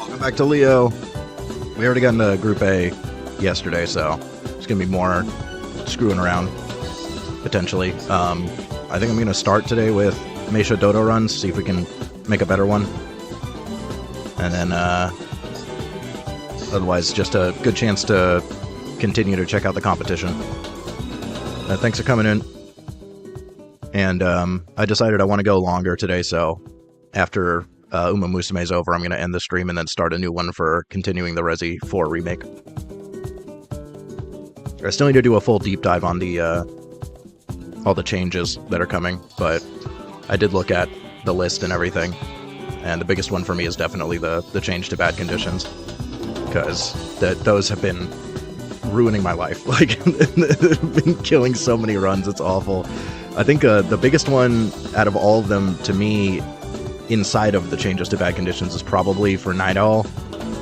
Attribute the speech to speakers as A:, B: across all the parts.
A: Welcome back to Leo. We already got into Group A yesterday, so it's going to be more screwing around, potentially. I think I'm going to start today with Meisha Dodo runs, see if we can make a better one. And then, otherwise, just a good chance to continue to check out the competition. Thanks for coming in. And I decided I want to go longer today, so after Uma Musume is over, I'm going to end the stream and then start a new one for continuing the Resi 4 remake. I still need to do a full deep dive on the all the changes that are coming, but I did look at the list and everything, and the biggest one for me is definitely the change to bad conditions, because those have been ruining my life. Like, I've been killing so many runs, it's awful. I think the biggest one out of all of them to me, inside of the changes to bad conditions, is probably for Night Owl.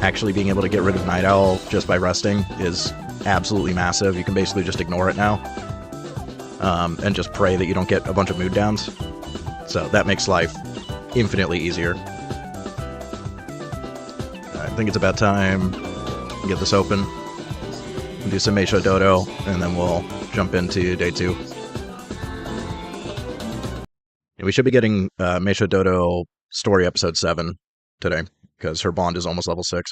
A: Actually being able to get rid of Night Owl just by resting is absolutely massive. You can basically just ignore it now, and just pray that you don't get a bunch of mood downs. So that makes life infinitely easier. I think it's about time to get this open, do some Meisha Dodo, and then we'll jump into day 2. We should be getting Meisha Dodo story episode 7 today, because her bond is almost level 6.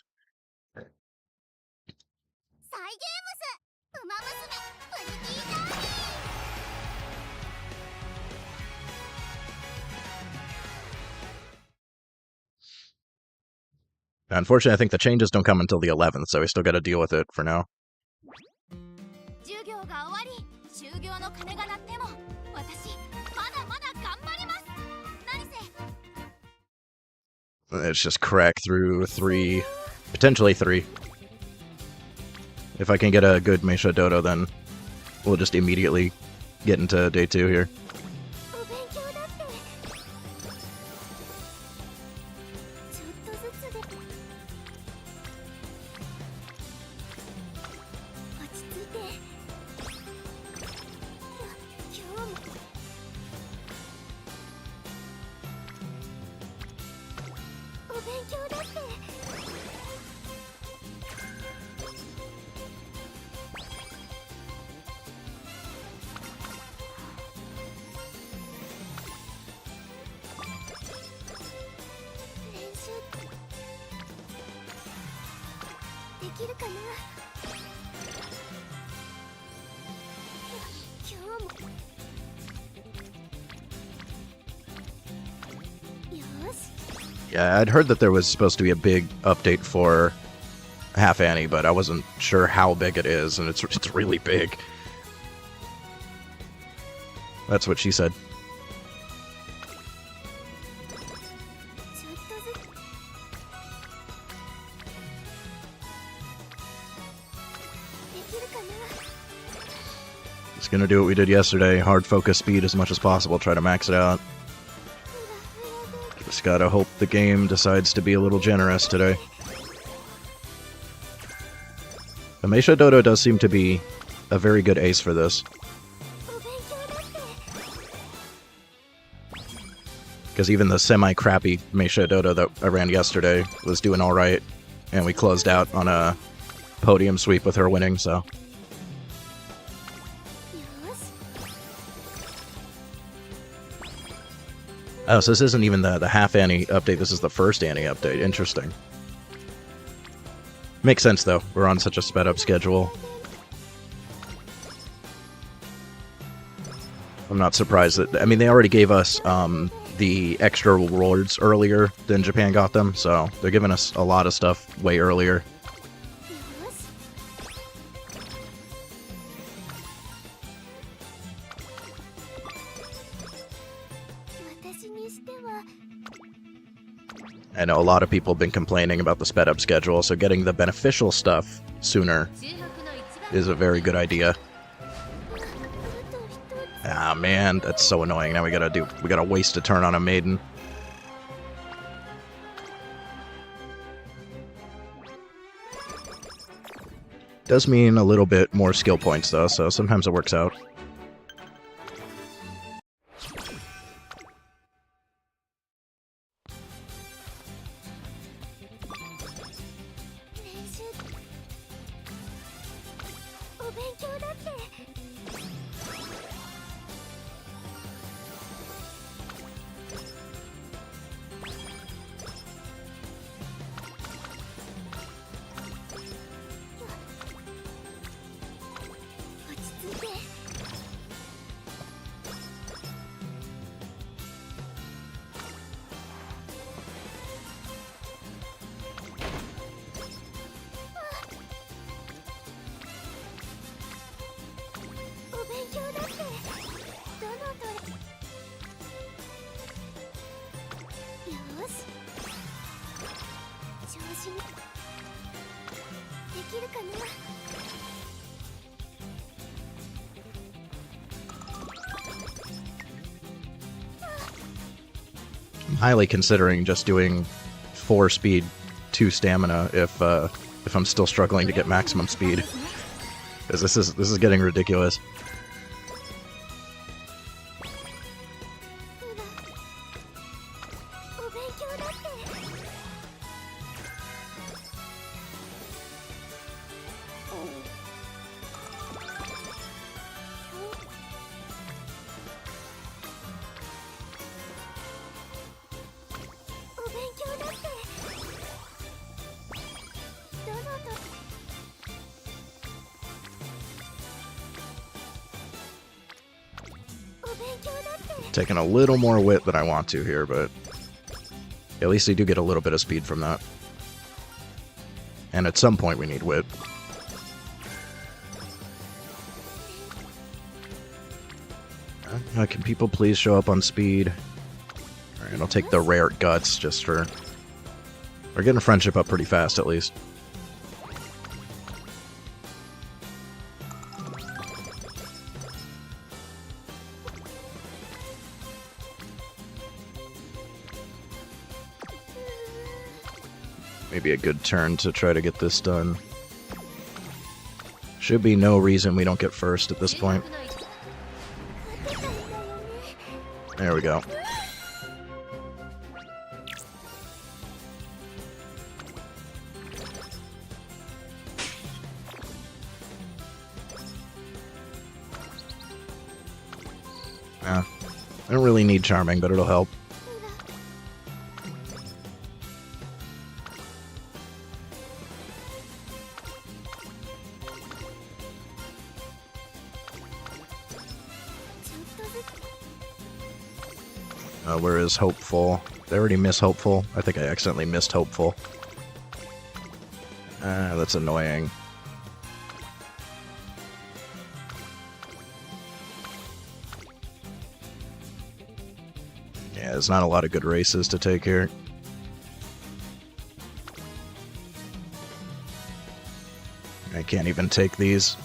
A: Unfortunately, I think the changes don't come until the 11th, so we still got to deal with it for now. It's just crack through 3, potentially 3. If I can get a good Meisha Dodo, then we'll just immediately get into day 2 here. Yeah, I'd heard that there was supposed to be a big update for Half Annie, but I wasn't sure how big it is, and it's really big. That's what she said. Just gonna do what we did yesterday, hard focus speed as much as possible, try to max it out. Just gotta hope the game decides to be a little generous today. The Meisha Dodo does seem to be a very good ace for this, because even the semi-crappy Meisha Dodo that I ran yesterday was doing alright, and we closed out on a podium sweep with her winning, so... Oh, so this isn't even the Half Annie update, this is the first Annie update. Interesting. Makes sense, though. We're on such a sped-up schedule. I'm not surprised that... I mean, they already gave us the extra rewards earlier than Japan got them, so they're giving us a lot of stuff way earlier. I know a lot of people have been complaining about the sped-up schedule, so getting the beneficial stuff sooner is a very good idea. Ah, man, that's so annoying. Now we gotta waste a turn on a maiden. Does mean a little bit more skill points, though, so sometimes it works out. I'm highly considering just doing 4 speed, 2 stamina if I'm still struggling to get maximum speed, because this is getting ridiculous. Taking a little more wit than I want to here, but at least they do get a little bit of speed from that. And at some point we need wit. Can people please show up on speed? Alright, I'll take the rare guts just for... We're getting friendship up pretty fast, at least. Maybe a good turn to try to get this done. Should be no reason we don't get first at this point. There we go. Yeah. I don't really need charming, but it'll help. Where is Hopeful? They already miss Hopeful. I think I accidentally missed Hopeful. That's annoying. Yeah, there's not a lot of good races to take here. I can't even take these.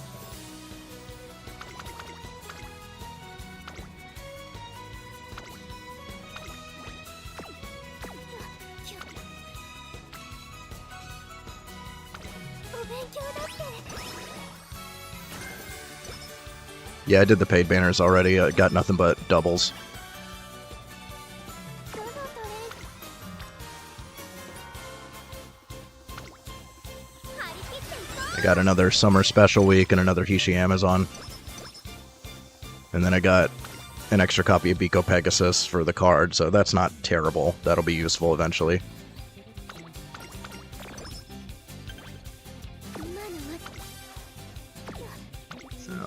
A: Yeah, I did the paid banners already. I got nothing but doubles. I got another Summer Special Week and another Hishi Amazon. And then I got an extra copy of Biko Pegasus for the card, so that's not terrible. That'll be useful eventually.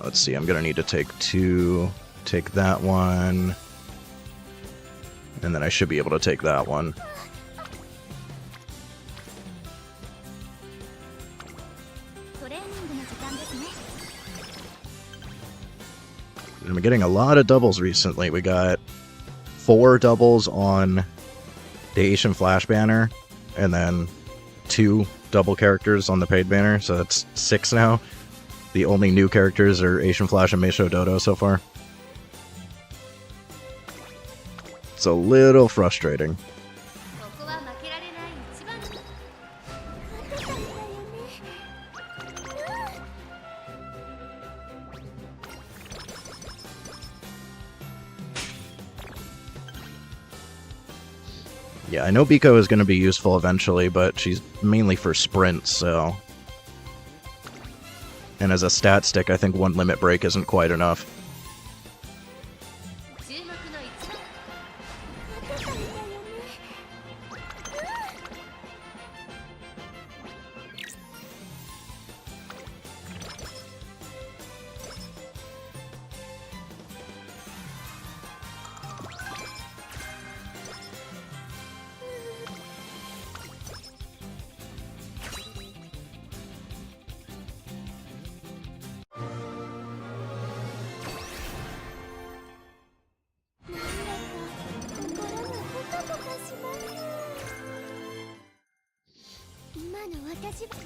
A: Let's see, I'm gonna need to take 2, take that one, and then I should be able to take that one. I'm getting a lot of doubles recently. We got 4 doubles on the Asian Flash banner, and then 2 double characters on the paid banner, so that's 6 now. The only new characters are Asian Flash and Meisho Dodo so far. It's a little frustrating. Yeah, I know Biko is going to be useful eventually, but she's mainly for sprints, so... And as a stat stick, I think 1 limit break isn't quite enough.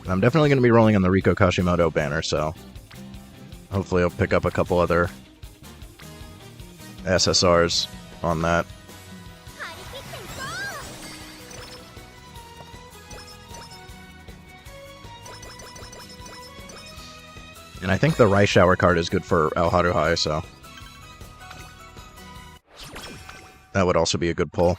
A: I'm definitely going to be rolling on the Riko Kashimoto banner, so hopefully I'll pick up a couple other SSRs on that. And I think the Rice Shower card is good for El Haruhai, so that would also be a good pull.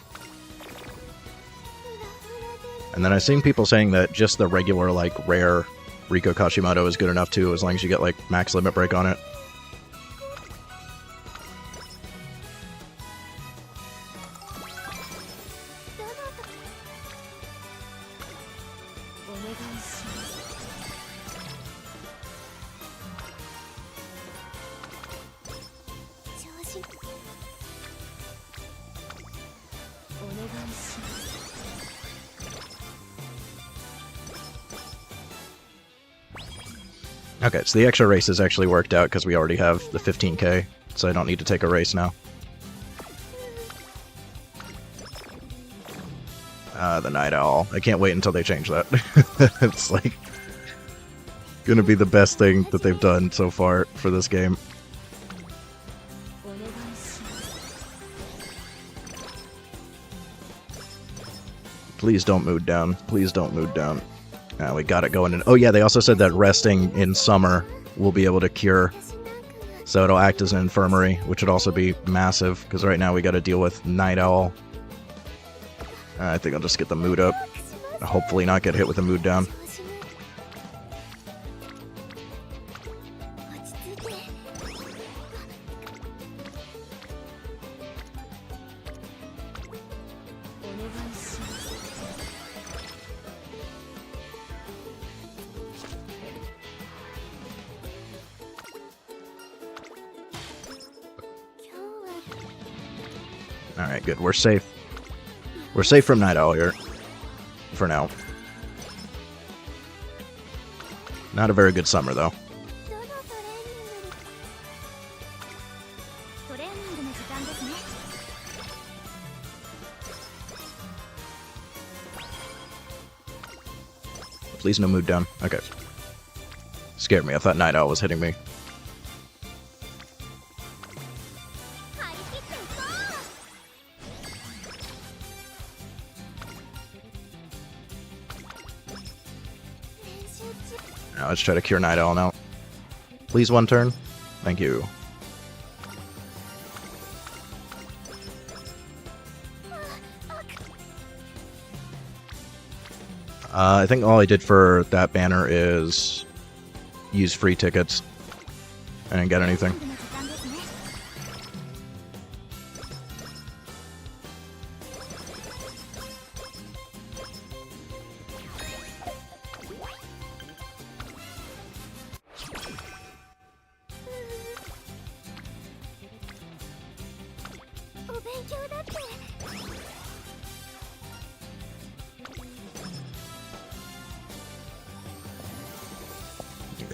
A: And then I've seen people saying that just the regular, like, rare Riko Kashimoto is good enough too, as long as you get, like, max limit break on it. Okay, so the extra races actually worked out because we already have the 15k, so I don't need to take a race now. The Night Owl. I can't wait until they change that. It's like gonna be the best thing that they've done so far for this game. Please don't mood down. Please don't mood down. We got it going in. Oh yeah, they also said that resting in summer will be able to cure. So it'll act as an infirmary, which would also be massive, because right now we got to deal with Night Owl. I think I'll just get the mood up. Hopefully not get hit with a mood down. Alright, good. We're safe. We're safe from Night Owl here. For now. Not a very good summer, though. Please no mood down. Okay. Scared me. I thought Night Owl was hitting me. Now let's try to cure Night Owl now. Please one turn. Thank you. I think all I did for that banner is use free tickets. I didn't get anything.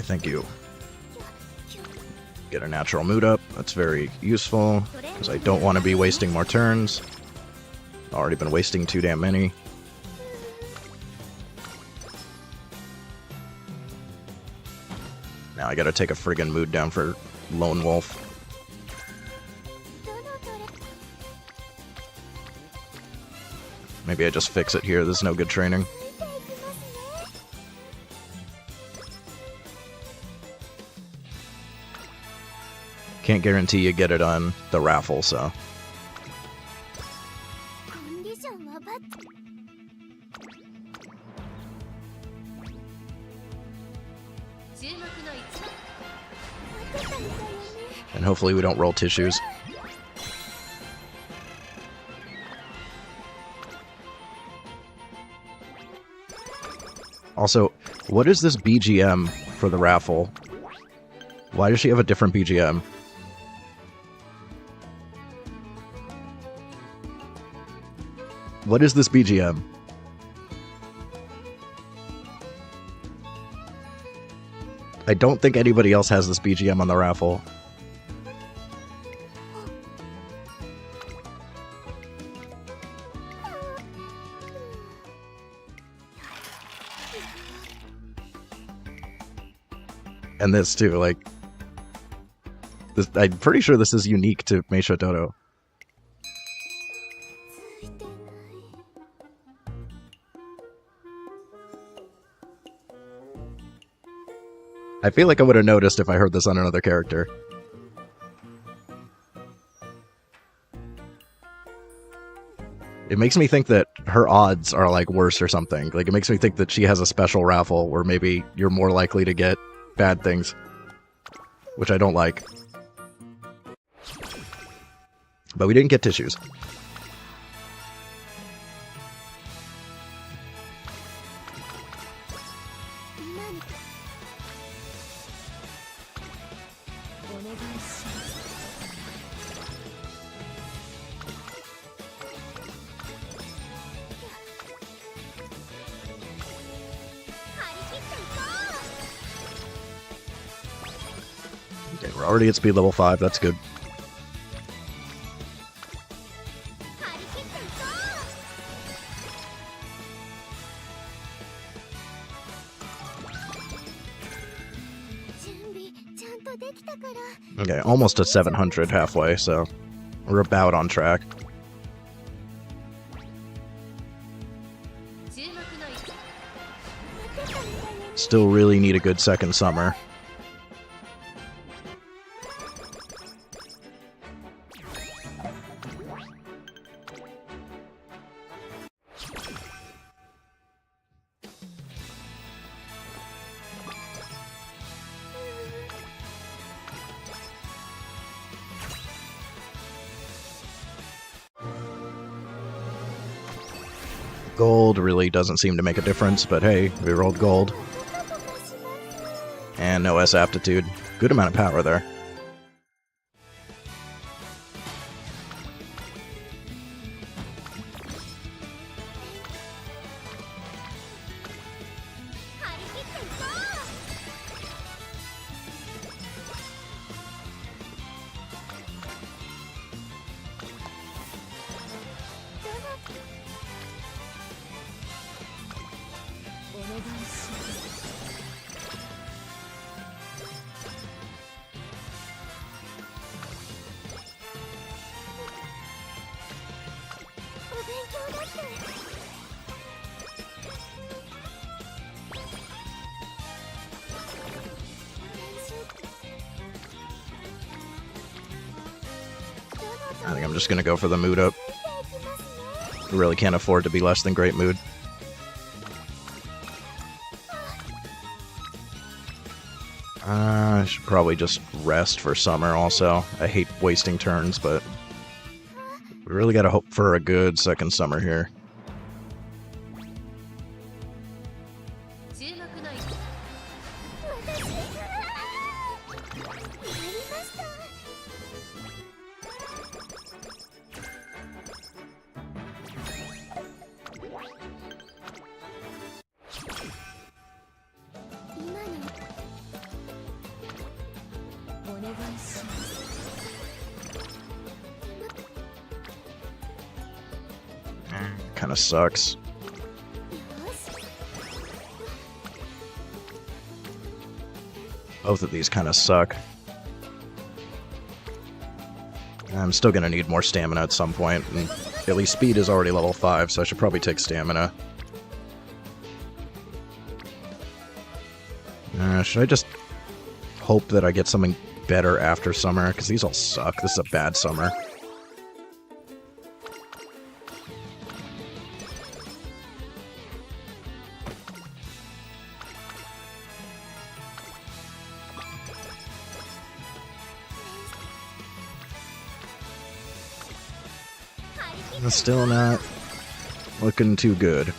A: Thank you. Get a natural mood up. That's very useful, because I don't want to be wasting more turns. Already been wasting too damn many. Now I gotta take a friggin' mood down for Lone Wolf. Maybe I just fix it here. There's no good training. Can't guarantee you get it on the raffle, so. And hopefully we don't roll tissues. Also, what is this BGM for the raffle? Why does she have a different BGM? What is this BGM? I don't think anybody else has this BGM on the raffle. And this too, like, this, I'm pretty sure this is unique to Meisha Dodo. I feel like I would have noticed if I heard this on another character. It makes me think that her odds are, like, worse or something. Like, it makes me think that she has a special raffle where maybe you're more likely to get bad things. Which I don't like. But we didn't get tissues. Okay, we're already at speed level 5, that's good. Okay, almost at 700 halfway, so we're about on track. Still really need a good second summer. Gold really doesn't seem to make a difference, but hey, we rolled gold. And no S aptitude. Good amount of power there. I think I'm just gonna go for the mood up. We really can't afford to be less than great mood. I should probably just rest for summer also. I hate wasting turns, but we really gotta hope for a good second summer here. Kinda sucks. Both of these kinda suck. I'm still gonna need more stamina at some point, and at least speed is already level 5, so I should probably take stamina. Should I just hope that I get something better after summer? Because these all suck. This is a bad summer. It's still not looking too good.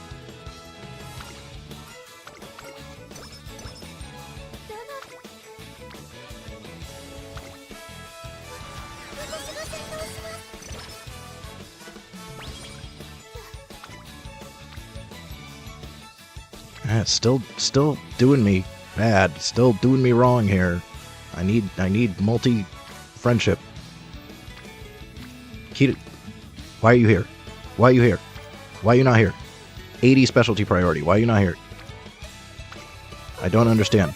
A: It's still doing me bad. Still doing me wrong here. I need multi-friendship. Keep. Why are you here? Why are you here? Why are you not here? 80 specialty priority. Why are you not here? I don't understand.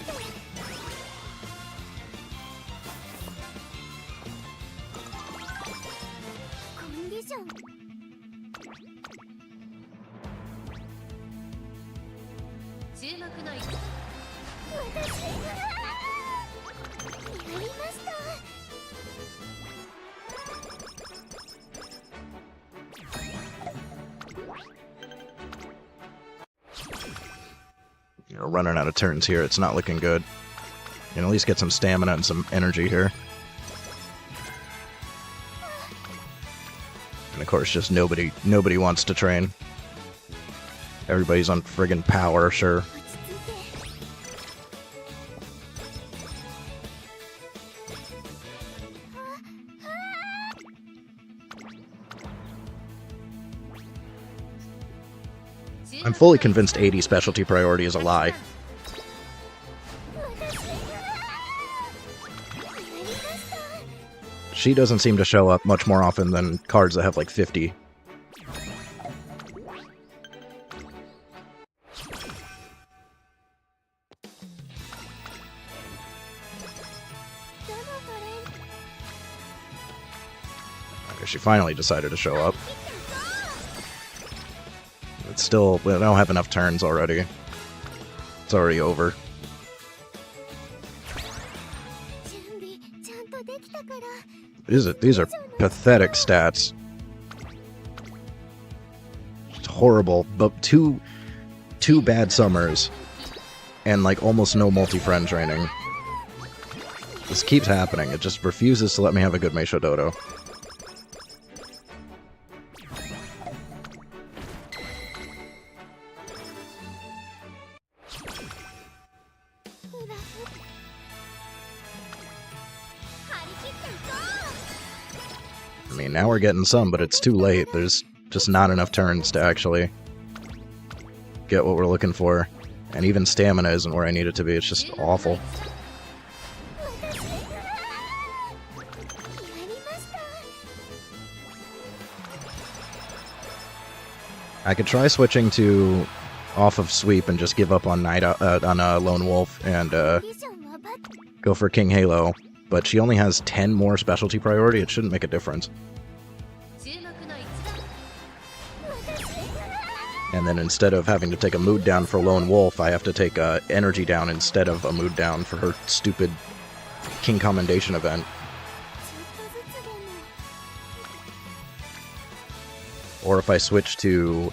A: You're running out of turns here. It's not looking good. You can at least get some stamina and some energy here. And of course, just nobody wants to train. Everybody's on friggin' power, sure. I'm fully convinced 80 specialty priority is a lie. She doesn't seem to show up much more often than cards that have like 50. Okay, she finally decided to show up. It's still, we don't have enough turns already. It's already over. These are pathetic stats. It's horrible, but two bad summers and like almost no multi-friend training. This keeps happening. It just refuses to let me have a good Meisho Dodo. I mean, now we're getting some, but it's too late. There's just not enough turns to actually get what we're looking for. And even stamina isn't where I need it to be. It's just awful. I could try switching to off of sweep and just give up on Lone Wolf and go for King Halo. But she only has 10 more specialty priority. It shouldn't make a difference. And then instead of having to take a mood down for Lone Wolf, I have to take energy down instead of a mood down for her stupid King Commendation event. Or if I switch to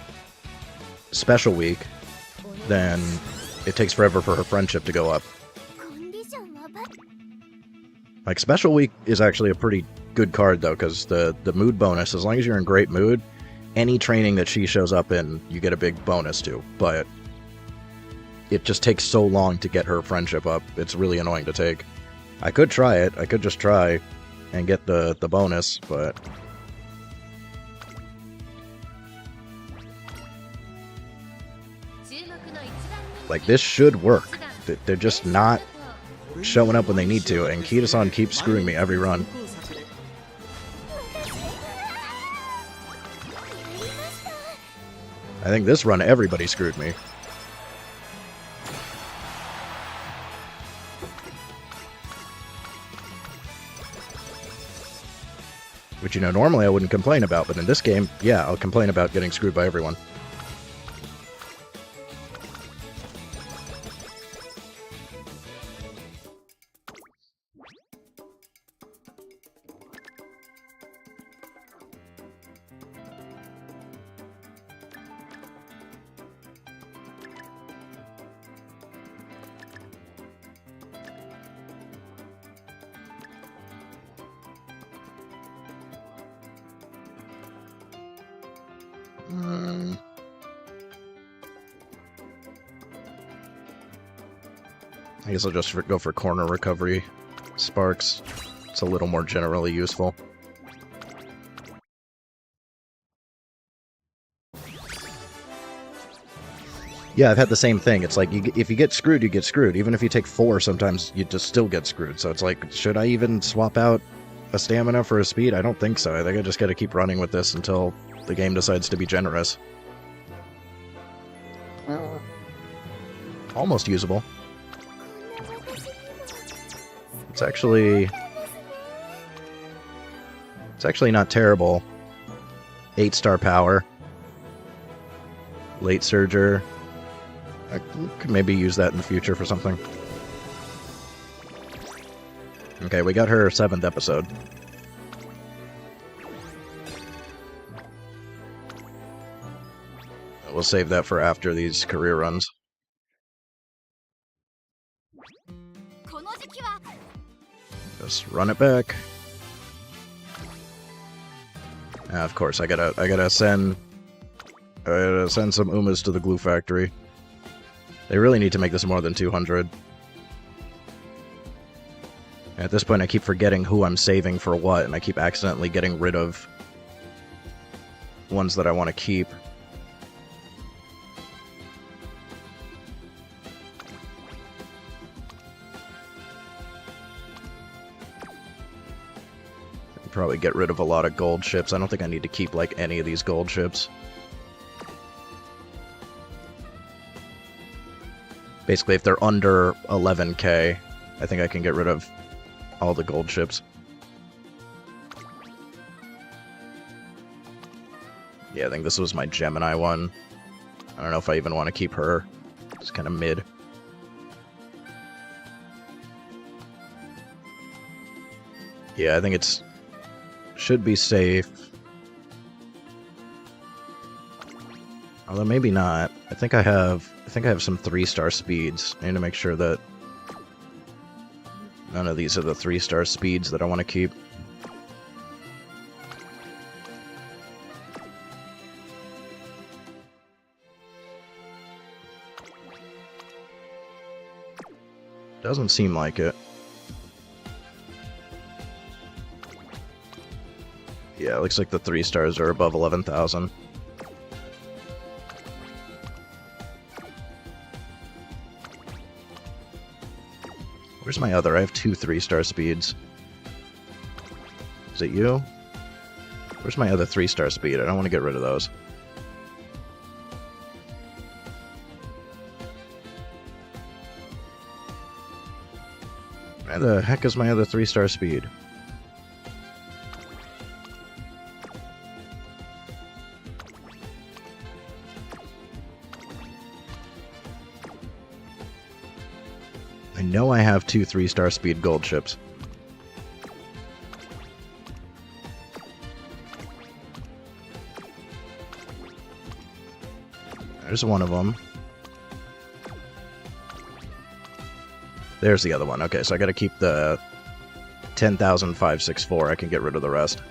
A: Special Week, then it takes forever for her friendship to go up. Like, Special Week is actually a pretty good card, though, because the mood bonus, as long as you're in great mood, any training that she shows up in, you get a big bonus to. But it just takes so long to get her friendship up. It's really annoying to take. I could try it. I could just try and get the bonus, but... like, this should work. They're just not showing up when they need to, and Kita-san keeps screwing me every run. I think this run everybody screwed me. Which, you know, normally I wouldn't complain about, but in this game, yeah, I'll complain about getting screwed by everyone. I guess I'll just go for corner recovery sparks. It's a little more generally useful. Yeah, I've had the same thing. It's like, if you get screwed, you get screwed. Even if you take 4, sometimes you just still get screwed. So it's like, should I even swap out a stamina for a speed? I don't think so. I think I just gotta keep running with this until the game decides to be generous. Almost usable. It's actually not terrible. 8-star power. Late Surger. I could maybe use that in the future for something. Okay, we got her 7th episode. We'll save that for after these career runs. Just run it back. Of course, I gotta send some Umas to the glue factory. They really need to make this more than 200. At this point, I keep forgetting who I'm saving for what, and I keep accidentally getting rid of ones that I want to keep. Probably get rid of a lot of gold ships. I don't think I need to keep, like, any of these gold ships. Basically, if they're under 11k, I think I can get rid of all the gold ships. Yeah, I think this was my Gemini one. I don't know if I even want to keep her. It's kind of mid. Yeah, I think it's... should be safe. Although maybe not. I think I have some 3-star speeds. I need to make sure that none of these are the 3-star speeds that I want to keep. Doesn't seem like it. Yeah, it looks like the 3 stars are above 11,000. Where's my other? I have 2 3-star speeds. Is it you? Where's my other 3-star speed? I don't want to get rid of those. Where the heck is my other 3-star speed? I know I have 2 3-star speed gold ships. There's one of them. There's the other one. Okay, so I gotta keep the 10,564. I can get rid of the rest.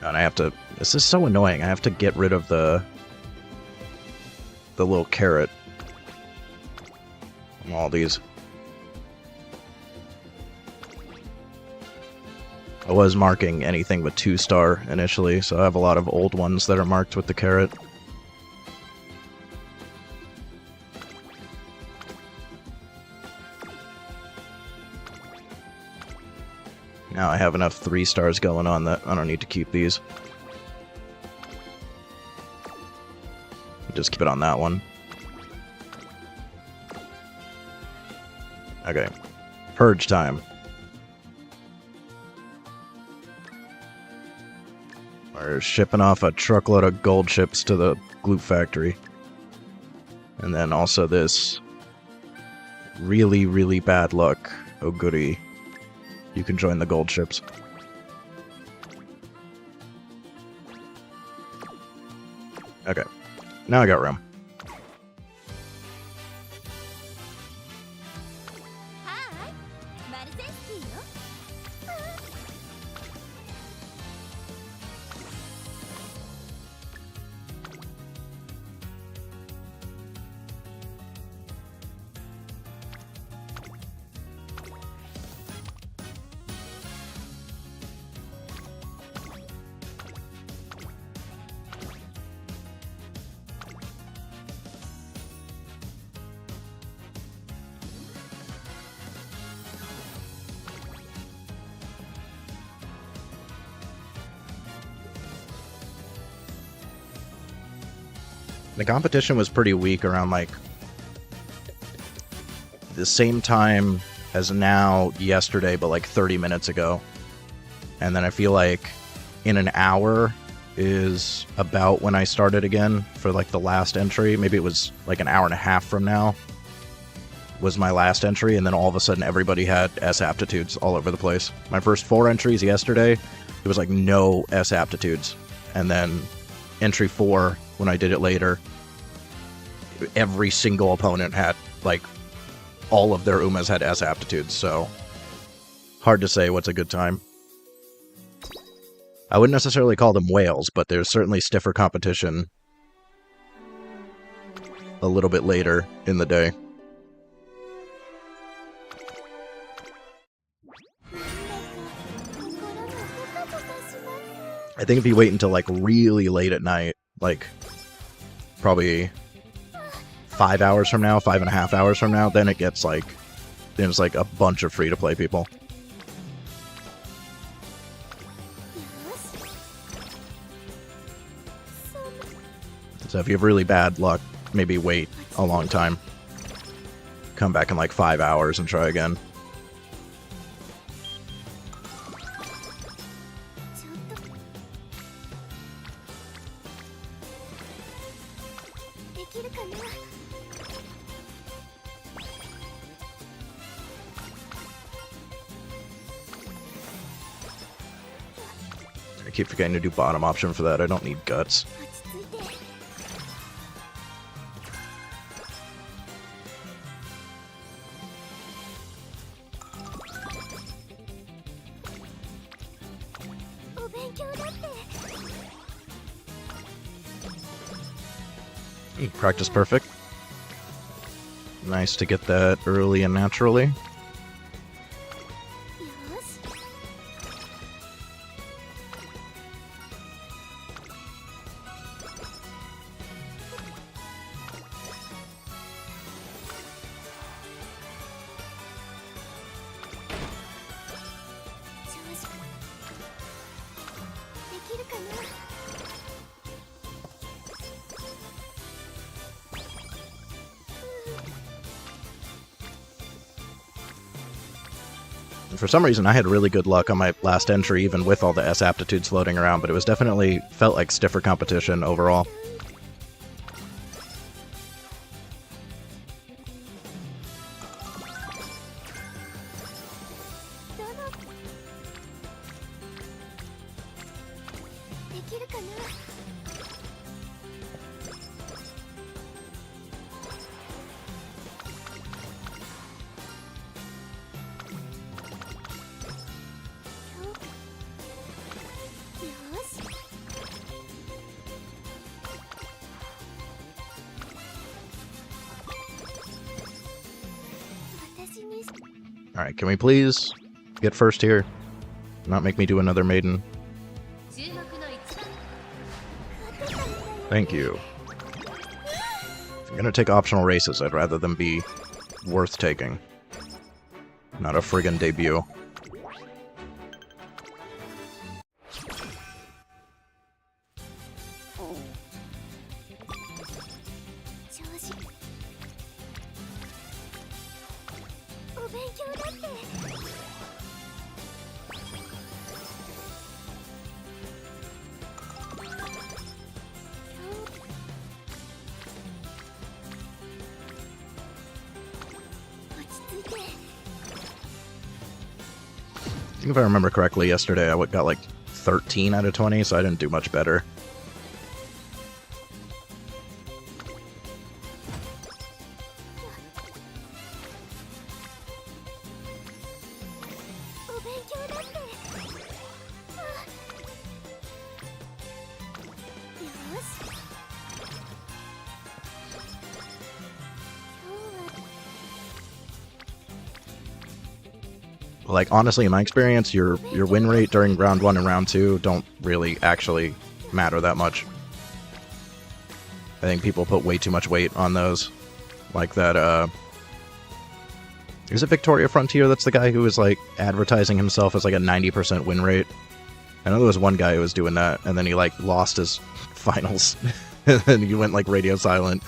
A: And I have to... This is so annoying. I have to get rid of the little carrot from all these. I was marking anything but 2-star initially, so I have a lot of old ones that are marked with the carrot. Now I have enough 3 stars going on that I don't need to keep these. Just keep it on that one. Okay. Purge time. We're shipping off a truckload of gold ships to the glue factory. And then also this really, really bad luck. Oh goody. You can join the gold ships. Okay. Now I got room. The competition was pretty weak around, like, the same time as now yesterday, but like 30 minutes ago. And then I feel like in an hour is about when I started again for like the last entry. Maybe it was like an hour and a half from now was my last entry, and then all of a sudden everybody had S aptitudes all over the place. My first 4 entries yesterday, it was like no S aptitudes. And then entry 4, when I did it later, every single opponent had, like, all of their Umas had S aptitudes, so hard to say what's a good time. I wouldn't necessarily call them whales, but there's certainly stiffer competition a little bit later in the day. I think if you wait until like really late at night, like probably 5 hours from now, 5.5 hours from now, then it gets like, there's like a bunch of free-to-play people. So if you have really bad luck, maybe wait a long time. Come back in like 5 hours and try again. I keep forgetting to do bottom option for that. I don't need guts. Practice perfect. Nice to get that early and naturally. For some reason, I had really good luck on my last entry, even with all the S aptitudes floating around, but it was definitely felt like stiffer competition overall. Alright, can we please get first here? Not make me do another maiden. Thank you. If I'm gonna take optional races, I'd rather them be worth taking. Not a friggin' debut. I think if I remember correctly, yesterday I got like 13 out of 20, so I didn't do much better. Like, honestly, in my experience, your win rate during round 1 and round 2 don't really actually matter that much. I think people put way too much weight on those. Like that, is it Victoria Frontier that's the guy who was, like, advertising himself as, like, a 90% win rate? I know there was one guy who was doing that, and then he, like, lost his finals. And then he went, like, radio silent.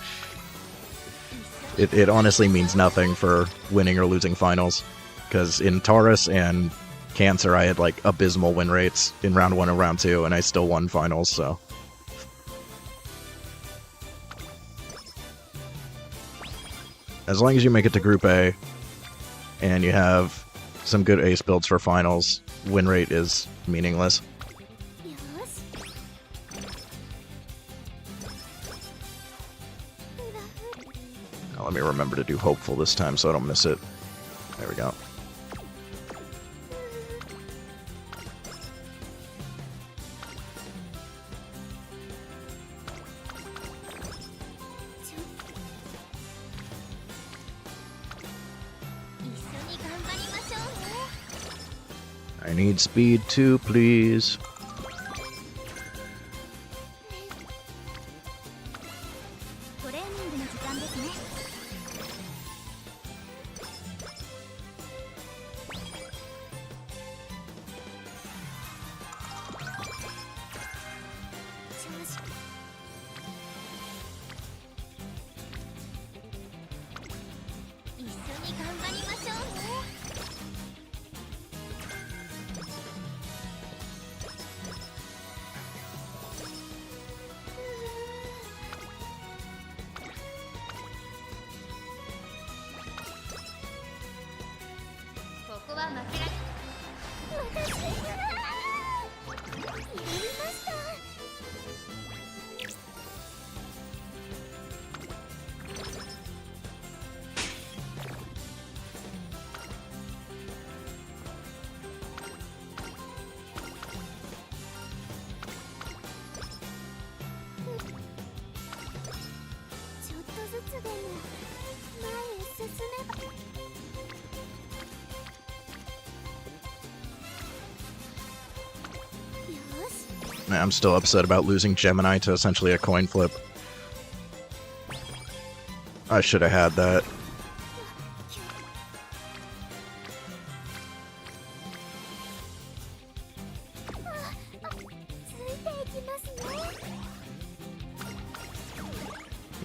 A: It honestly means nothing for winning or losing finals. Because in Taurus and Cancer, I had like abysmal win rates in round 1 and round 2, and I still won finals, so. As long as you make it to Group A, and you have some good ace builds for finals, win rate is meaningless. Now let me remember to do Hopeful this time so I don't miss it. There we go. I need speed too, please. I'm still upset about losing Gemini to essentially a coin flip. I should have had that.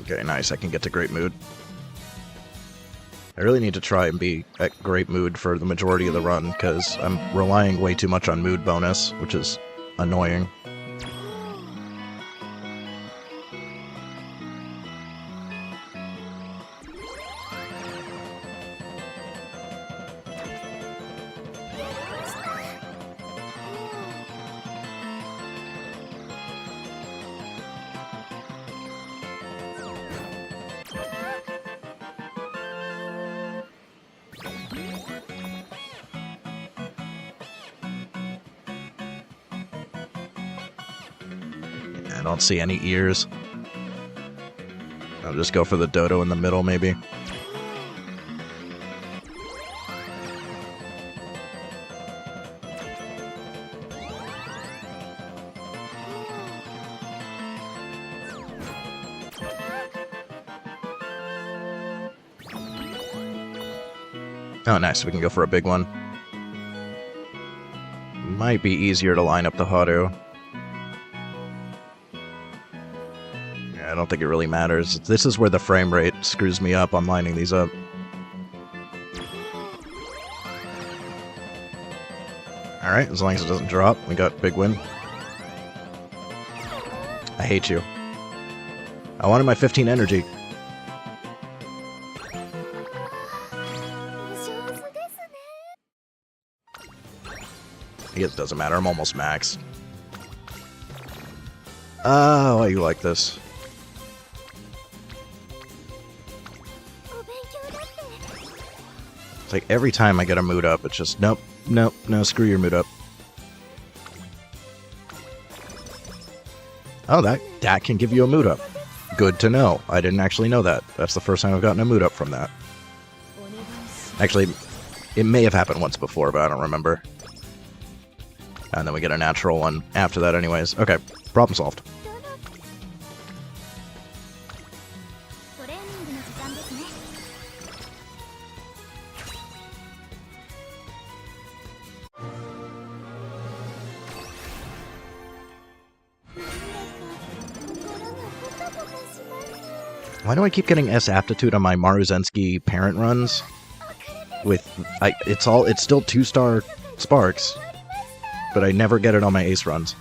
A: Okay, nice. I can get to Great Mood. I really need to try and be at Great Mood for the majority of the run, because I'm relying way too much on mood bonus, which is annoying. I don't see any ears. I'll just go for the dodo in the middle, maybe. Oh, nice. We can go for a big one. Might be easier to line up the Haru. I don't think it really matters. This is where the frame rate screws me up on lining these up. Alright, as long as it doesn't drop, we got big win. I hate you. I wanted my 15 energy. I guess it doesn't matter, I'm almost max. Oh, why you like this? It's like every time I get a mood up, it's just, nope, nope, no, screw your mood up. Oh, that can give you a mood up. Good to know. I didn't actually know that. That's the first time I've gotten a mood up from that. Actually, it may have happened once before, but I don't remember. And then we get a natural one after that anyways. Okay, problem solved. Why do I keep getting S aptitude on my Maruzensky parent runs? It's still 2-star sparks, but I never get it on my ace runs.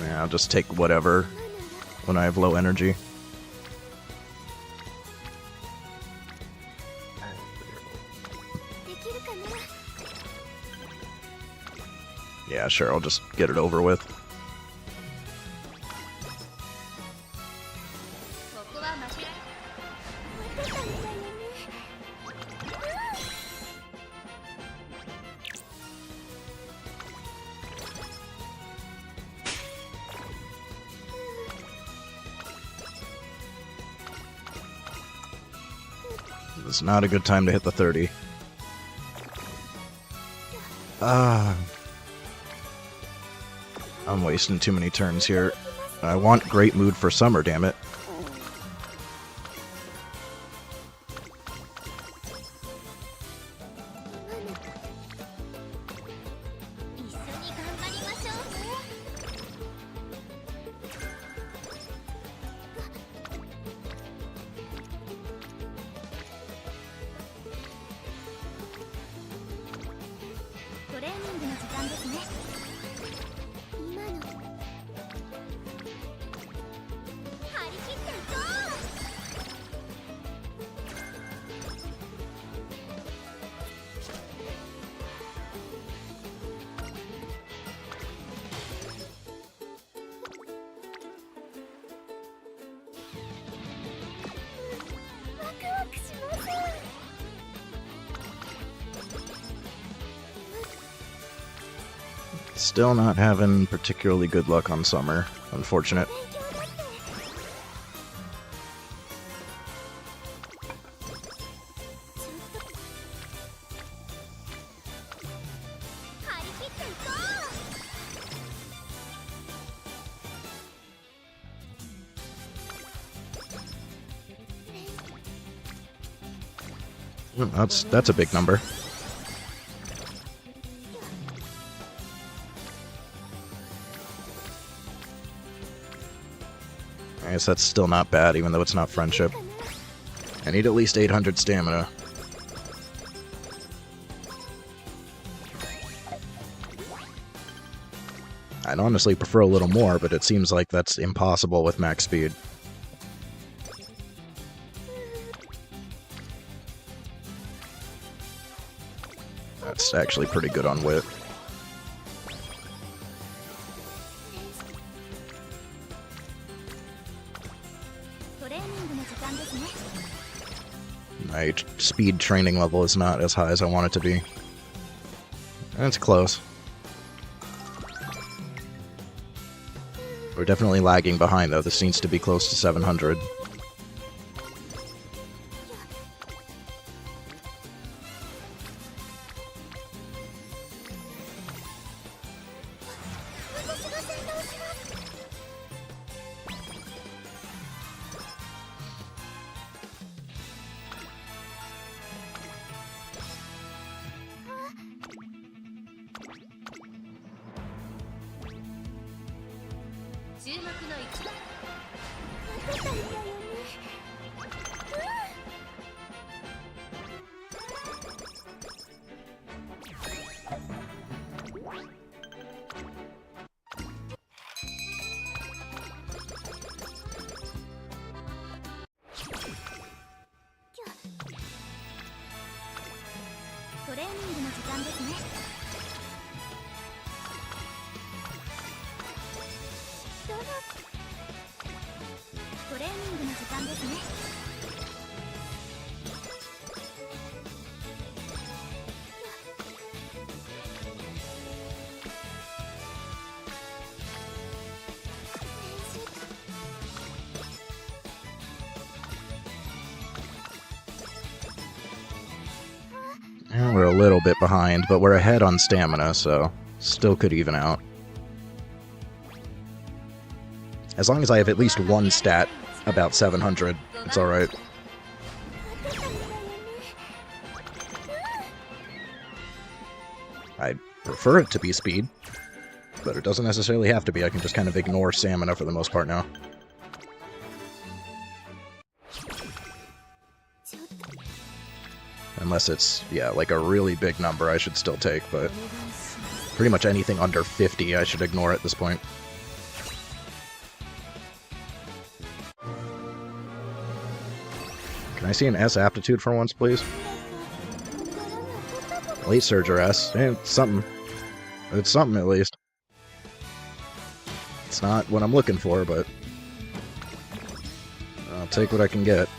A: Yeah, I'll just take whatever when I have low energy. Yeah, sure, I'll just get it over with. It's not a good time to hit the 30. I'm wasting too many turns here. I want great mood for summer, damn it. Still not having particularly good luck on summer. Unfortunate. That's a big number. I guess that's still not bad, even though it's not friendship. I need at least 800 stamina. I'd honestly prefer a little more, but it seems like that's impossible with max speed. That's actually pretty good on wit. My speed training level is not as high as I want it to be. It's close. We're definitely lagging behind, though. This needs to be close to 700. We're a little bit behind, but we're ahead on stamina, so still could even out. As long as I have at least one stat about 700, it's alright. I'd prefer it to be speed, but it doesn't necessarily have to be. I can just kind of ignore stamina for the most part now. Unless it's, yeah, like a really big number I should still take, but pretty much anything under 50 I should ignore at this point. Can I see an S aptitude for once, please? Late Surger S. It's something. It's something, at least. It's not what I'm looking for, but I'll take what I can get.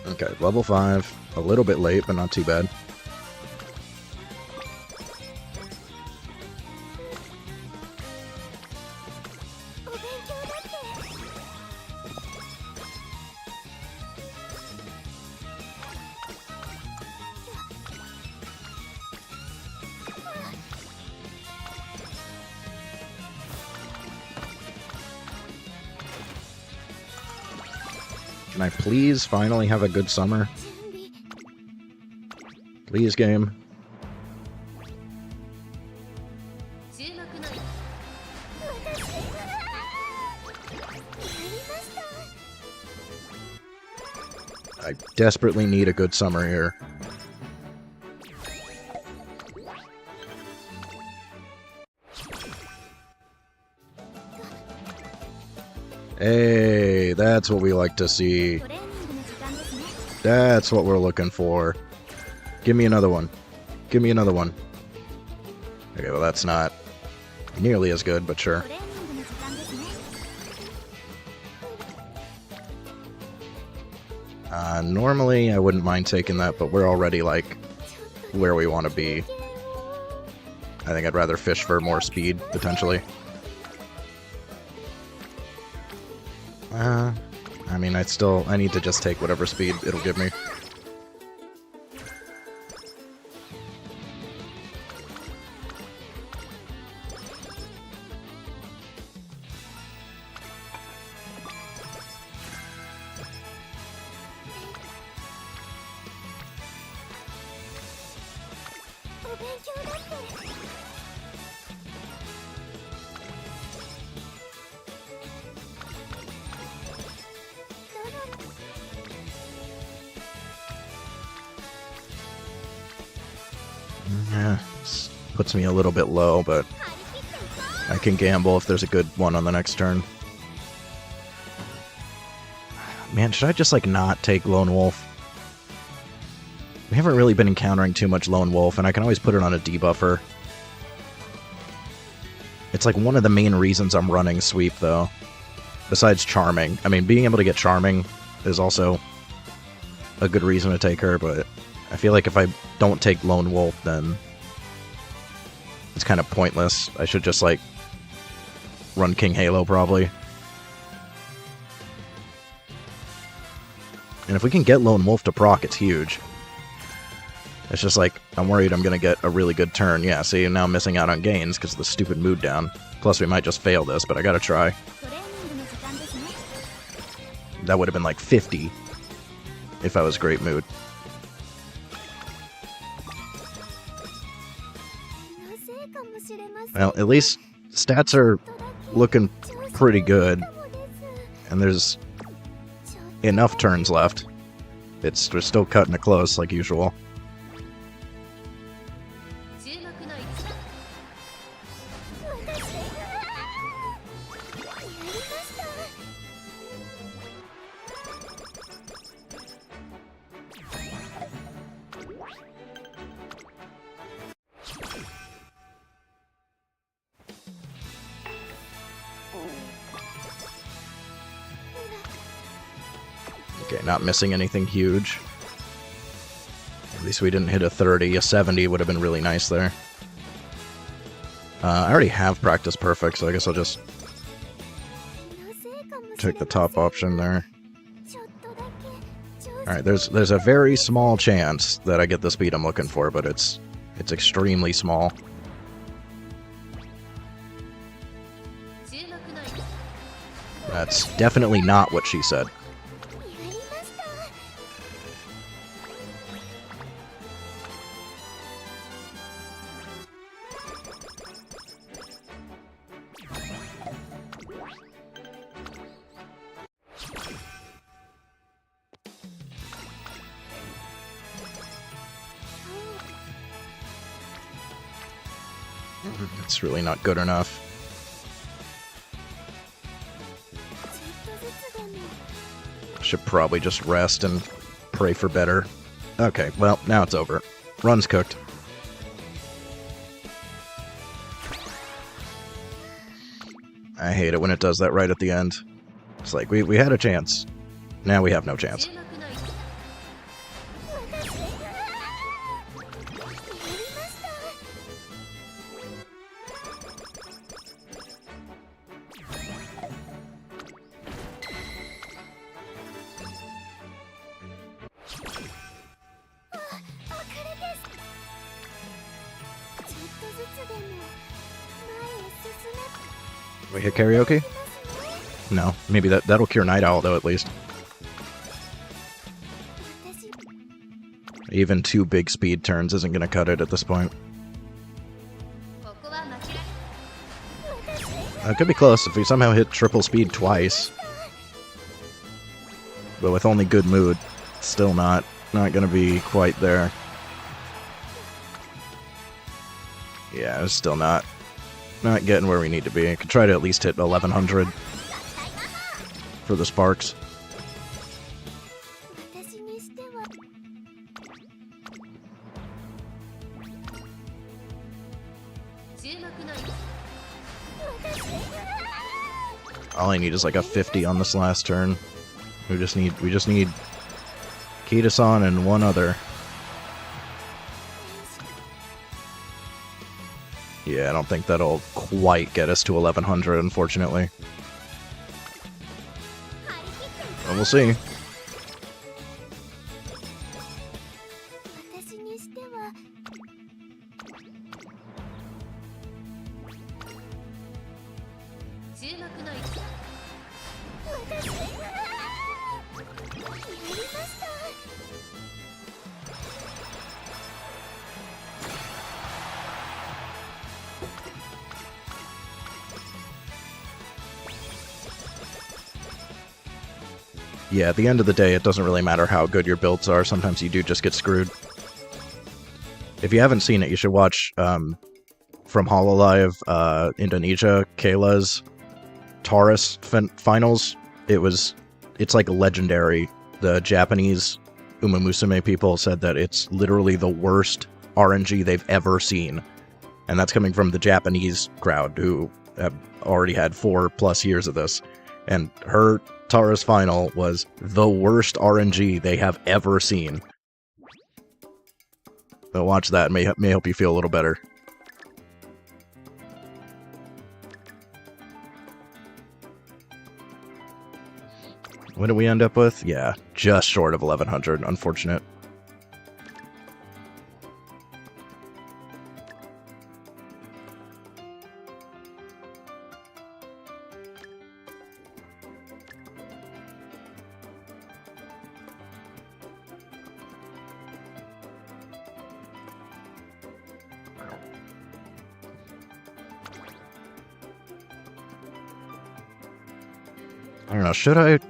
A: Okay, level 5. A little bit late, but not too bad. Can I please finally have a good summer? Please, game. I desperately need a good summer here. Hey, that's what we like to see. That's what we're looking for. Give me another one. Give me another one. Okay, well that's not nearly as good, but sure. Normally I wouldn't mind taking that, but we're already, like, where we want to be. I think I'd rather fish for more speed, potentially. I mean, I need to just take whatever speed it'll give me. Yeah, puts me a little bit low, but I can gamble if there's a good one on the next turn. Man, should I just, like, not take Lone Wolf? We haven't really been encountering too much Lone Wolf, and I can always put it on a debuffer. It's, like, one of the main reasons I'm running Sweep, though. Besides Charming. I mean, being able to get Charming is also a good reason to take her, but I feel like if I don't take Lone Wolf, then it's kind of pointless. I should just, like, run King Halo, probably. And if we can get Lone Wolf to proc, it's huge. It's just like, I'm worried I'm going to get a really good turn. Yeah, see, now I'm missing out on gains because of the stupid mood down. Plus, we might just fail this, but I gotta try. That would have been like 50 if I was Great Mood. Well, at least stats are looking pretty good. And there's enough turns left. We're still cutting it close, like usual. Okay, not missing anything huge. At least we didn't hit a 30. A 70 would have been really nice there. I already have practice perfect, so I guess I'll just take the top option there. Alright, there's a very small chance that I get the speed I'm looking for, but it's extremely small. That's definitely not what she said. It's really not good enough. Should probably just rest and pray for better. Okay, well, now it's over. Run's cooked. I hate it when it does that right at the end. It's like, we had a chance. Now we have no chance. We hit karaoke? No. Maybe that'll cure Night Owl, though, at least. Even 2 big speed turns isn't going to cut it at this point. It could be close if we somehow hit triple speed twice. But with only good mood, still not going to be quite there. Yeah, it's still not getting where we need to be. I could try to at least hit 1100 for the sparks. All I need is like a 50 on this last turn. We just need Kita-san and one other. Yeah, I don't think that'll quite get us to 1100, unfortunately. But we'll see. Yeah, at the end of the day, it doesn't really matter how good your builds are. Sometimes you do just get screwed. If you haven't seen it, you should watch from Hololive Indonesia, Kayla's Taurus finals. It's like legendary. The Japanese Umamusume people said that it's literally the worst RNG they've ever seen. And that's coming from the Japanese crowd who have already had 4+ years of this. And her Taurus final was the worst RNG they have ever seen. So watch that, may help you feel a little better. What did we end up with? Yeah, just short of 1100, unfortunate. I don't know,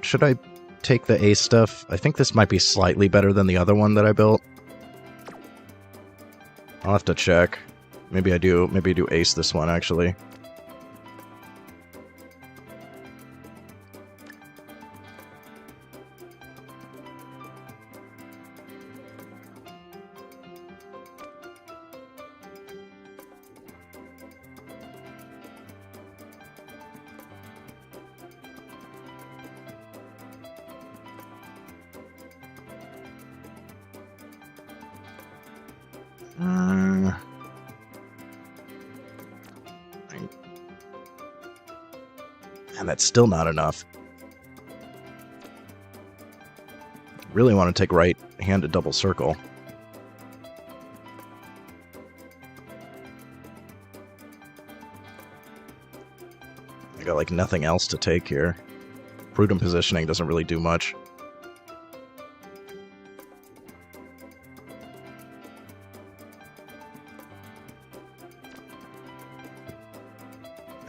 A: should I take the ace stuff? I think this might be slightly better than the other one that I built. I'll have to check. Maybe I do ace this one, actually. And that's still not enough. Really want to take right-handed double circle. I got like nothing else to take here. Prudent positioning doesn't really do much.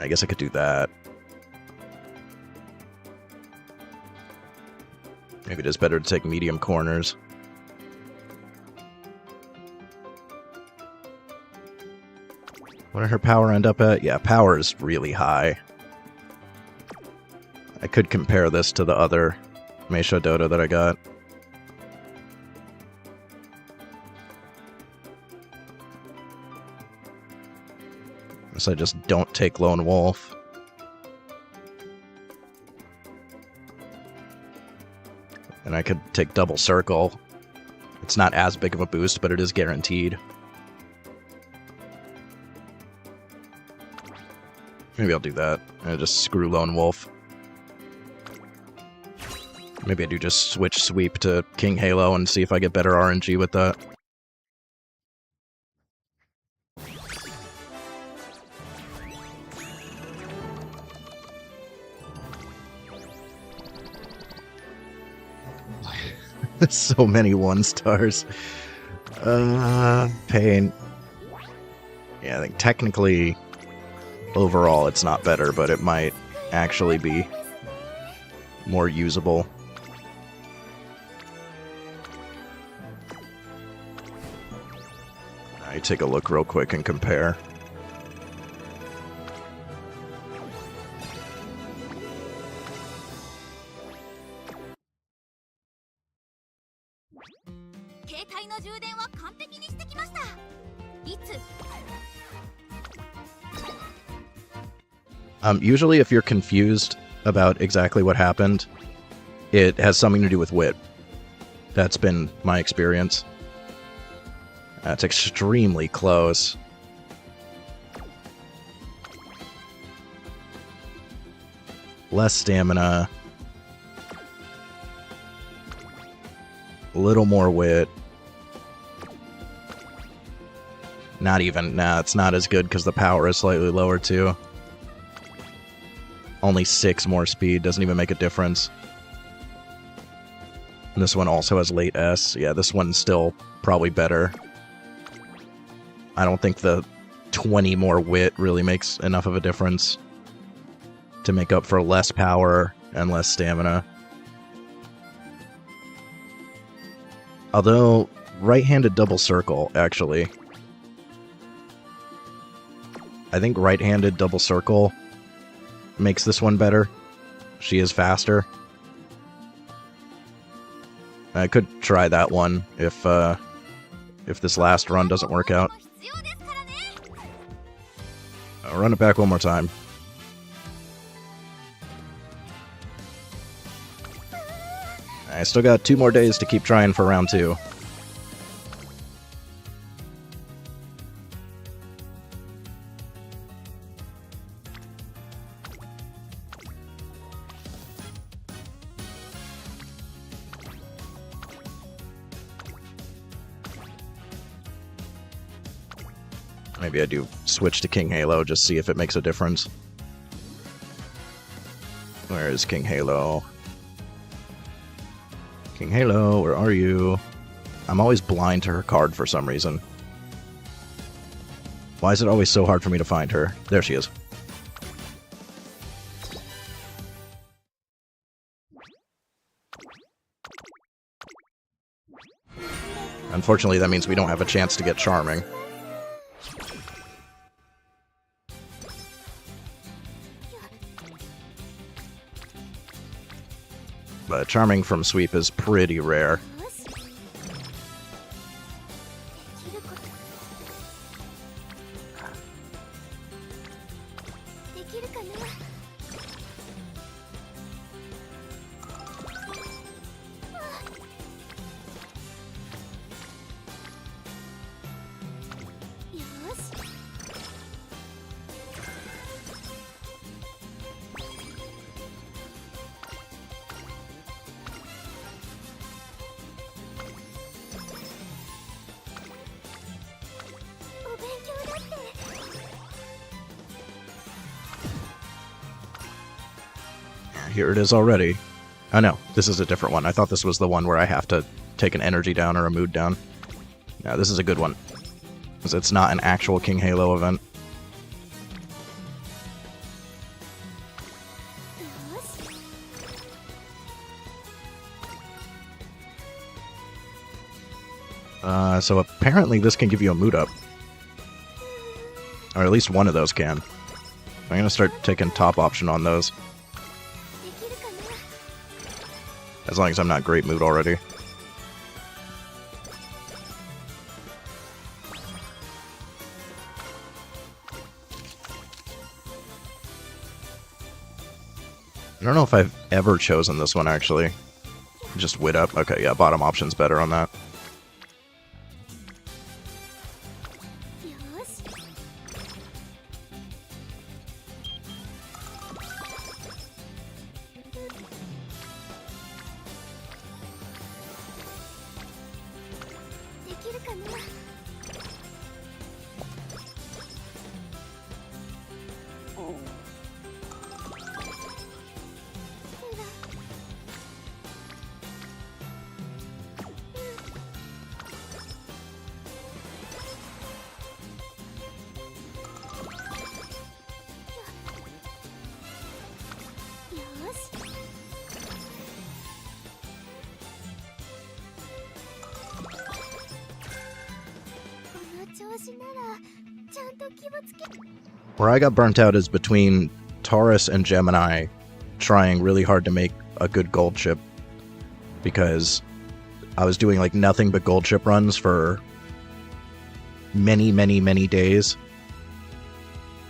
A: I guess I could do that. Maybe it is better to take medium corners. What did her power end up at? Yeah, power is really high. I could compare this to the other Meisho Dodo that I got. So I just don't take Lone Wolf. And I could take Double Circle. It's not as big of a boost, but it is guaranteed. Maybe I'll do that. I just screw Lone Wolf. Maybe I do just switch sweep to King Halo and see if I get better RNG with that. So many 1-stars. Pain. Yeah, I think technically, overall, it's not better, but it might actually be more usable. I take a look real quick and compare. Usually if you're confused about exactly what happened, it has something to do with wit. That's been my experience. That's extremely close. Less stamina. A little more wit. Not even. Nah, it's not as good because the power is slightly lower too. Only 6 more speed, doesn't even make a difference. And this one also has late S. Yeah, this one's still probably better. I don't think the 20 more wit really makes enough of a difference to make up for less power and less stamina. Although, right-handed double circle, actually. I think right-handed double circle makes this one better. She is faster. I could try that one if this last run doesn't work out. I'll run it back one more time. I still got 2 more days to keep trying for round 2. Maybe I do switch to King Halo, just see if it makes a difference. Where is King Halo? King Halo, where are you? I'm always blind to her card for some reason. Why is it always so hard for me to find her? There she is. Unfortunately, that means we don't have a chance to get Charming. But Charming from Sweep is pretty rare. here it is already. Oh no, this is a different one. I thought this was the one where I have to take an energy down or a mood down. No, this is a good one. Because it's not an actual King Halo event. So apparently this can give you a mood up. Or at least one of those can. I'm gonna start taking top option on those. As long as I'm not great mood already. I don't know if I've ever chosen this one, actually. Just wit up. Okay, yeah, bottom option's better on that. Where I got burnt out is between Taurus and Gemini trying really hard to make a good gold chip, because I was doing like nothing but gold chip runs for many days,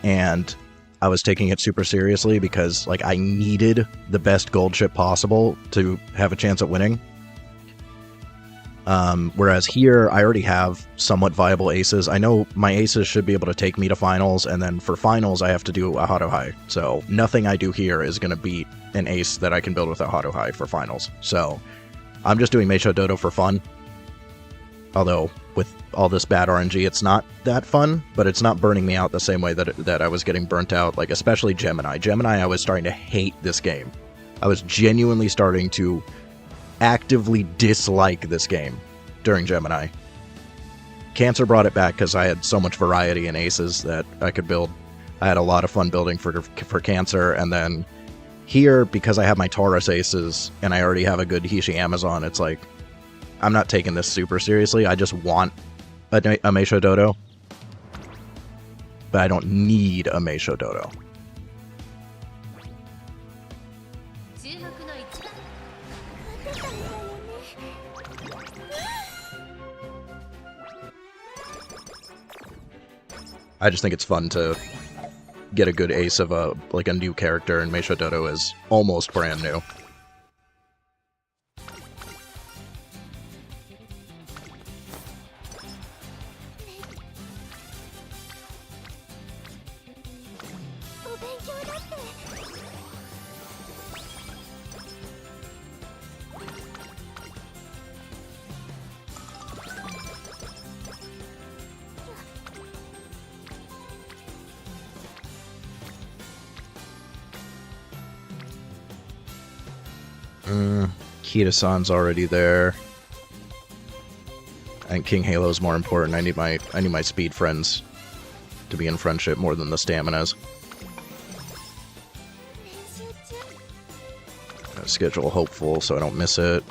A: and I was taking it super seriously because like I needed the best gold chip possible to have a chance at winning. Whereas here, I already have somewhat viable aces. I know my aces should be able to take me to finals, and then for finals, I have to do a Hado High. So nothing I do here is going to beat an ace that I can build with a Hado High for finals. So I'm just doing Meisho Dodo for fun. Although, with all this bad RNG, it's not that fun, but it's not burning me out the same way that I was getting burnt out, like especially Gemini. Gemini, I was starting to hate this game. I was genuinely starting to actively dislike this game during Gemini. Cancer brought it back because I had so much variety in aces that I could build. I had a lot of fun building for Cancer, and then here, because I have my Taurus aces and I already have a good Hishi Amazon, it's like, I'm not taking this super seriously. I just want a Meisho Dodo, but I don't need a Meisho Dodo. I just think it's fun to get a good ace of a new character, and Meisho Dodo is almost brand new. Kita-san's already there. I think King Halo's more important. I need my speed friends to be in friendship more than the staminas. Schedule hopeful so I don't miss it.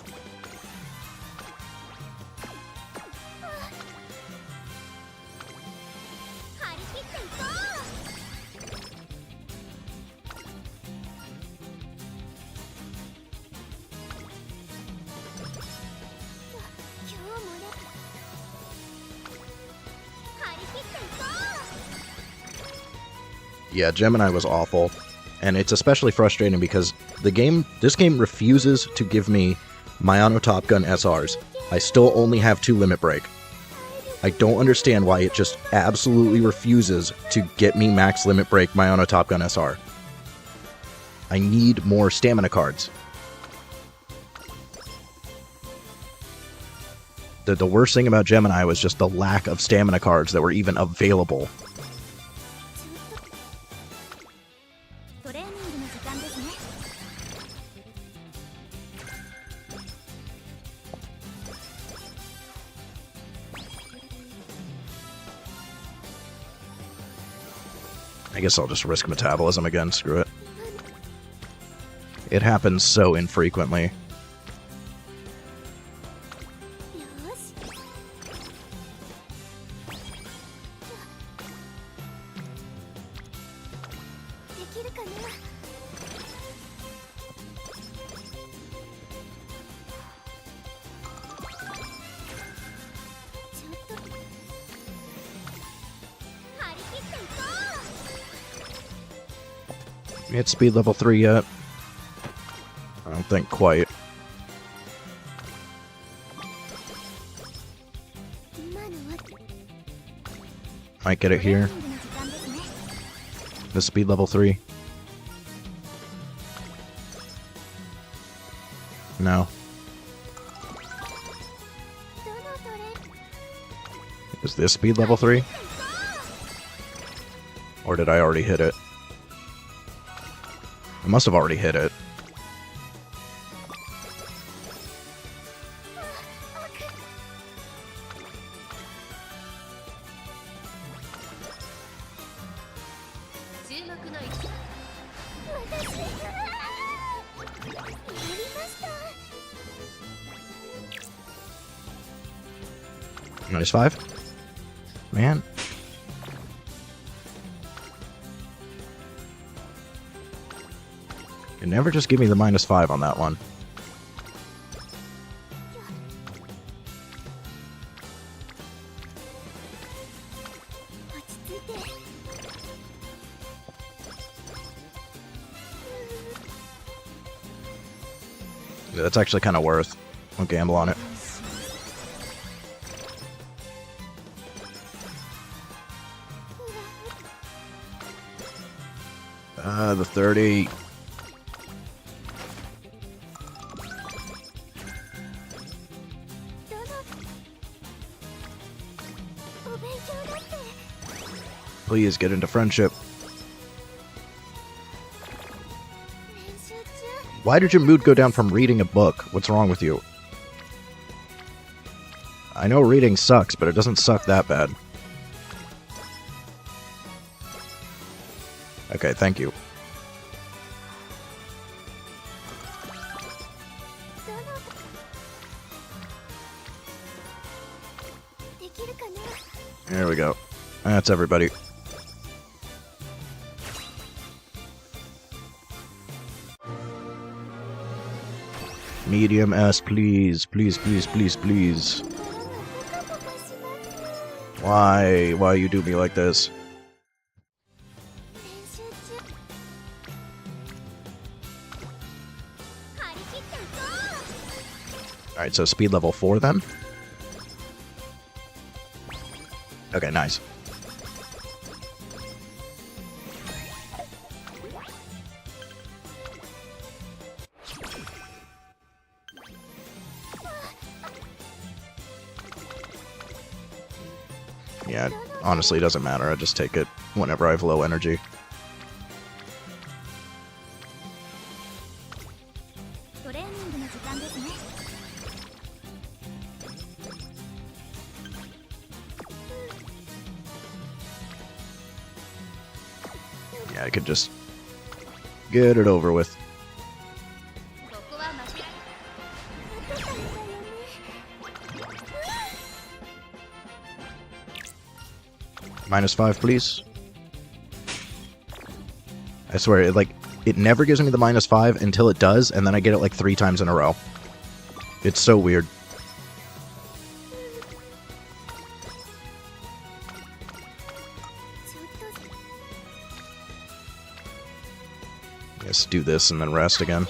A: Yeah, Gemini was awful, and it's especially frustrating because this game refuses to give me Miyano Top Gun SRs. I still only have 2 Limit Break. I don't understand why it just absolutely refuses to get me Max Limit Break Miyano Top Gun SR. I need more stamina cards. The worst thing about Gemini was just the lack of stamina cards that were even available. I guess I'll just risk metabolism again, screw it. It happens so infrequently. Hit speed level 3 yet? I don't think quite. Might get it here. The speed level 3. No. Is this speed level 3? Or did I already hit it? I must have already hit it. -5? Man. You never just give me the -5 on that one. Yeah, that's actually kind of worth. I'll gamble on it. The 30. Please get into friendship. Why did your mood go down from reading a book? What's wrong with you? I know reading sucks, but it doesn't suck that bad. Okay, thank you. There we go. That's everybody. Medium S, please. Please, please, please, please. Why? Why you do me like this? Alright, so speed level 4 then? Okay, nice. Yeah, it honestly doesn't matter. I just take it whenever I have low energy. Yeah, I could just get it over with. -5, please. I swear, it never gives me the -5 until it does, and then I get it like 3 times in a row. It's so weird. Let's do this and then rest again.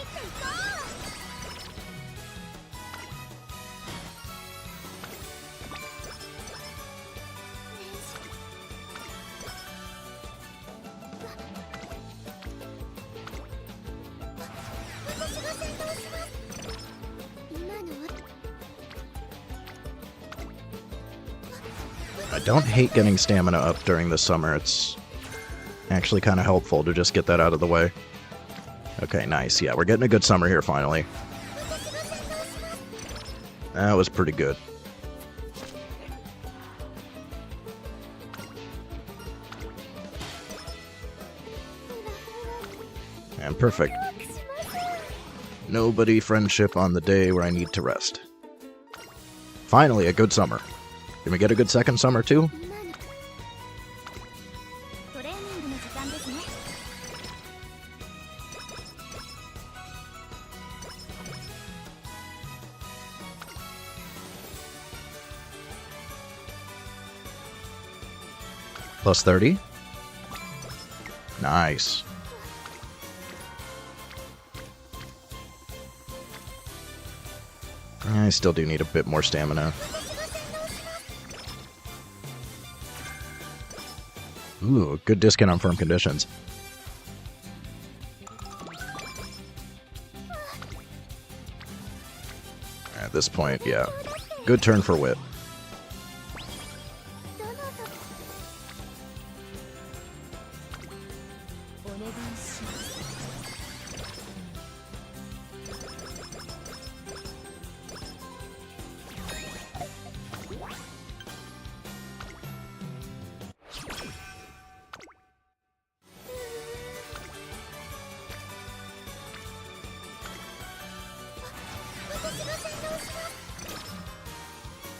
A: I don't hate getting stamina up during the summer. It's actually kind of helpful to just get that out of the way. Okay, nice. Yeah, we're getting a good summer here finally. That was pretty good. And perfect. Nobody friendship on the day where I need to rest. Finally, a good summer. Can we get a good second summer too? Plus 30. Nice. I still do need a bit more stamina. Ooh, good discount on firm conditions. At this point, yeah. Good turn for wit.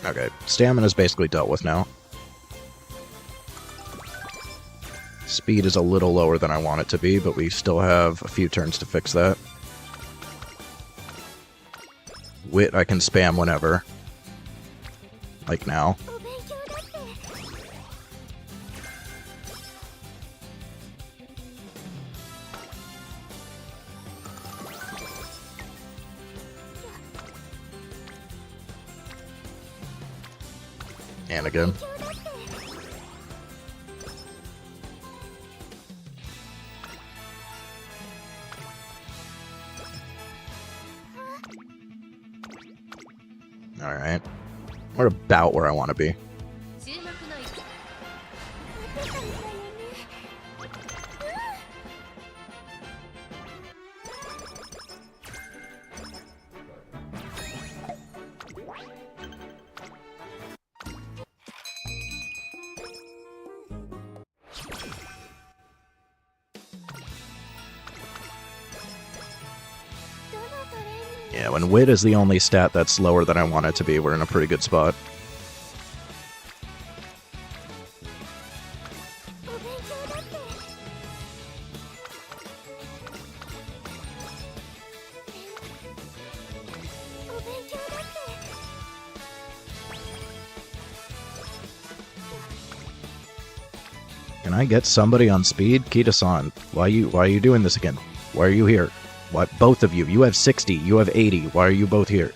A: Okay, stamina's basically dealt with now. Speed is a little lower than I want it to be, but we still have a few turns to fix that. Wit I can spam whenever. Like now. And again. Alright. We're about where I want to be. Yeah, when wit is the only stat that's lower than I want it to be, we're in a pretty good spot. Can I get somebody on speed? Kita-san, why are you doing this again? Why are you here? What? Both of you. You have 60. You have 80. Why are you both here?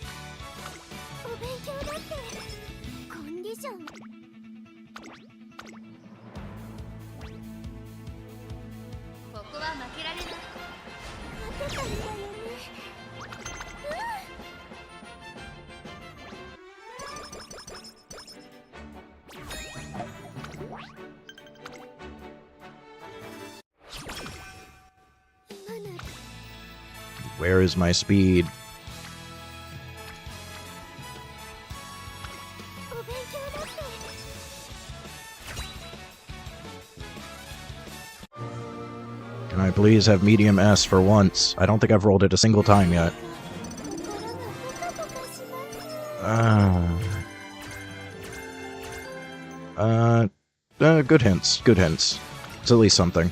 A: Where is my speed? Can I please have medium S for once? I don't think I've rolled it a single time yet. Good hints. Good hints. It's at least something.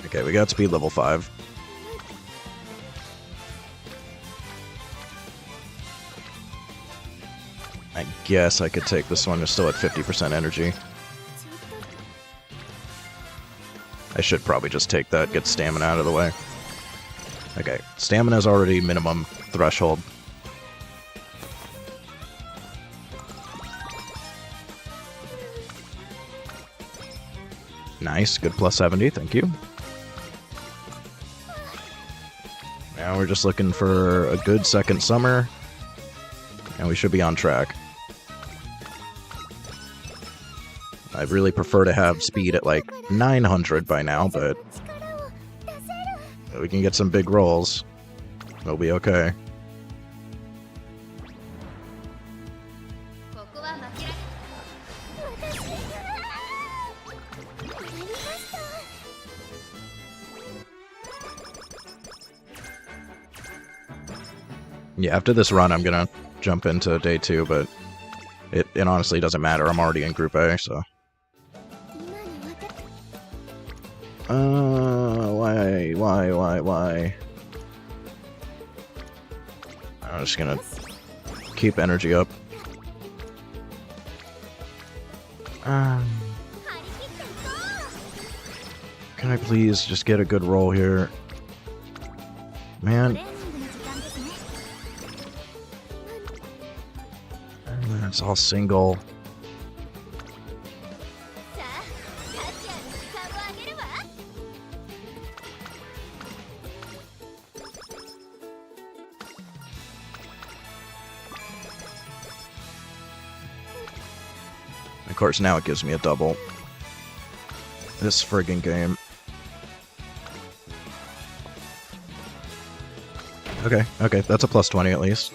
A: Okay, we got speed level 5. I guess I could take this one. We're still at 50% energy. I should probably just take that, get stamina out of the way. Okay, stamina's already minimum threshold. Nice, good plus 70, thank you. Now we're just looking for a good second summer, and we should be on track. I'd really prefer to have speed at like 900 by now, but we can get some big rolls. We'll be okay. Yeah, after this run, I'm gonna jump into day 2, but it honestly doesn't matter. I'm already in Group A, so. Why? I'm just gonna keep energy up. Can I please just get a good roll here? Man. It's all single. Of course, now it gives me a double. This friggin' game. Okay, that's a plus 20 at least.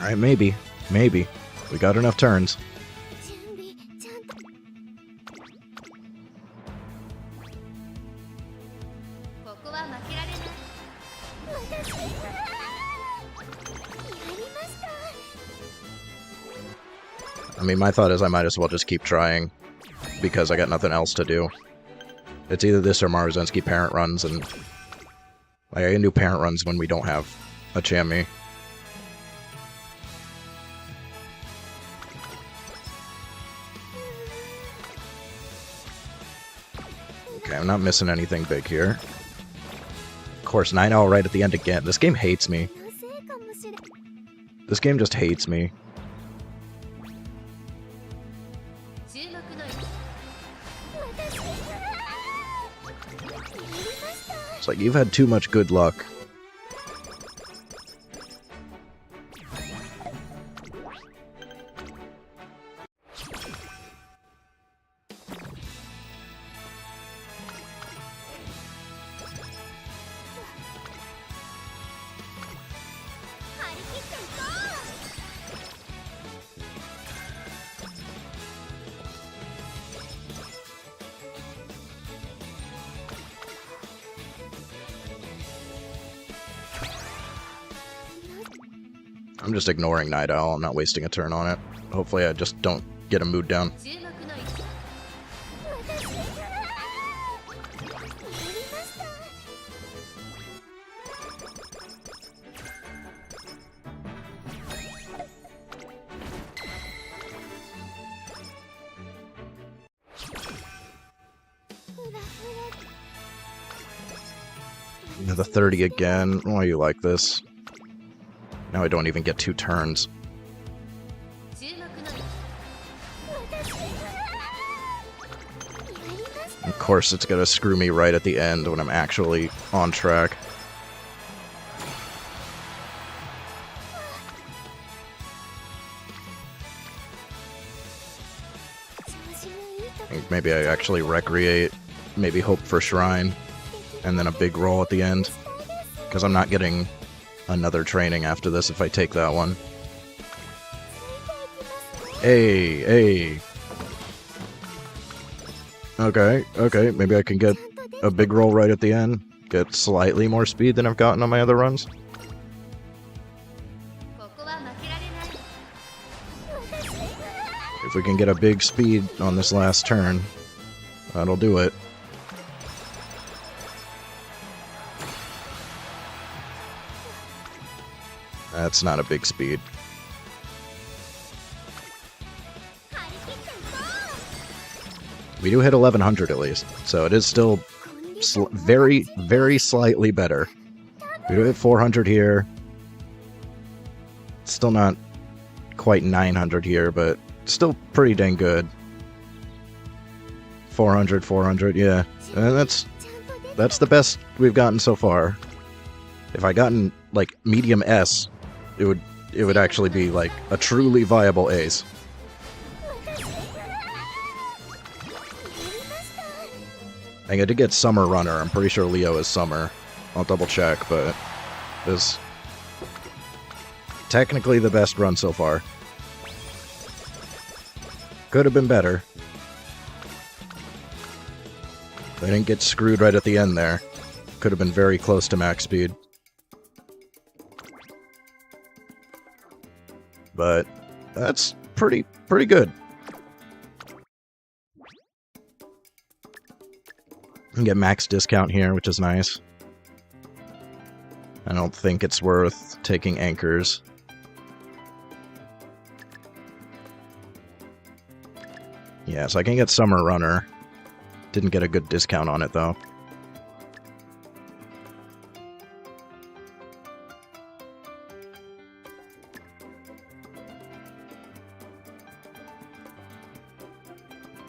A: Alright, maybe. We got enough turns. I mean, my thought is I might as well just keep trying, because I got nothing else to do. It's either this or Maruzensky parent runs, and like, I can do parent runs when we don't have a Chammy. Okay, I'm not missing anything big here. Of course, 9-0 right at the end again. This game hates me. This game just hates me. It's like, you've had too much good luck. I'm just ignoring Night Owl. I'm not wasting a turn on it. Hopefully I just don't get a mood down. The 30 again. Why are you like this? Now I don't even get 2 turns. Of course it's gonna screw me right at the end when I'm actually on track. I think maybe I actually recreate, maybe hope for Shrine, and then a big roll at the end. Because I'm not getting another training after this if I take that one. Hey. Okay, maybe I can get a big roll right at the end. Get slightly more speed than I've gotten on my other runs. If we can get a big speed on this last turn, that'll do it. That's not a big speed. We do hit 1100 at least, so it is still very, very slightly better. We do hit 400 here. It's still not quite 900 here, but still pretty dang good. 400, 400, yeah. And that's the best we've gotten so far. If I gotten like medium S, it would actually be like a truly viable ace. I did get Summer Runner. I'm pretty sure Leo is Summer. I'll double check, but it's technically the best run so far. Could have been better. I didn't get screwed right at the end there. Could have been very close to max speed. But that's pretty good. You can get max discount here, which is nice. I don't think it's worth taking anchors. Yeah, so I can get Summer Runner. Didn't get a good discount on it, though.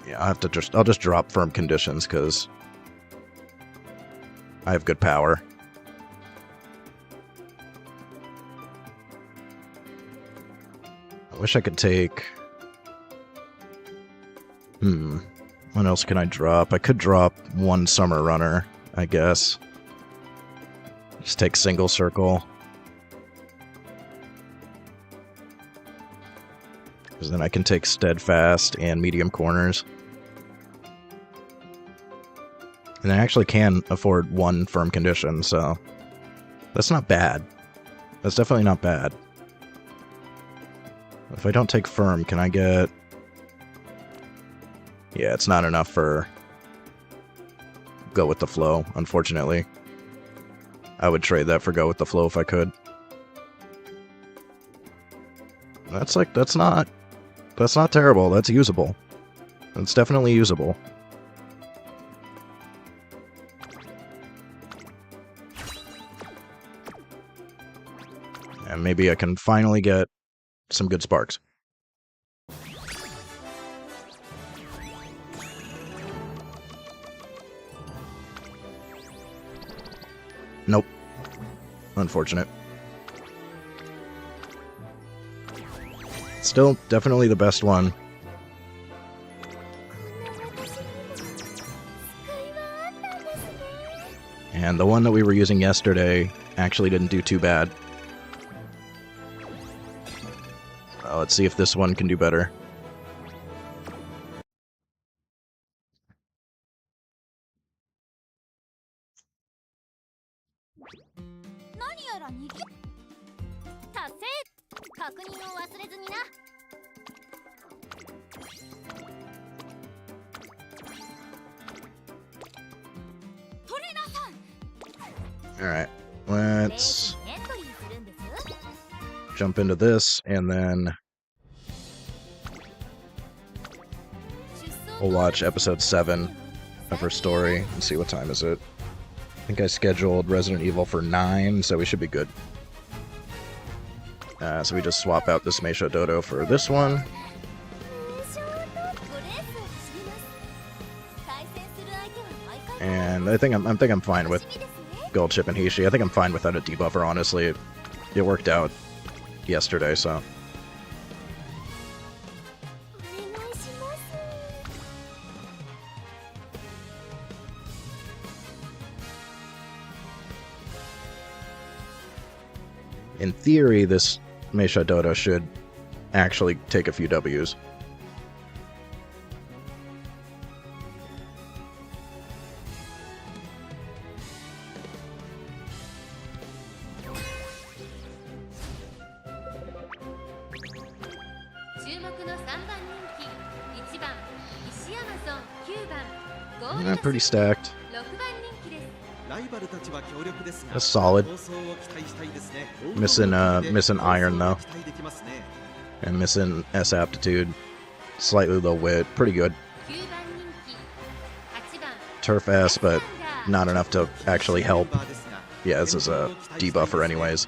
A: Yeah, I'll just drop firm conditions, because I have good power. I wish I could take... What else can I drop? I could drop one Summer Runner, I guess. Just take single circle. Because then I can take Steadfast and medium corners. And I actually can afford one firm condition, so that's not bad. That's definitely not bad. If I don't take firm, can I get... Yeah, it's not enough for Go With The Flow, unfortunately. I would trade that for Go With The Flow if I could. That's not terrible. That's usable. It's definitely usable. And maybe I can finally get some good sparks. Nope. Unfortunate. Still definitely the best one. And the one that we were using yesterday actually didn't do too bad. Let's see if this one can do better. Alright, let's jump into this, and then we'll watch episode 7 of her story and see what time is it. I think I scheduled Resident Evil for 9, so we should be good. So we just swap out this Meisho Dodo for this one. And I think I'm fine with Gold Chip and Hishi. I think I'm fine without a debuffer, honestly. It worked out yesterday, so. In theory, this Meisha Dodo should actually take a few Ws. Pretty stacked. That's solid. Missing iron though, and missing S aptitude. Slightly low wit. Pretty good. Turf S, but not enough to actually help. Yeah, this is a debuffer anyways.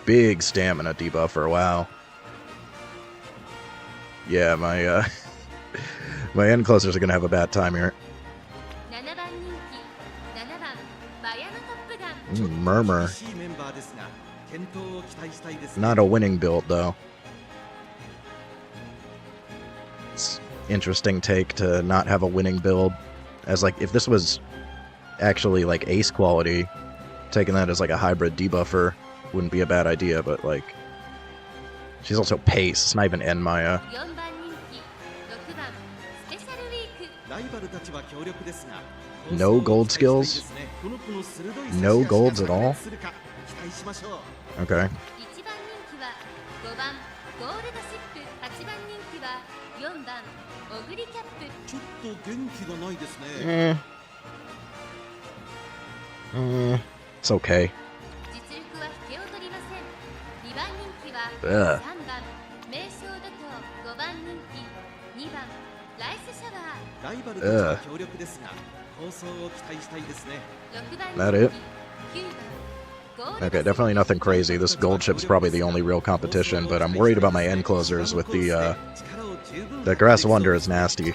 A: Big stamina debuffer. Wow. Yeah, my my end closers are gonna have a bad time here. Murmur. Not a winning build, though. It's interesting take to not have a winning build. As, like, if this was actually, like, ace quality, taking that as, like, a hybrid debuffer wouldn't be a bad idea, but, like, she's also pace. It's not even N Maya. No gold skills? No golds at all? Okay. It's okay. Ugh. Ugh. That it? Okay, definitely nothing crazy. This gold chip's probably the only real competition, but I'm worried about my end closers with the Grass Wonder is nasty.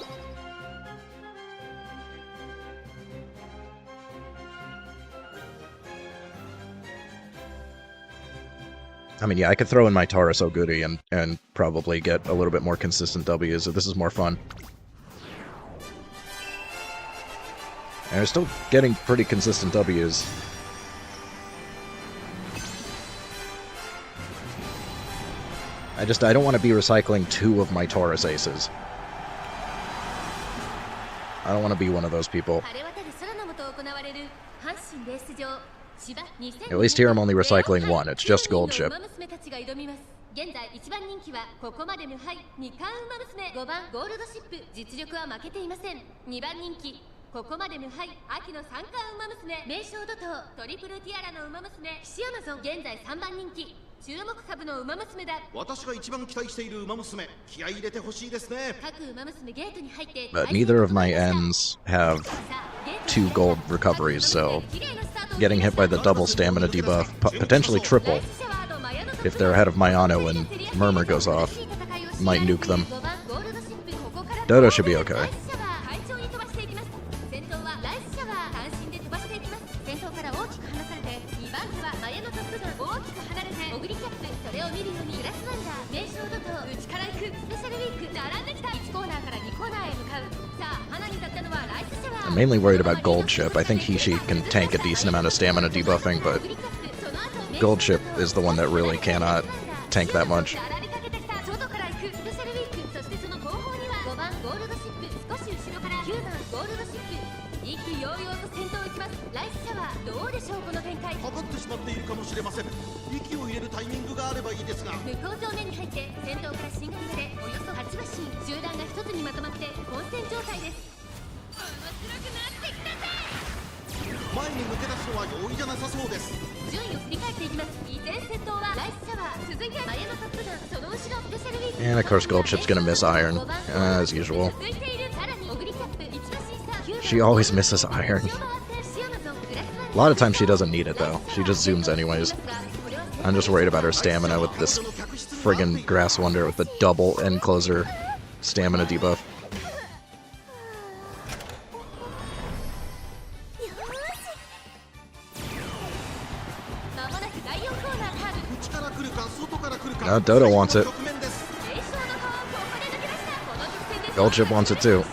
A: I mean, yeah, I could throw in my Taurus Oguri and probably get a little bit more consistent W's, so this is more fun. And we're still getting pretty consistent W's. I don't want to be recycling 2 of my Taurus aces. I don't want to be one of those people. At least here I'm only recycling 1, it's just gold chip. But neither of my ends have 2 gold recoveries, so getting hit by the double stamina debuff, potentially triple, if they're ahead of Mayano and Murmur goes off, might nuke them. Dodo should be okay. I'm mainly worried about Gold Chip. I think Hishi can tank a decent amount of stamina debuffing, but Gold Chip is the one that really cannot tank that much. And of course Gold Chip's gonna miss Iron, as usual. She always misses Iron. A lot of times she doesn't need it though, she just zooms anyways. I'm just worried about her stamina with this friggin' Grass Wonder with the double end closer stamina debuff. Dodo wants it. Gold Chip wants it too.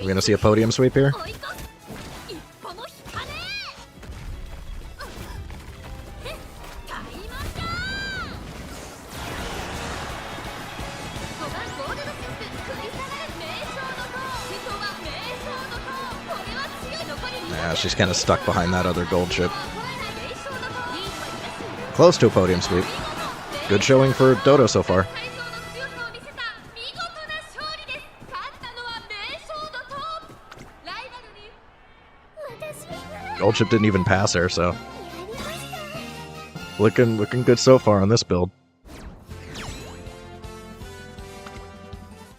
A: We're gonna see a podium sweep here? Nah, she's kind of stuck behind that other gold chip. Close to a podium sweep. Good showing for Dodo so far. Gold chip didn't even pass her, so looking good so far on this build.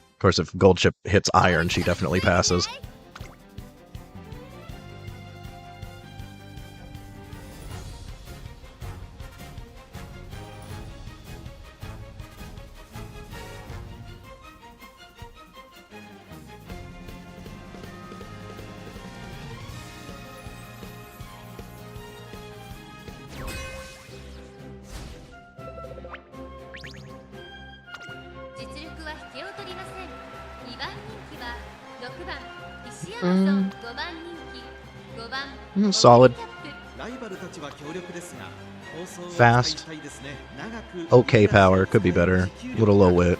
A: Of course, if Gold chip hits Iron, she definitely passes. Solid. Fast. Okay power, could be better. Little low wit.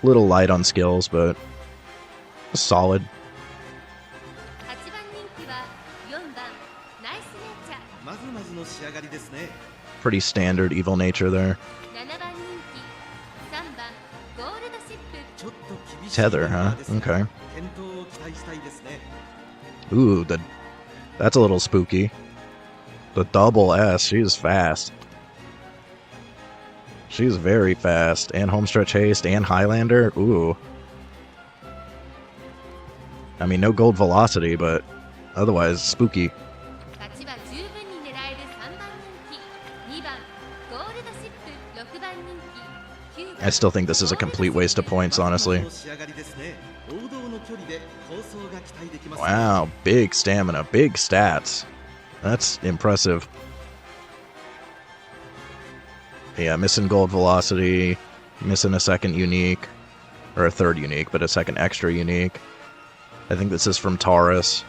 A: Little light on skills, but solid. Pretty standard evil nature there. Tether, huh? Okay. Ooh, that's a little spooky. The double S, she's fast. She's very fast. And homestretch haste and Highlander. Ooh. I mean, no gold velocity, but otherwise spooky. I still think this is a complete waste of points, honestly. Wow, big stamina, big stats. That's impressive. Yeah, missing gold velocity, missing a second unique, or a third unique, but a second extra unique. I think this is from Taurus.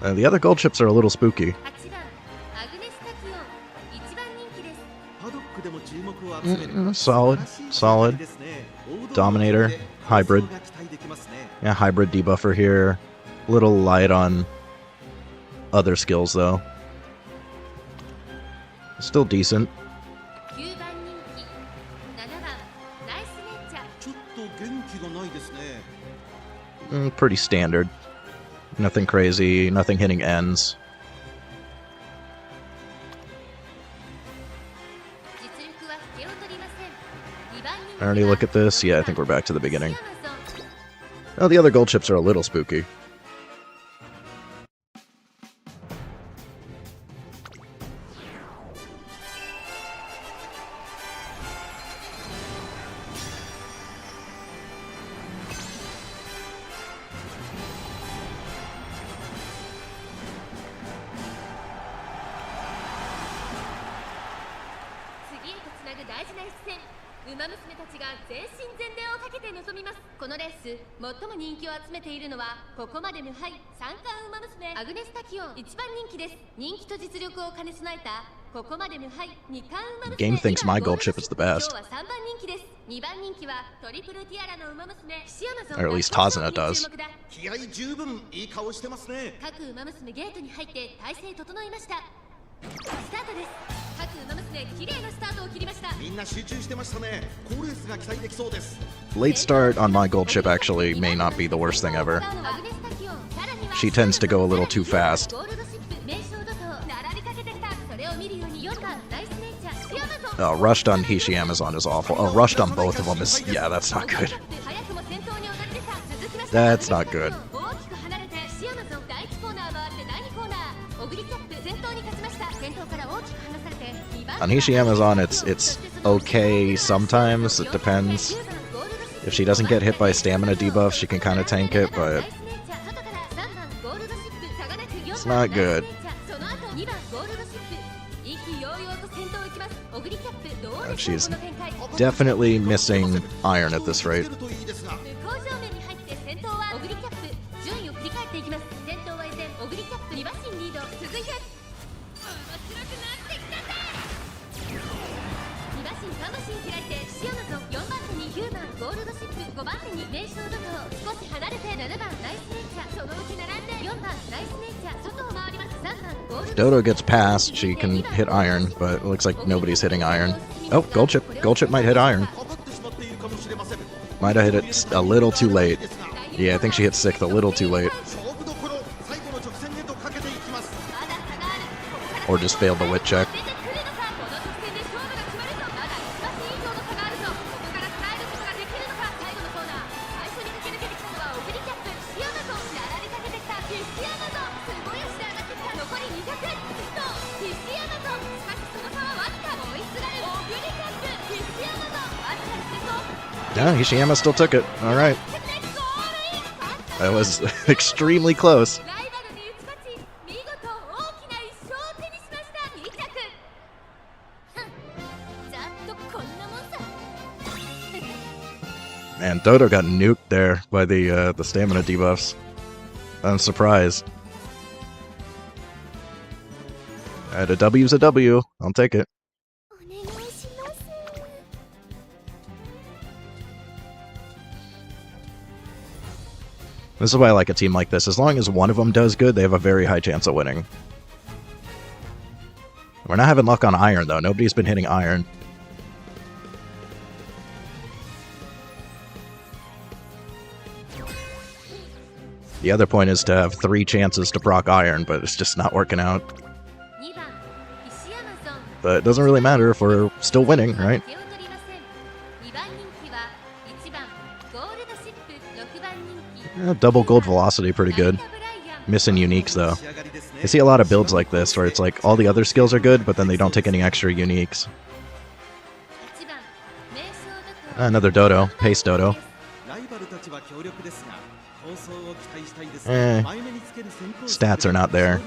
A: The other gold chips are a little spooky. Solid, solid. Dominator, hybrid. Yeah, hybrid debuffer here. Little light on other skills though. Still decent. Pretty standard. Nothing crazy, nothing hitting ends. Already look at this? Yeah, I think we're back to the beginning. Oh, the other gold chips are a little spooky. Game thinks my gold chip is the best. Or at least Tazuna does. Late start on my gold chip actually may not be the worst thing ever. She tends to go a little too fast. Oh, rushed on Hishi Amazon is awful. Oh, rushed on both of them is... yeah, that's not good. That's not good. On Hishi Amazon, it's okay sometimes. It depends. If she doesn't get hit by stamina debuff, she can kind of tank it, but it's not good. And she's definitely missing iron at this rate. If Dodo gets past, she can hit iron, but it looks like nobody's hitting iron. Oh, gold chip. Gold chip might hit iron. Might have hit it a little too late. Yeah, I think she hit sixth a little too late. Or just failed the wit check. Yeah, Hishiyama still took it. Alright. That was extremely close. Man, Dodo got nuked there by the stamina debuffs. I'm surprised. Alright, a W's a W. I'll take it. This is why I like a team like this. As long as one of them does good, they have a very high chance of winning. We're not having luck on iron, though. Nobody's been hitting iron. The other point is to have 3 chances to proc iron, but it's just not working out. But it doesn't really matter if we're still winning, right? Yeah, double gold velocity, pretty good. Missing uniques, though. I see a lot of builds like this, where it's like all the other skills are good, but then they don't take any extra uniques. Another Dodo. Pace Dodo. Stats are not there.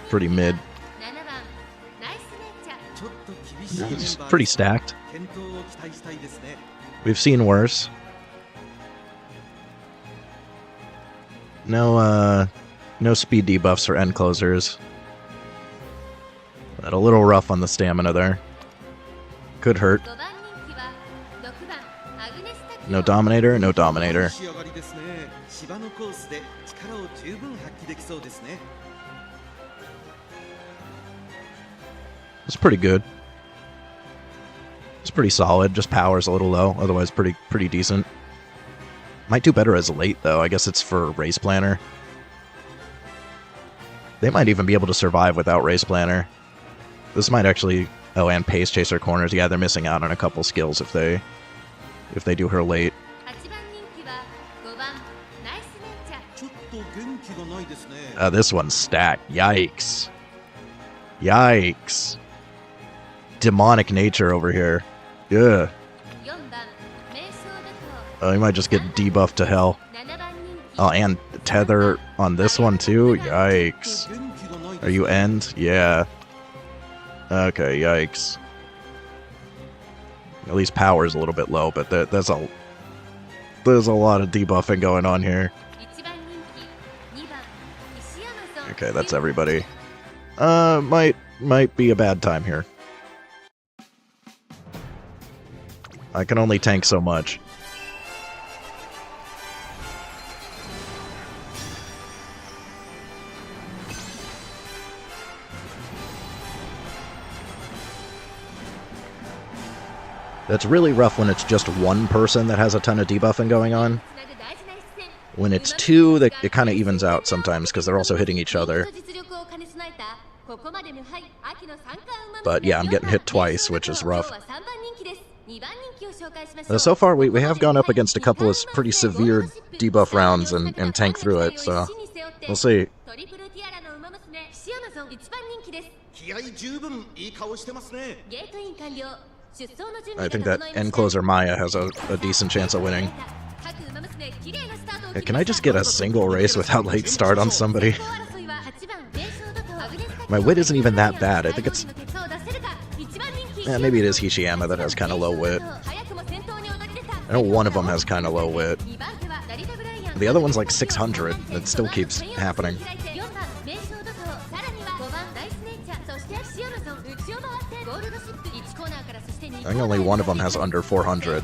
A: Pretty mid. It's pretty stacked. We've seen worse. No speed debuffs for end closers. But a little rough on the stamina there. Could hurt. No Dominator, no Dominator. It's pretty good. It's pretty solid, just power's a little low, otherwise pretty decent. Might do better as late, though. I guess it's for Race Planner. They might even be able to survive without Race Planner. This might actually... Oh, and Pace Chaser Corners. Yeah, they're missing out on a couple skills if they do her late. This one's stacked. Yikes. Yikes. Demonic nature over here. Yeah. Oh, he might just get debuffed to hell. Oh, and tether on this one too? Yikes. Are you end? Yeah. Okay, yikes. At least power's a little bit low, but there's a lot of debuffing going on here. Okay, that's everybody. Might be a bad time here. I can only tank so much. That's really rough when it's just one person that has a ton of debuffing going on. When it's two, it kind of evens out sometimes because they're also hitting each other. But yeah, I'm getting hit twice, which is rough. So far, we have gone up against a couple of pretty severe debuff rounds and tanked through it, so we'll see. I think that end closer Maya has a decent chance of winning. Can I just get a single race without late start on somebody? My wit isn't even that bad. I think it's... Yeah, maybe it is Hishiyama that has kind of low wit. I know one of them has kind of low wit. The other one's like 600. It still keeps happening. I think only one of them has under 400.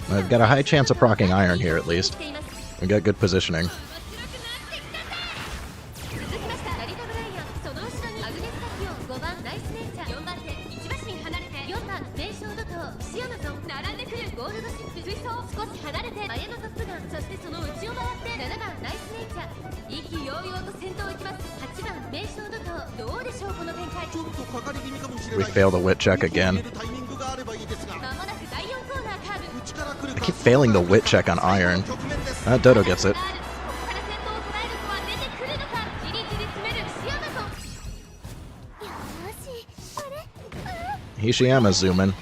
A: I've got a high chance of proccing iron here at least. We got good positioning. We fail the wit check again. I keep failing the wit check on iron. Dodo gets it. Hishiyama's zooming.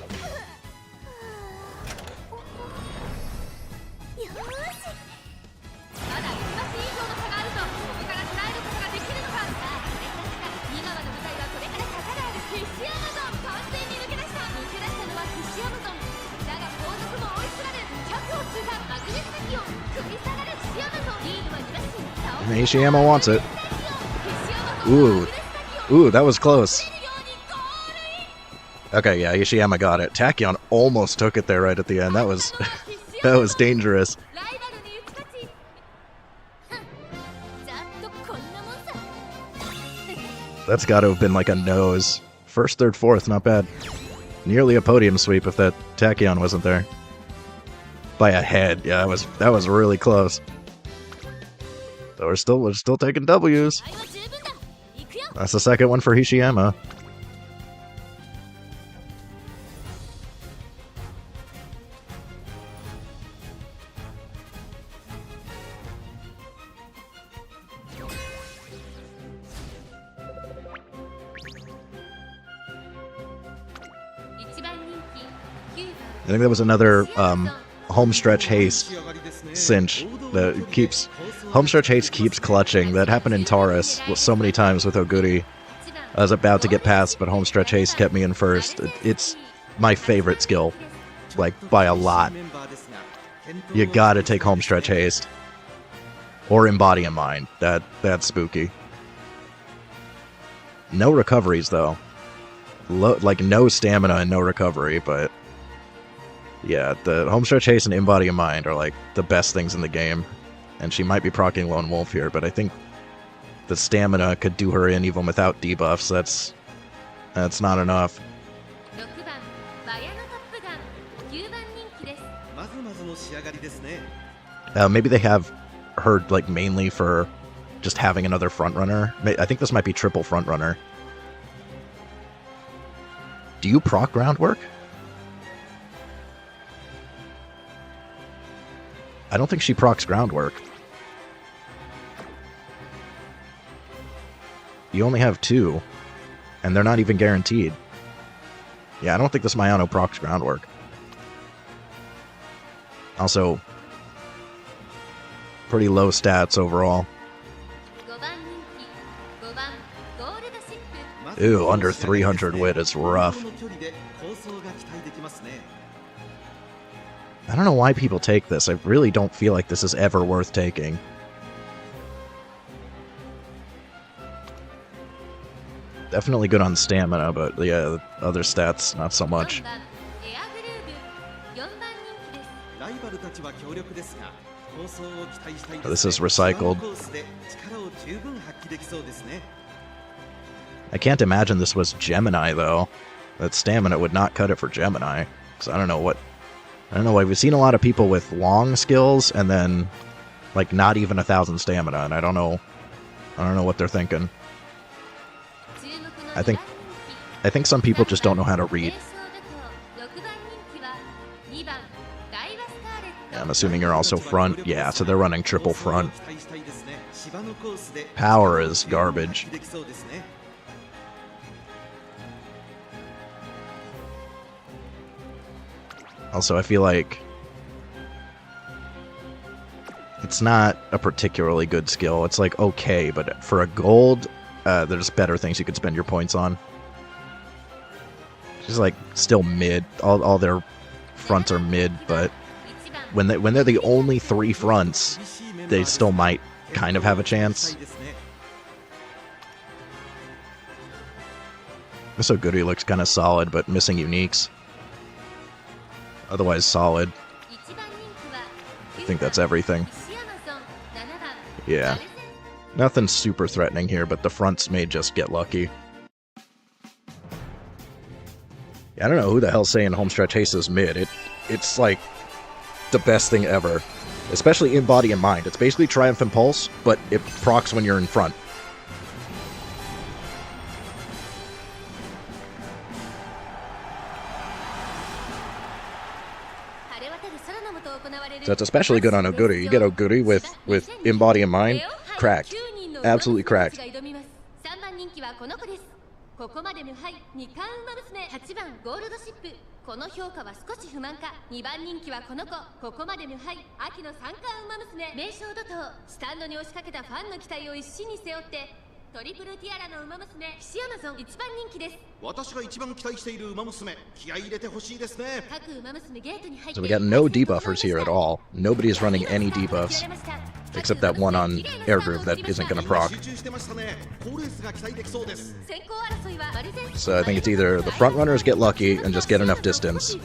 A: Hishiyama wants it. Ooh. Ooh, that was close. Okay, yeah, Hishiyama got it. Tachyon almost took it there right at the end. That was that was dangerous. That's got to have been like a nose. First, third, fourth, not bad. Nearly a podium sweep if that Tachyon wasn't there. By a head, yeah, that was really close. So we're still taking W's. That's the second one for Hishiyama. I think that was another homestretch haste cinch that keeps... Homestretch haste keeps clutching. That happened in Taurus so many times with Oguri. I was about to get past, but homestretch haste kept me in first. It's my favorite skill, like, by a lot. You gotta take homestretch haste. Or embody in mind. That's spooky. No recoveries, though. Like, no stamina and no recovery, but... yeah, the homestretch haste and embody in mind are, like, the best things in the game. And she might be proccing Lone Wolf here, but I think the stamina could do her in even without debuffs. That's not enough. Maybe they have her, like, mainly for just having another frontrunner. I think this might be triple frontrunner. Do you proc groundwork? I don't think she procs groundwork. You only have 2, and they're not even guaranteed. Yeah, I don't think this Mayano procs groundwork. Also, pretty low stats overall. Ew, under 300 wit is rough. I don't know why people take this. I really don't feel like this is ever worth taking. Definitely good on stamina, but yeah, other stats, not so much. This is recycled. I can't imagine this was Gemini, though. That stamina would not cut it for Gemini. So I don't know why. We've seen a lot of people with long skills and then, like, not even 1,000 stamina, and I don't know what they're thinking. I think some people just don't know how to read. I'm assuming you're also front. Yeah, so they're running triple front. Power is garbage. Also, I feel like it's not a particularly good skill. It's like okay, but for a gold, there's better things you could spend your points on. Just like still mid. All their fronts are mid, but when they're the only 3 fronts, they still might kind of have a chance. This Oguri looks kind of solid, but missing uniques. Otherwise solid. I think that's everything. Yeah. Nothing super threatening here, but the fronts may just get lucky. Yeah, I don't know who the hell's saying homestretch haste is mid. It's like the best thing ever. Especially in body and mind. It's basically Triumph and Pulse, but it procs when you're in front. So it's especially good on Oguri. You get Oguri with in body and mind, cracked. Absolutely cracked.
B: ここまで無敗2冠馬娘8番ゴールドシップこの評価は少し不満か2番人気はこの子ここまで無敗秋の三冠馬娘名将怒涛スタンドに押しかけたファンの期待を一身に背負ってトリプルティアラの馬娘ヒシアマゾン1番人気です
C: 私が一番期待している馬娘気合い入れてほしいですね
B: 各馬娘ゲートに入って
A: So we got no debuffers here at all. Nobody's running any debuffs. Except that one on Air Groove that isn't going to proc. So I think it's either the front runners get lucky and just get enough distance,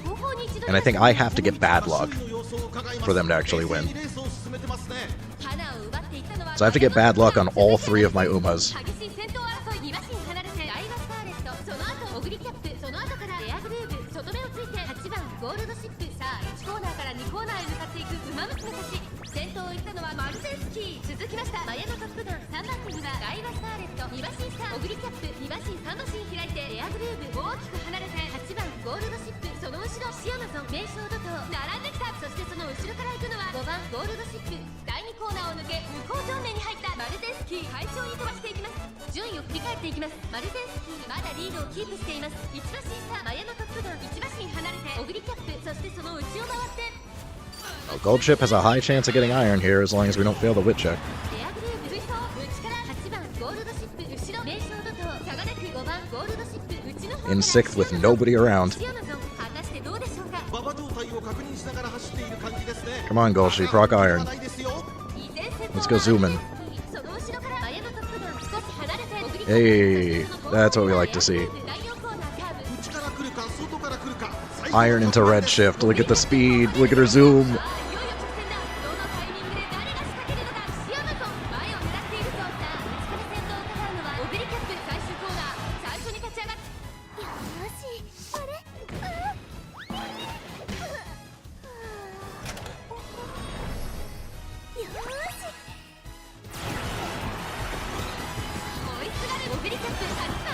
A: and I think I have to get bad luck for them to actually win. So I have to get bad luck on all three of my Umas. Oh, Gold Ship has a high chance of getting iron here as long as we don't fail the wit check. In 6th with nobody around. Come on, Golshi, proc iron. Let's go zooming. Hey, that's what we like to see. Iron into red shift. Look at the speed. Look at her zoom.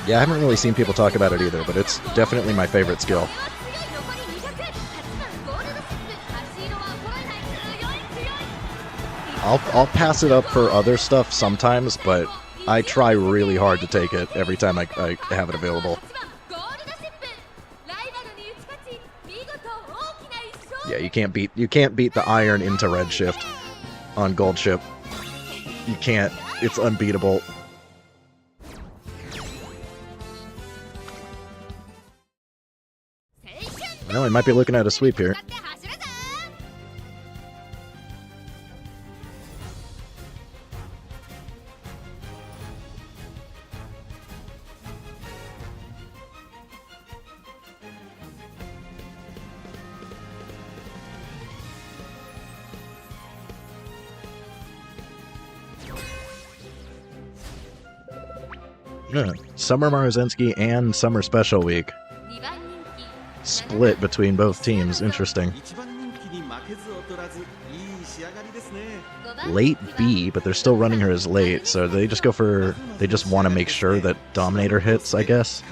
A: Yeah, I haven't really seen people talk about it either, but it's definitely my favorite skill. I'll pass it up for other stuff sometimes, but I try really hard to take it every time I have it available. Yeah, you can't beat the iron into red shift on Gold Ship. You can't. It's unbeatable. Well, we might be looking at a sweep here. Yeah, Summer Marozensky and Summer Special Week. Split between both teams. Interesting. Late B, but they're still running her as late, so they just go for... They just want to make sure that Dominator hits, I guess.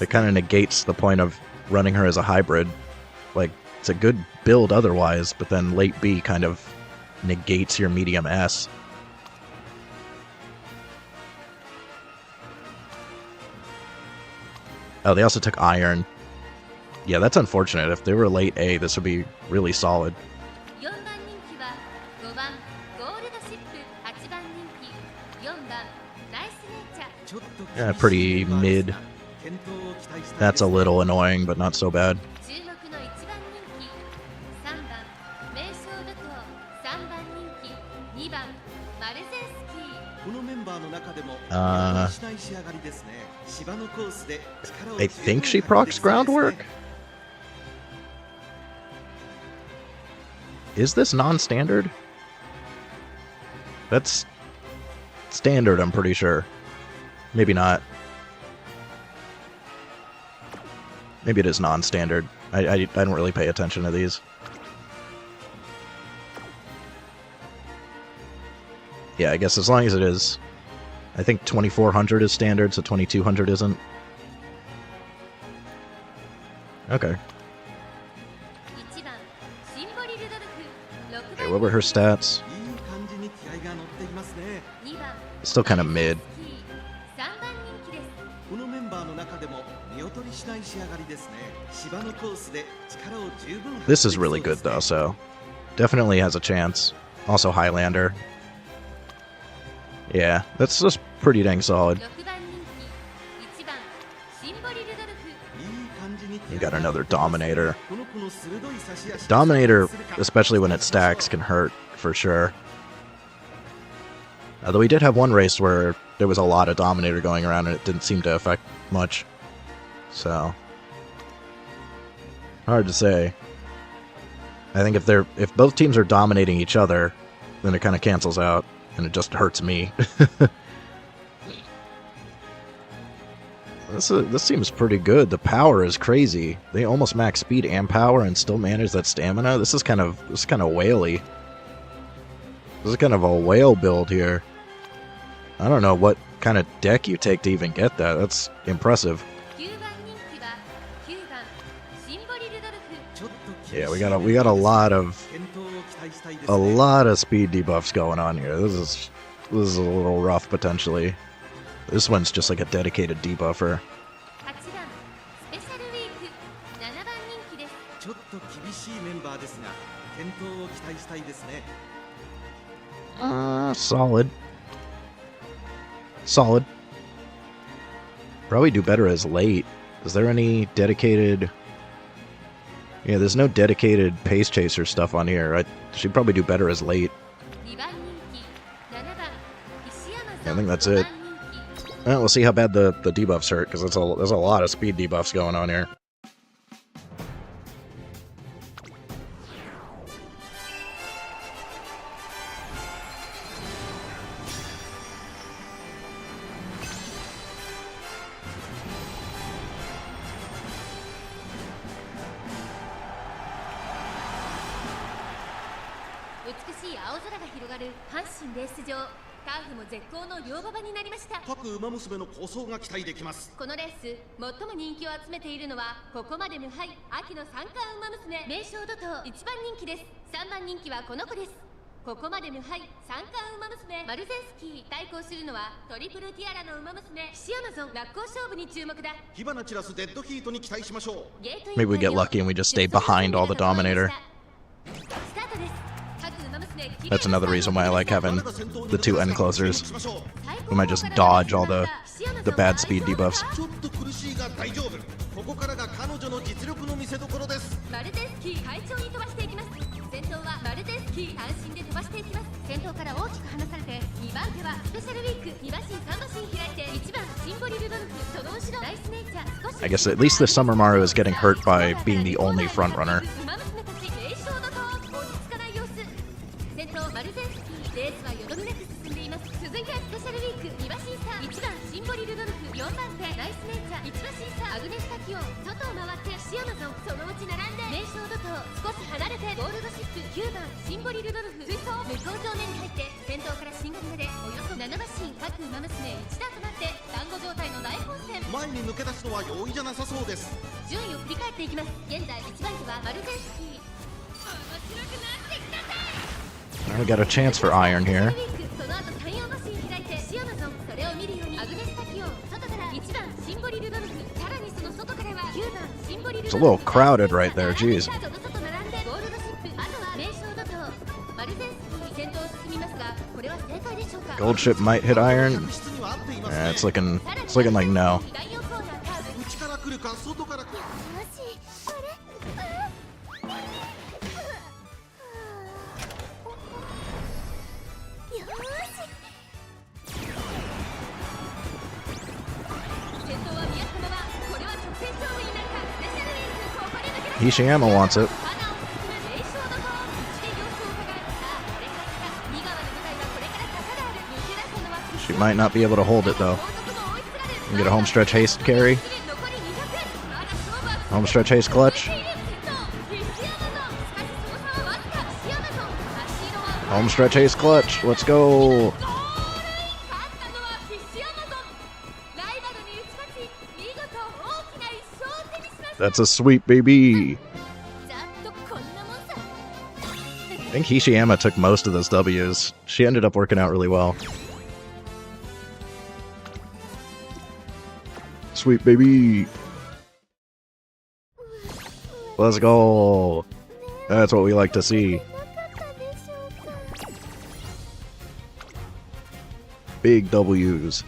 A: It kind of negates the point of running her as a hybrid. Like, it's a good build otherwise, but then late B kind of negates your medium S. Oh, they also took iron. Yeah, that's unfortunate. If they were late A, this would be really solid. Yeah, pretty mid. That's a little annoying, but not so bad. I think she procs groundwork? Is this non-standard? That's standard, I'm pretty sure. Maybe not. Maybe it is non-standard. I don't really pay attention to these. Yeah, I guess as long as it is... I think 2400 is standard, so 2200 isn't. Okay. Okay, what were her stats? Still kind of mid. This is really good though, so definitely has a chance. Also Highlander. Yeah, that's just pretty dang solid.
B: 6番人気1番シンボリ・ルドルフ
A: You got another Dominator. Dominator, especially when it stacks, can hurt for sure. Although we did have one race where there was a lot of Dominator going around and it didn't seem to affect much. So hard to say. I think if both teams are dominating each other, then it kind of cancels out and it just hurts me. This seems pretty good. The power is crazy. They almost max speed and power and still manage that stamina. This is kind of whaley. This is kind of a whale build here. I don't know what kind of deck you take to even get that. That's impressive.
B: 9番人気は9番シンボリ・ルドルフ
A: Yeah, we got a lot of speed debuffs going on here. This is a little rough potentially. This one's just like a dedicated debuffer.
B: 8番スペシャルウィーク7番人気です
C: ちょっと厳しいメンバーですが健闘を期待したいですね
A: Solid. Solid. Probably do better as late. Is there any dedicated... Yeah, there's no dedicated pace chaser stuff on here. I should probably do better as late.
B: 2番人気7番石山
A: Yeah,
B: さ
A: I
B: ん
A: think that's
B: 5
A: it.
B: 番人気
A: Well, we'll see how bad the debuffs hurt, because there's a lot of speed debuffs going on here.
B: 美しい青空が広がる阪神レース場ターフも絶好の両馬場になりました。
C: 各馬娘の構想が期待できます。
B: このレース最も人気を集めているのはここまで無敗秋の三冠馬娘名将怒涛1番人気です。3番人気はこの子です。ここまで無敗三冠馬娘マルゼンスキー対抗するのはトリプルティアラの馬娘シアマゾン。落甲勝負に注目だ。
C: 火花散らすデッドヒートに期待しましょう。
A: Maybe we get lucky and we just stay behind all the Dominator.
B: スタートです。各馬娘
A: That's another reason why I like having the two end closers. We might just dodge all the bad speed debuffs.
C: ちょっと苦しいが大丈夫。ここからが彼女の実力の見せ所です。
B: マルゼンスキー快調に飛ばしていきます。先頭はマルゼンスキー単身で飛ばしていきます。先頭から大きく離されて2番手はスペシャルウィーク2馬身3馬身開いて1番シンボリルドルフその後ろナイスネイチャー少し
A: I guess at least this Summer Maru is getting hurt by being the only front runner.
B: 馬娘たち名将のと落ち着かない様子。先頭マルゼンスキーレースはよどみなく進んでいます。続いてスペシャルウィーク2馬身差1番シンボリルドルフ4番手ナイスネイチャー1馬身差アグネスタキオン外を回ってシアマゾンそのうち並んで名将怒涛少し離れてゴールドシップ9番シンボリルドルフ追走向こう上面に入って先頭から新狩りまでおよそ7馬身各馬娘1段となって団子状態の大混戦。
C: 前に抜け出すのは容易じゃなさそうです。
B: 順位を振り返っていきます。現在1番手はマルゼンスキー。面白くなってきたぜ。
A: Now we got a chance for Iron here.
B: その後3、4馬身開いてシアマゾンそれを見るようにアグネスタキオン外から1番シンボリルドルフさらにその外からは9番シンボリルドルフ
A: It's a little crowded right there, jeez.
B: その外並んでゴールドシップあとは名将怒涛マルゼンスキー先頭を進みますがこれは正解でしょうか。
A: Gold ship might hit Iron.
C: 質には合っていますね。
A: Yeah, it's looking like no.
B: 第4コーナーカーブ
C: 内から来るか外から来る。
B: 先頭は宮様はこれは直線勝負になるか。スペシャルウィークここで抜け出す
A: Hishiyama wants it.
B: 花を進む名将のと一で様子を伺う。さあこれから先二川の舞台はこれから坂がある。抜け出したのは
A: She might not be able to hold it though.
B: 後続も追いつられる。
A: Can get a home stretch haste carry.
B: 残り200。まだ勝負は
A: Home stretch haste clutch.
B: 先頭西山のしかしその差はわずか。西山の足色は
A: Home stretch haste clutch. Let's go.
B: 勝ったのは西山のライバルに打ち勝ち見事大きな一勝を手にしました。
A: That's a sweep, baby.
B: ざっとこんなもんさ。
A: I think Hishiyama took most of those W's. She ended up working out really well. This sweep, baby. Let's go. That's what we like to see. Big W's.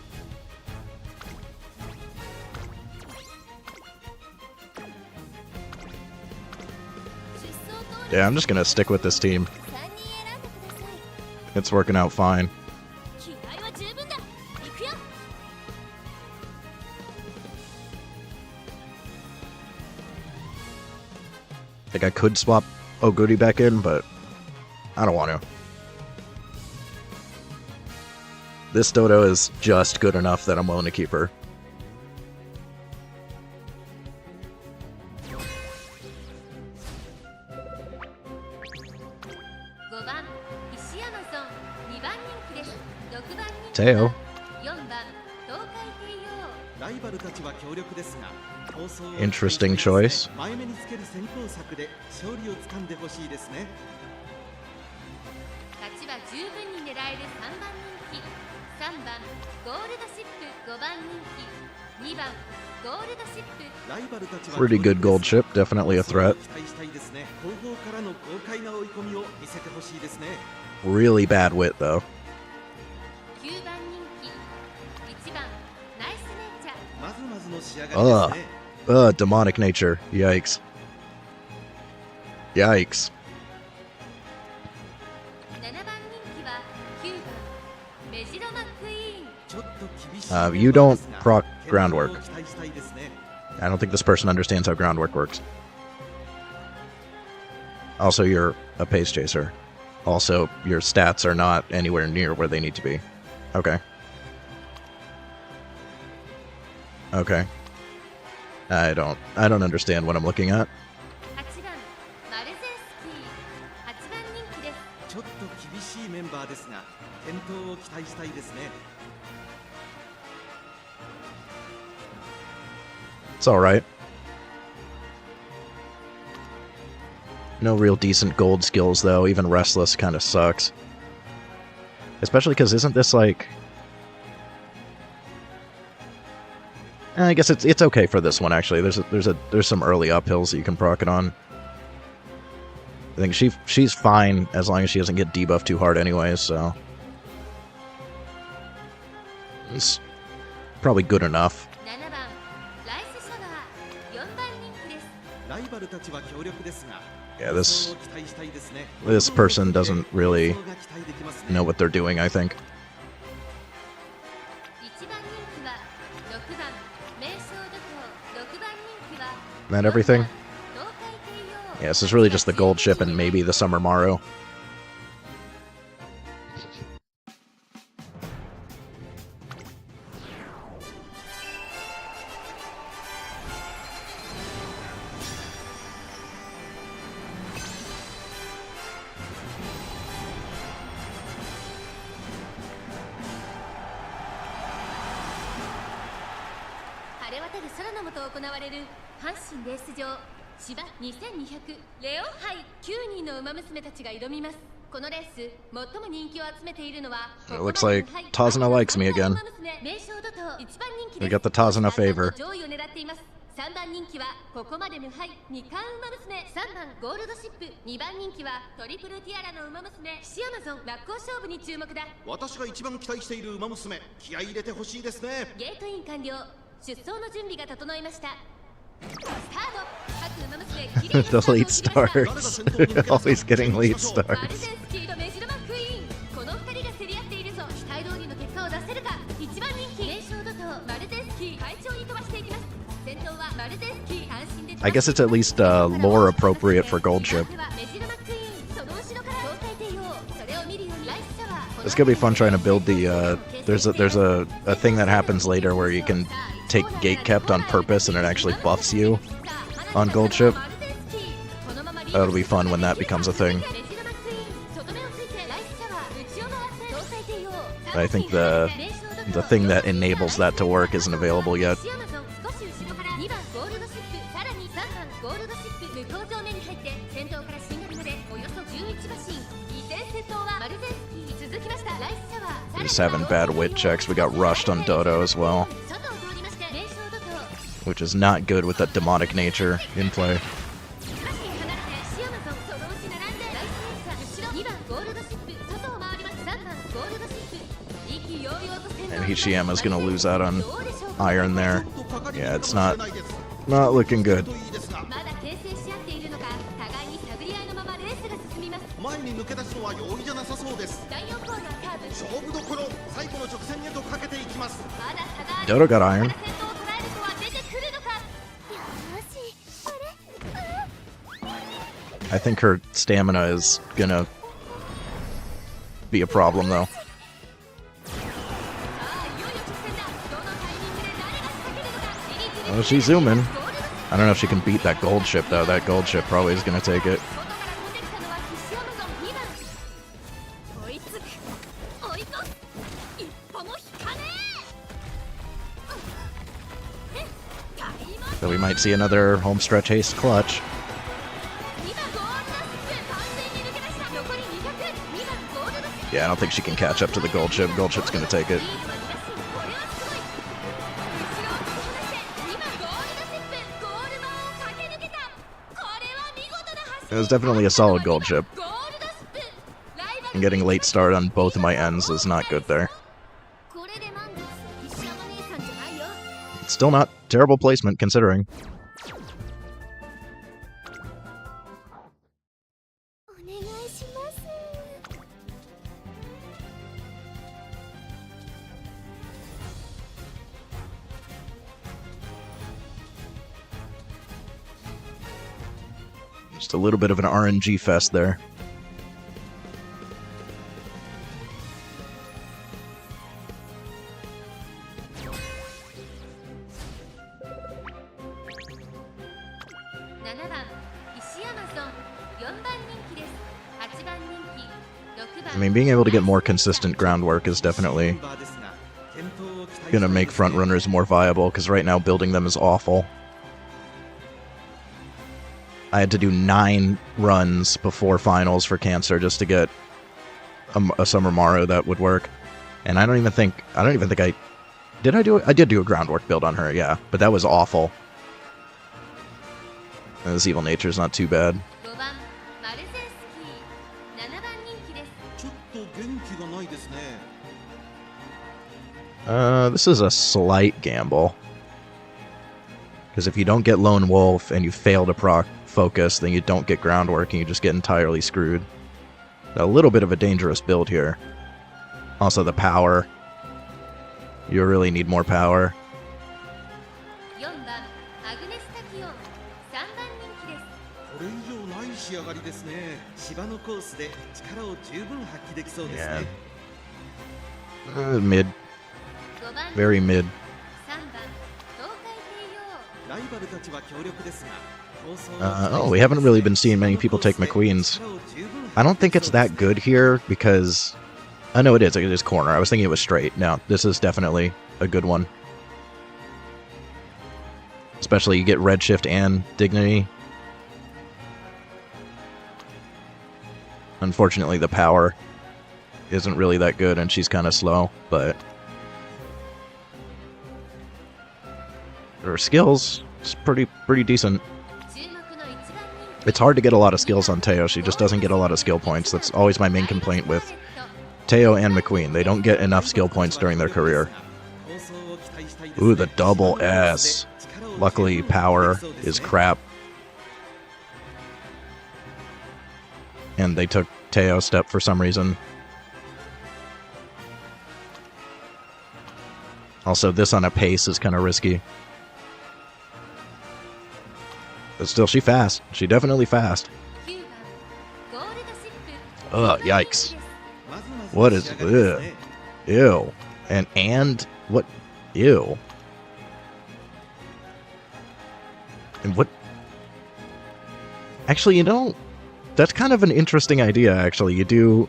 A: Yeah, I'm just gonna stick with this team. It's working out fine. I think I could swap Oguri back in, but I don't want to. This Dodo is just good enough that I'm willing to keep her. Teo. Interesting choice. Pretty good gold ship, definitely a threat. Really bad wit though. Demonic nature. Yikes. Yikes. You don't proc groundwork. I don't think this person understands how groundwork works. Also, you're a pace chaser. Also, your stats are not anywhere near where they need to be. Okay. Okay. I don't understand what I'm looking at. It's alright. No real decent gold skills though, even Restless kind of sucks. Especially because isn't this like... I guess it's okay for this one actually. There's some early uphills that you can proc it on. I think she's fine as long as she doesn't get debuffed too hard anyways, so it's probably good enough. Yeah, this person doesn't really know what they're doing, I think. Isn't that everything? Yeah, this is really just the gold ship and maybe the Summer Maru. It looks like Tazuna likes me again. We got the Tazuna favor.
B: 3番人気はここまで無敗2冠ウマ娘3番ゴールドシップ2番人気はトリプルティアラのウマ娘シアマゾン真っ向勝負に注目だ
C: 私が一番期待しているウマ娘気合い入れてほしいですね
B: ゲートイン完了出走の準備が整いましたスタート各ウマ娘きれい
A: The lead starts. Always getting lead starts.
B: マルゼンスキーとメジロマクイーンこの2人が競り合っているぞ期待通りの結果を出せるか1番人気名将怒涛マルゼンスキー快調に飛ばしていきます
A: I guess it's at least lore appropriate for gold ship. It's gonna be fun trying to build the there's a thing that happens later where you can take gate kept on purpose and it actually buffs you on gold ship. That'll be fun when that becomes a thing. I think the thing that enables that to work isn't available yet. We're just having bad wit checks. We got rushed on Dodo as well. which is not good with that demonic nature in play. And Hishiyama's gonna lose out on iron there. Yeah, it's not looking good.
C: 前に抜け出すのは容易じゃなさそうです。勝負どころ、最後の直線へとかけていきます。
A: Dodo got iron. I think her stamina is gonna be a problem though. Oh, she's zooming. I don't know if she can beat that gold ship though. That gold ship probably is gonna take it. So we might see another homestretch haste clutch. Yeah, I don't think she can catch up to the gold ship. Gold ship's gonna take it. It was definitely a solid gold ship. And getting late start on both of my ends is not good there. Still not terrible placement considering. Just a little bit of an RNG fest there. I mean, being able to get more consistent groundwork is definitely gonna make front runners more viable, because right now building them is awful. I had to do 9 runs before finals for Cancer just to get a Summer Maru that would work. And I don't even think I did. I did do a groundwork build on her, yeah, but that was awful. And this evil nature is not too bad. This is a slight gamble. Because if you don't get Lone Wolf and you fail to proc focus, then you don't get groundwork and you just get entirely screwed. A little bit of a dangerous build here. Also the power. You really need more power. Yeah. Mid. Very mid. Oh, we haven't really been seeing many people take McQueen's. I don't think it's that good here because... I know it is. It is corner. I was thinking it was straight. No, this is definitely a good one. Especially you get Redshift and Dignity. Unfortunately, the power isn't really that good and she's kind of slow, but... her skills is pretty decent. It's hard to get a lot of skills on Teo. She just doesn't get a lot of skill points. That's always my main complaint with Teo and McQueen. They don't get enough skill points during their career. Ooh, the double S. Luckily, power is crap. And they took Teo step for some reason. Also, this on a pace is kind of risky. But still, she fast. She definitely fast. Ugh, yikes. What is... Ugh. Ew. And... What? Ew. And what... Actually, you know... That's kind of an interesting idea, actually. You do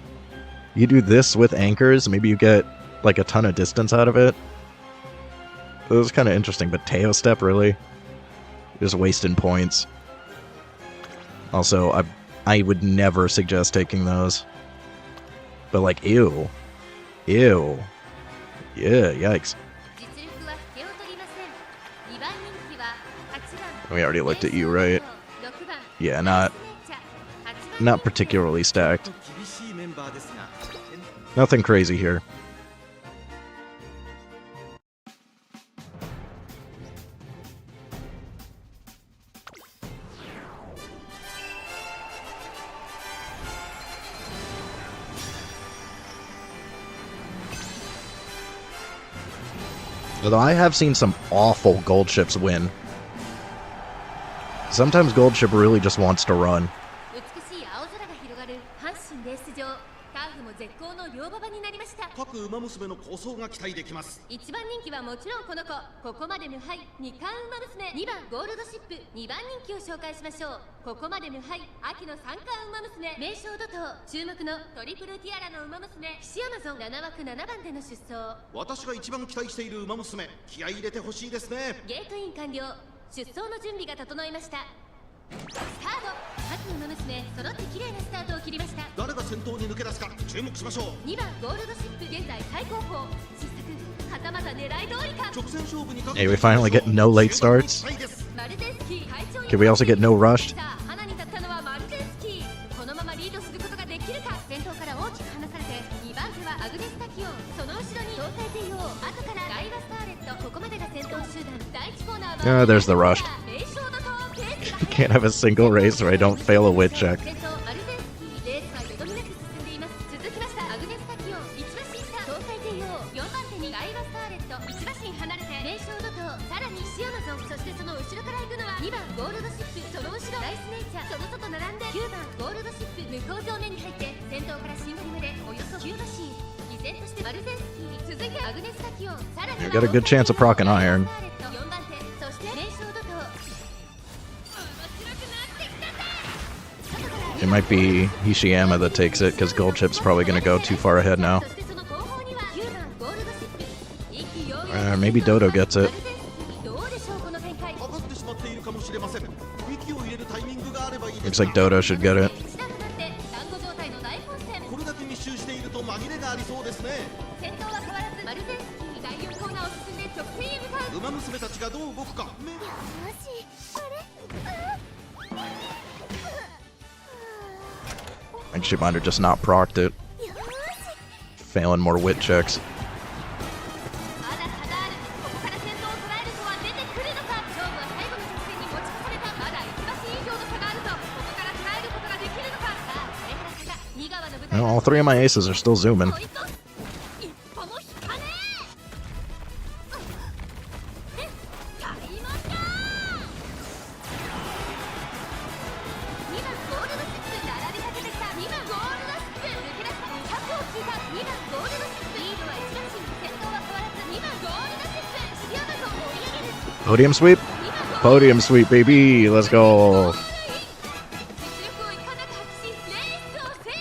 A: this with anchors. Maybe you get, like, a ton of distance out of it. It was kind of interesting, but Teo step, really? Just wasting points. Also, I would never suggest taking those. But like, ew. Ew. Yeah, yikes. We already looked at you, right? Yeah, not particularly stacked.
C: 厳しいメンバーですが
A: Nothing crazy here. Although I have seen some awful gold ships win. Sometimes gold ship really just wants to run.
B: 美しい青空が広がる阪神レース場。ターフも絶好の両馬場になりました。
C: 各馬娘の構想が期待できます。
B: 一番人気はもちろんこの子。ここまで無敗二冠馬娘。2番ゴールドシップ2番人気を紹介しましょう。ここまで無敗秋の三冠馬娘。名称怒涛注目のトリプルティアラの馬娘。岸アマゾン7枠7番での出走。
C: 私が一番期待している馬娘、気合い入れてほしいですね。
B: ゲートイン完了。出走の準備が整いました。スタート。各馬娘揃って綺麗なスタートを切りました。
C: 誰が先頭に抜け出すか注目しましょう。
B: 2番ゴールドシップ現在最高峰。失策はたまた狙い通りか。
C: 直線勝負にかけ
A: Hey, we finally get no late starts.
B: マルゼンスキー会長
A: Can we also get no rushed?
B: 花に立ったのはマルゼンスキー。このままリードすることができるか。先頭から大きく離されて2番手はアグネスタキオン。その後ろに東海帝王。後からダイワスターレット。ここまでが先頭集団。第1コーナーは
A: There's the rush.
B: 名称怒涛ペースが
A: Can't have a single race where I don't fail a wit check.
B: 先頭マルゼンスキーレースはよどみなく進んでいます。続きましたアグネスタキオン1馬身差東海帝王4番手にダイワスターレット1馬身離れて名称怒涛さらにシアマゾンそしてその後ろから行くのは2番ゴールドシップその後ろライスネイチャーその外並んで9番ゴールドシップ向こう上面に入って先頭からシングル目でおよそ9馬身依然としてマルゼンスキー続いてアグネスタキオンさらに
A: You got a good chance of proccing iron.
B: 4番手そして名称怒涛
A: It might be Hishiyama that takes it, because Gold Chip's probably going to go too far ahead now. Maybe Dodo gets it.
C: 上がってしまっているかもしれません。息を入れるタイミングがあればいいです
A: Looks like Dodo should get it.
C: これだけ密集していると紛れがありそうですね。
B: 先頭は変わらずマルゼンスキー第4コーナーを進んで直線へ向かう。
C: 馬娘たちがどう動くか。
A: I think she might have just not procced it. Failing more wit checks.
B: まだ差がある。ここから先頭を捉えるとは出てくるのか。勝負は最後の直線に持ち越された。まだ1馬身以上の差があるぞ。ここから捉えることができるのか。さあこれから差が2側の舞台。
A: Well, all three of my aces are still zooming.
B: 一歩も引かねえ。タイマーだ。2番ゴールドシップ並びかけてきた。2番ゴールドシップ抜け出した。100を聞いた。2番ゴールドシップリードは1馬身先頭は変わらず2番ゴールドシップシアマゾンを追い上げる。
A: Podium sweep? Podium sweep, baby! Let's go!
B: 実力をいかなく発揮しレースを制し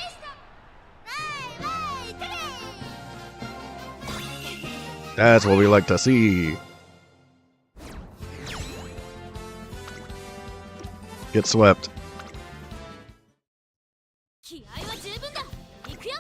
B: た。
A: That's what we like to see. Get swept.
B: 気合は十分だ。行くよ。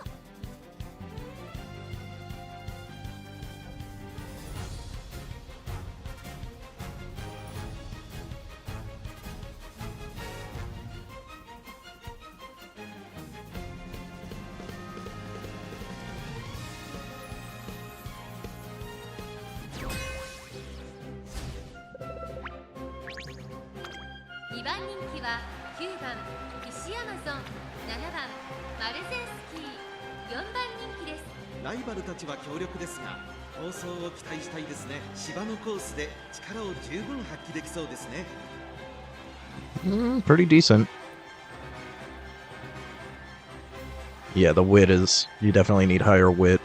B: 2番人気は9番岸アマゾン7番マルゼンスキー4番人気です。
C: ライバルたちは強力ですが、構想を期待したいですね。芝のコースで力を十分発揮できそうですね。
A: Pretty decent. Yeah, the wit is... You definitely need higher wit.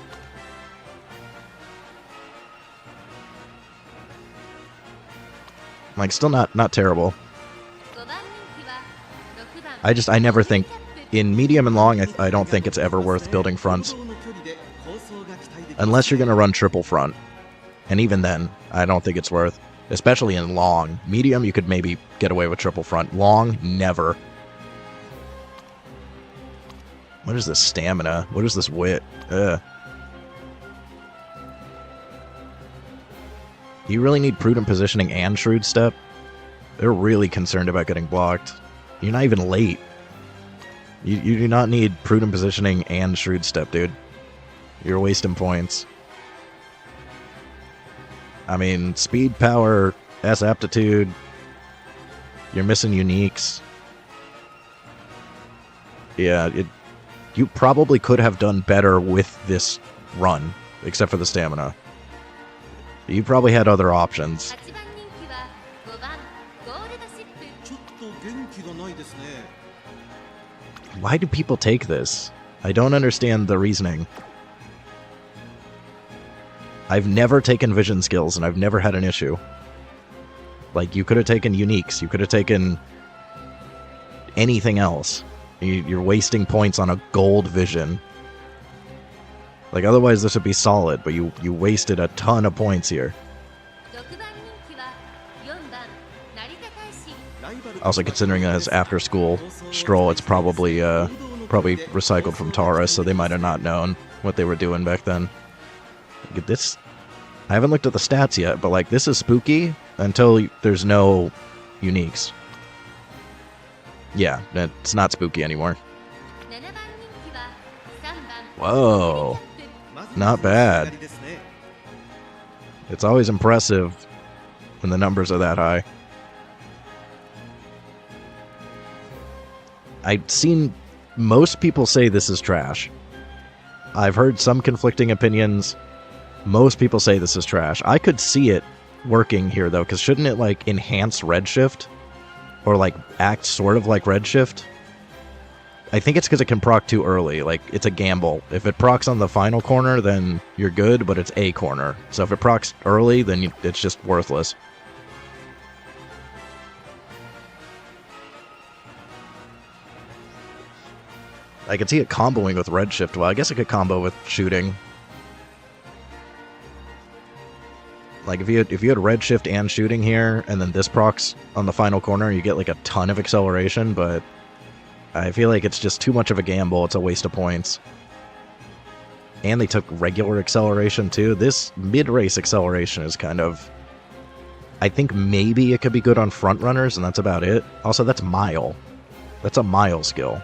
A: Like, still not terrible.
B: 5番人気は6番
A: I never think... In medium and long, I don't think it's ever worth building fronts. Unless you're going to run triple front. And even then, I don't think it's worth. Especially in long. Medium, you could maybe get away with triple front. Long, never. What is this stamina? What is this wit? Ugh. You really need prudent positioning and shrewd step? They're really concerned about getting blocked. You're not even late. You do not need prudent positioning and shrewd step, dude. You're wasting points. I mean, speed, power, S aptitude. You're missing uniques. Yeah, you probably could have done better with this run, except for the stamina. You probably had other options.
B: 8番人気は5番ゴールドシップ。
C: ちょっと元気がないですね。
A: Why do people take this? I don't understand the reasoning. I've never taken vision skills, and I've never had an issue. Like, you could have taken uniques. You could have taken anything else. You're wasting points on a gold vision. Like, otherwise this would be solid, but you wasted a ton of points here.
B: 6番人気は4番成田大使。
A: Also, considering that as after-school stroll, it's probably recycled from Taurus, so they might have not known what they were doing back then. Look at this. I haven't looked at the stats yet, but like, this is spooky until there's no uniques. Yeah, it's not spooky anymore.
B: 7番人気は3番
A: Whoa, not bad. It's always impressive when the numbers are that high. I've seen most people say this is trash. I've heard some conflicting opinions. Most people say this is trash. I could see it working here, though, because shouldn't it, like, enhance Redshift? Or, like, act sort of like Redshift? I think it's because it can proc too early. Like, it's a gamble. If it procs on the final corner, then you're good, but it's a corner. So if it procs early, then it's just worthless. I could see it comboing with Redshift. Well, I guess it could combo with shooting. Like, if you had Redshift and shooting here, and then this procs on the final corner, you get, like, a ton of acceleration, but I feel like it's just too much of a gamble. It's a waste of points. And they took regular acceleration, too. This mid-race acceleration is kind of... I think maybe it could be good on front runners, and that's about it. Also, that's Mile. That's a Mile skill.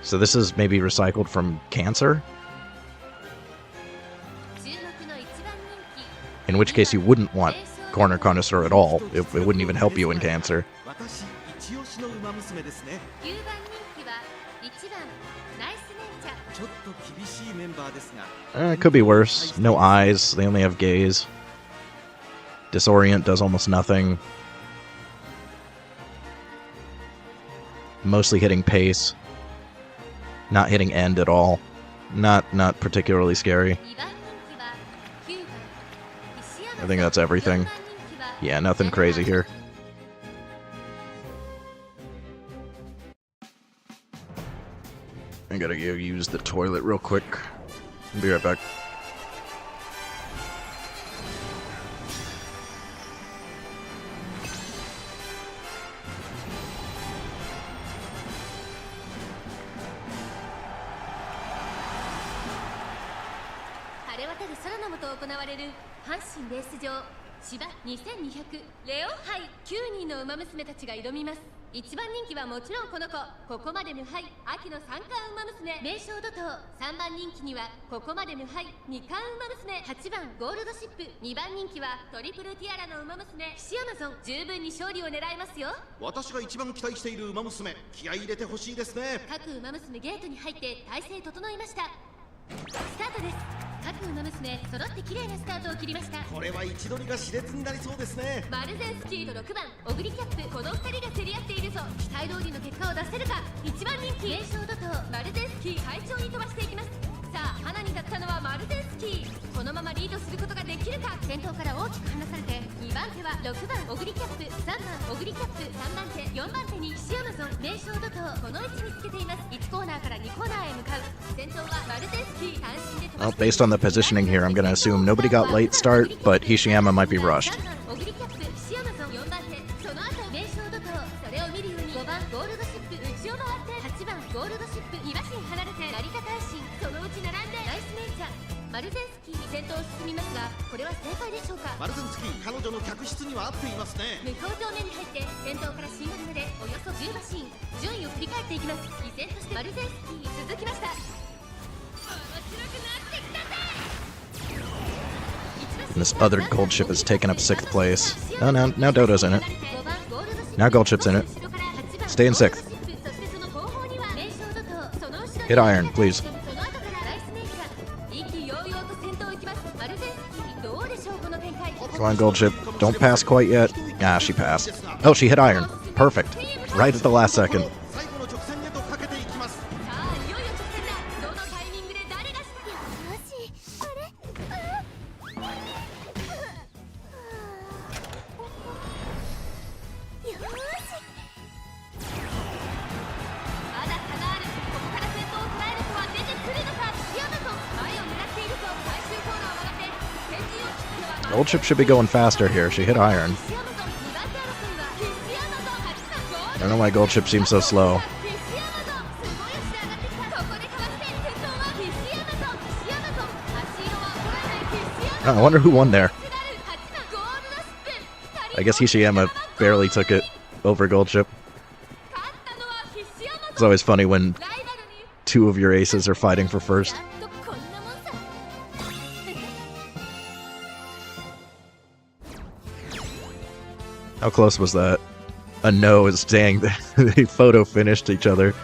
A: So this is maybe recycled from Cancer?
B: 注目の1番人気
A: In which case you wouldn't want Corner Connoisseur at all. It wouldn't even help you in Cancer.
C: 私一押しの馬娘ですね。
B: 9番人気は1番ナイスネイチャー。
C: ちょっと厳しいメンバーですが。
A: It could be worse. No eyes. They only have gaze. Disorient does almost nothing. Mostly hitting pace. Not hitting end at all. Not particularly scary.
B: 2番人気は9番石山。
A: I think that's everything.
B: 4番人気は
A: Yeah, nothing crazy here. I gotta go use the toilet real quick. I'll be right back.
B: Headywon 行われる阪神レース場芝2200レオン杯9人の馬娘たちが挑みます。1番人気はもちろんこの子、ここまで無敗秋の三冠馬娘名将怒涛。3番人気にはここまで無敗二冠馬娘8番ゴールドシップ。2番人気はトリプルティアラの馬娘岸アマゾン。十分に勝利を狙いますよ。
C: 私が一番期待している馬娘、気合い入れてほしいですね。
B: 各馬娘ゲートに入って体勢整いました。スタートです。各馬娘揃って綺麗なスタートを切りました。
C: これは位置取りが熾烈になりそうですね。
B: マルゼンスキーと6番オグリキャップ、この2人が競り合っているぞ。期待通りの結果を出せるか。1番人気名将怒涛マルゼンスキー快調に飛ばしていきます。さあ花に立ったのはマルゼンスキー。このままリードすることができるか。先頭から大きく離されて2番手は6番オグリキャップ、3番オグリキャップ、3番手4番手に岸アマゾン。名将怒涛この位置につけています。1コーナーから2コーナーへ向かう。先頭はマルゼンスキー。単身で飛ば
A: Well,
B: しています。
A: based on the positioning here, I'm gonna assume nobody got late start, but Hishiyama might be rushed.
B: オグリキャップ岸アマゾン4番手。その後名将怒涛それを見るように5番ゴールドシップ内を回って8番ゴールドシップ2馬身離れて成田大臣。そのうち並んでナイスネイチャーマルゼンスキー先頭を進みます。ますが、これは正解でしょうか。
C: マルゼンスキー、彼女の客室には合っていますね。
B: 向こう正面に入って先頭からシングルまでおよそ10馬身、順位を振り返っていきます。依然としてマルゼンスキー続きました。面白くなってきたぜ。
A: And this other gold ship is taking up 6th place. Oh, now Dodo's in it. Now gold ship's in it. Stay in 6th. Hit iron, please. Come on, gold ship. Don't pass quite yet. Ah, she passed. Oh, she hit iron. Perfect. Right at the last second.
C: 最後の直線へとかけていきます。
A: Gold ship should be going faster here. She hit iron. I don't know why gold ship seems so slow. Oh, I wonder who won there. I guess Hishiyama barely took it over gold ship. It's always funny when two of your aces are fighting for first. How close was that? A no is saying that they photo finished each other.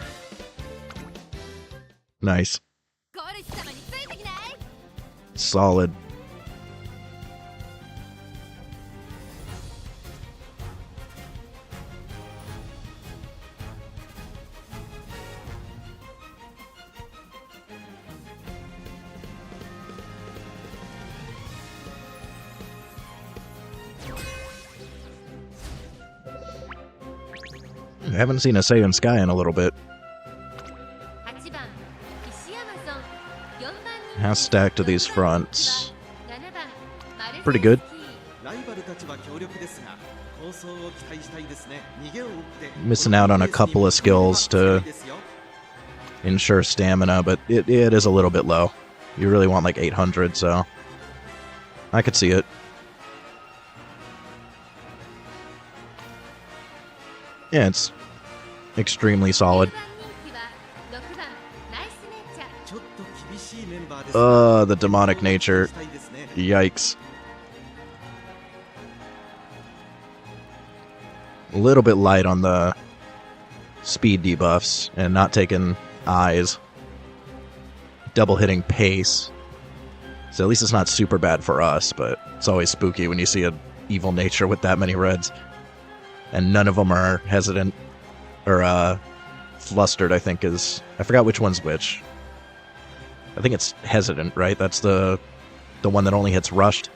A: Nice. Solid. I haven't seen a Saiyan Sky in a little bit. How stacked are these fronts? Pretty good. Missing out on a couple of skills to ensure stamina, but it is a little bit low. You really want like 800, so I could see it. Yeah, it's extremely solid. The demonic nature. Yikes. A little bit light on the speed debuffs and not taking eyes. Double hitting pace. So at least it's not super bad for us, but it's always spooky when you see an evil nature with that many reds. And none of them are hesitant, or flustered, I think is... I forgot which one's which. I think it's hesitant, right? That's the one that only hits rushed.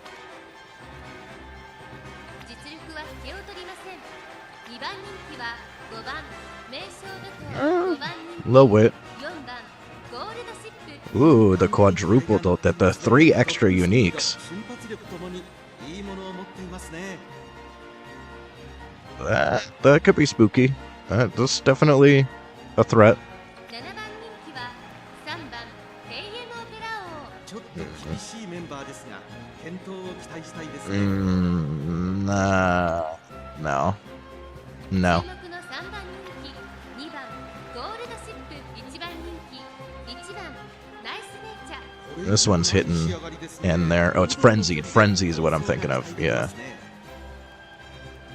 A: Low wit. Ooh, the quadruple dot, that the 3 extra uniques. That could be spooky. That's definitely a threat. No. No. This one's hitting in there. Oh, it's Frenzied. Frenzy is what I'm thinking of, yeah.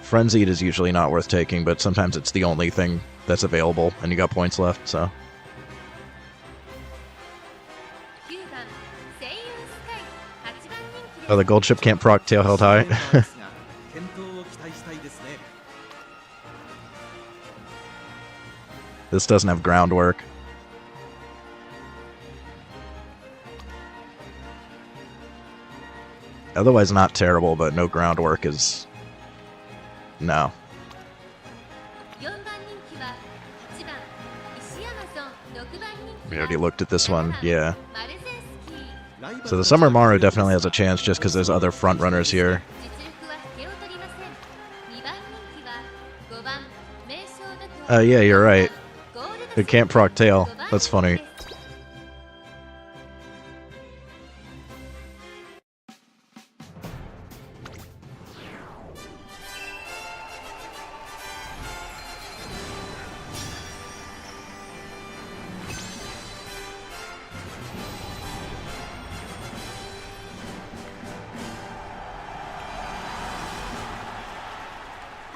A: Frenzied is usually not worth taking, but sometimes it's the only thing that's available, and you got points left, so... Oh, the gold ship can't proc tail held high. This doesn't have groundwork. Otherwise not terrible, but no groundwork is... No. We already looked at this one, yeah. So the Summer Maru definitely has a chance just because there's other front runners here. Yeah, you're right. It can't proc tail. That's funny.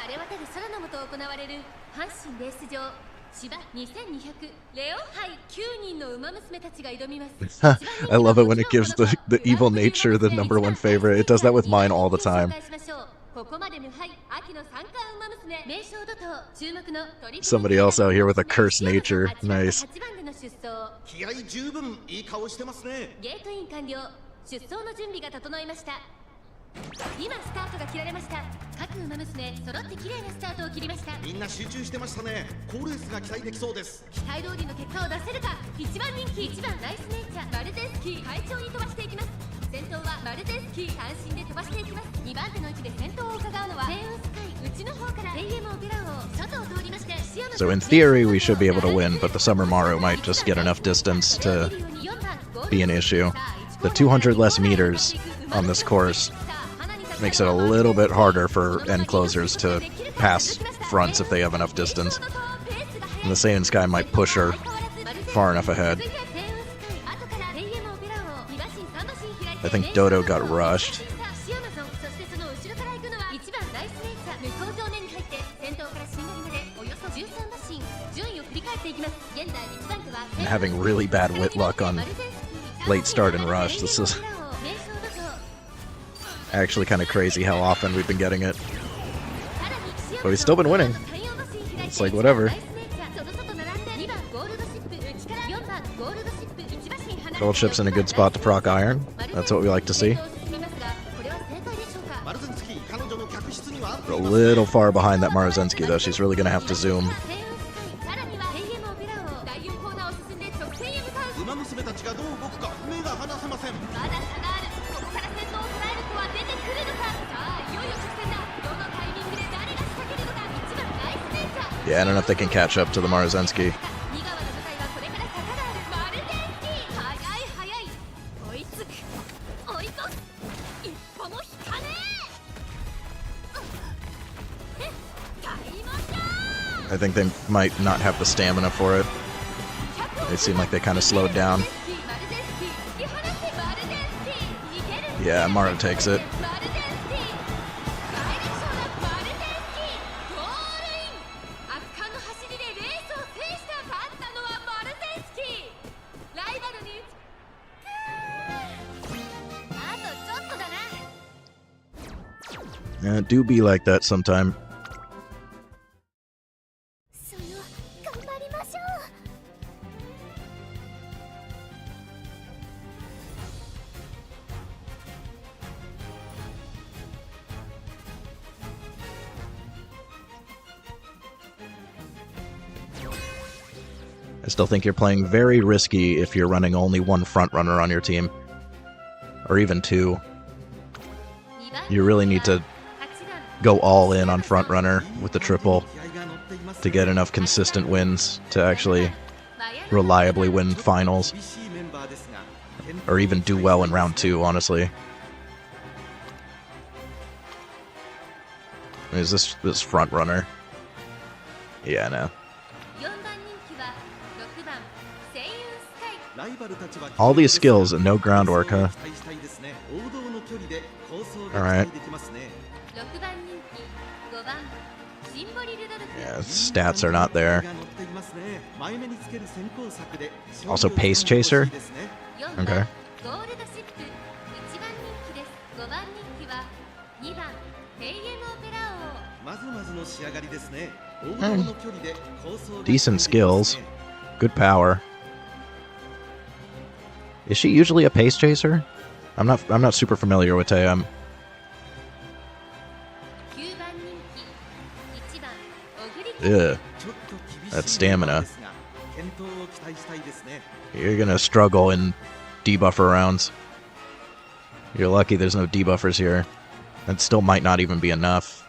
B: 晴れ渡る空の下行われる阪神レース場芝2200レオ杯9人の馬娘たちが挑みます。
A: I love it when it gives the evil nature the number one favorite. It does that with mine all the time.
B: ここまで無敗秋の三冠馬娘名将怒涛注目のトリプル
A: Somebody else out here with a cursed nature. Nice.
B: 8番での出走
C: 気合十分いい顔してますね。
B: ゲートイン完了出走の準備が整いました。今スタートが切られました。各馬娘揃って綺麗なスタートを切りました。
C: みんな集中してましたね。好レースが期待できそうです。
B: 期待通りの結果を出せるか。1番人気1番ライスネイチャーマルゼンスキー快調に飛ばしていきます。先頭はマルゼンスキー単身で飛ばしていきます。2番手の位置で先頭を伺うのはセイウンスカイ内の方から AM オペラ王外を通りまして
A: So in theory, we should be able to win, but the Summer Maru might just get enough distance to be an issue. The 200 less meters on this course makes it a little bit harder for end closers to pass fronts if they have enough distance. And the Saiyan Sky might push her far enough ahead. I think Dodo got rushed. And having really bad wit luck on late start and rush. This is actually kind of crazy how often we've been getting it. But we've still been winning. It's like whatever. Gold ship's in a good spot to proc iron. That's what we like to see. We're a little far behind that Maruzensky though. She's really going to have to zoom. Yeah, I don't know if they can catch up to the Maruzensky. I think they might not have the stamina for it. They seem like they kind of slowed down. Yeah, Maru takes it. Yeah, do be like that sometime. I still think you're playing very risky if you're running only one front runner on your team. Or even two. You really need to go all in on front runner with the triple to get enough consistent wins to actually reliably win finals. Or even do well in round 2, honestly. Is this front runner? Yeah, no. All these skills and no groundwork, huh? Alright. Yeah, stats are not there. Also pace chaser? Okay. Decent skills. Good power. Is she usually a pace chaser? I'm not super familiar with Taeyam. Ugh. That's stamina. You're gonna struggle in debuffer rounds. You're lucky there's no debuffers here. That still might not even be enough.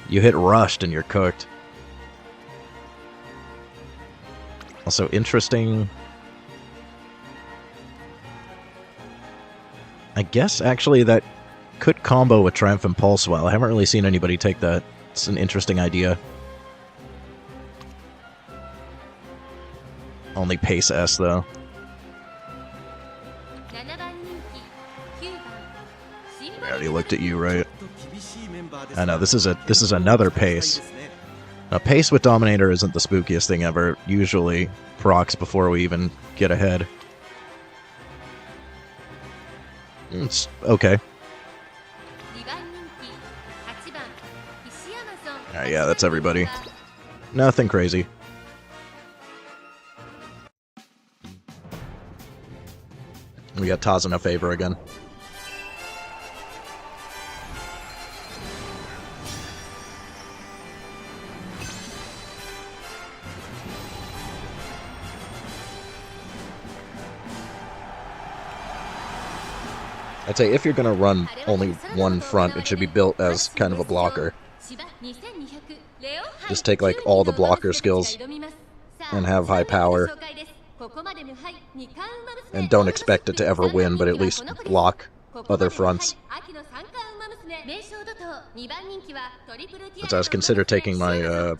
A: You hit rushed and you're cooked. Also interesting. I guess actually that could combo with Triumphant Pulse well. I haven't really seen anybody take that. It's an interesting idea. Only pace S though. I already looked at you, right? I know, this is another pace. A pace with Dominator isn't the spookiest thing ever. It usually procs before we even get ahead. It's okay. Yeah, that's everybody. Nothing crazy. We got Taz in a favor again. I'd say if you're going to run only one front, it should be built as kind of a blocker. Just take like all the blocker skills and have high power. And don't expect it to ever win, but at least block other fronts. So I was consider taking my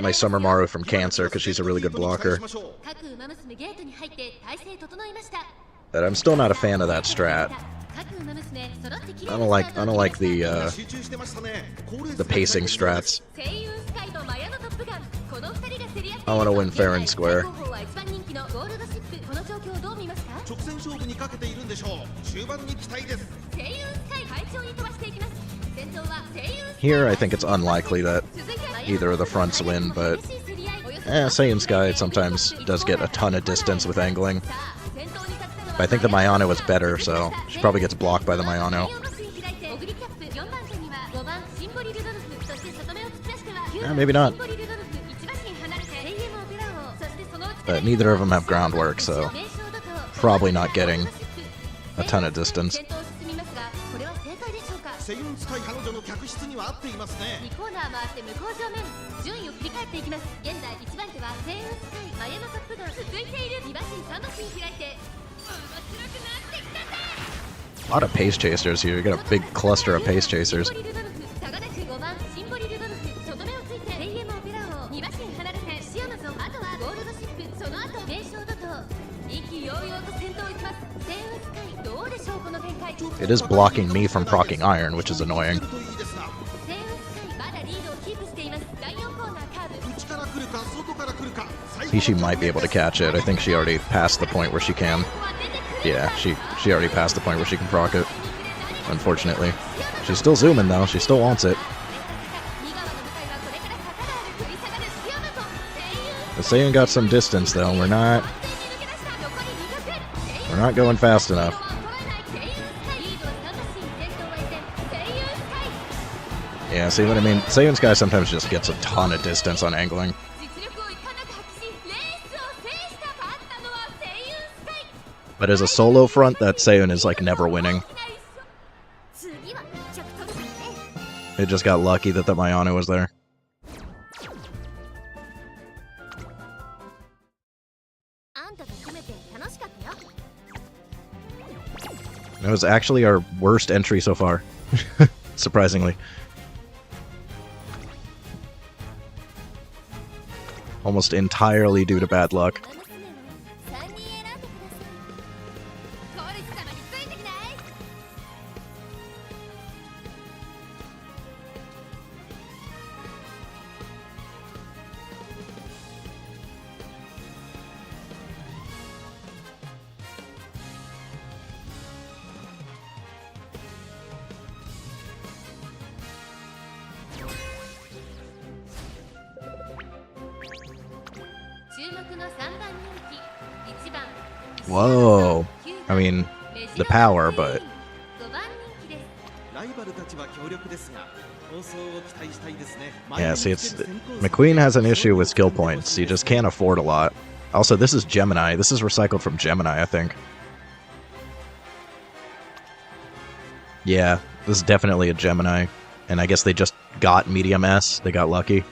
A: my Summer Maru from Cancer because she's a really good blocker. But I'm still not a fan of that strat. I don't like the pacing strats. I want to win fair and square. Here, I think it's unlikely that either of the fronts win, but Saiyan Sky sometimes does get a ton of distance with angling. But I think the Mayano is better, so she probably gets blocked by the Mayano. Maybe not. But neither of them have groundwork, so probably not getting a ton of distance. A lot of pace chasers here. You got a big cluster of pace chasers. It is blocking me from proccing Iron, which is annoying. She might be able to catch it. I think she already passed the point where she can. Yeah, she already passed the point where she can proc it. Unfortunately. She's still zooming though, she still wants it. The Saiyan got some distance though, we're not going fast enough. Yeah, see what I mean? Saiyan Sky sometimes just gets a ton of distance on angling. But as a solo front, that Saiyan is like never winning. It just got lucky that the Mayano was there. That was actually our worst entry so far. Surprisingly. Almost entirely due to bad luck. Whoa. I mean, the power, but... Yeah, see, it's... McQueen has an issue with skill points. You just can't afford a lot. Also, this is Gemini. This is recycled from Gemini, I think. Yeah, this is definitely a Gemini. And I guess they just got Medium S. They got lucky.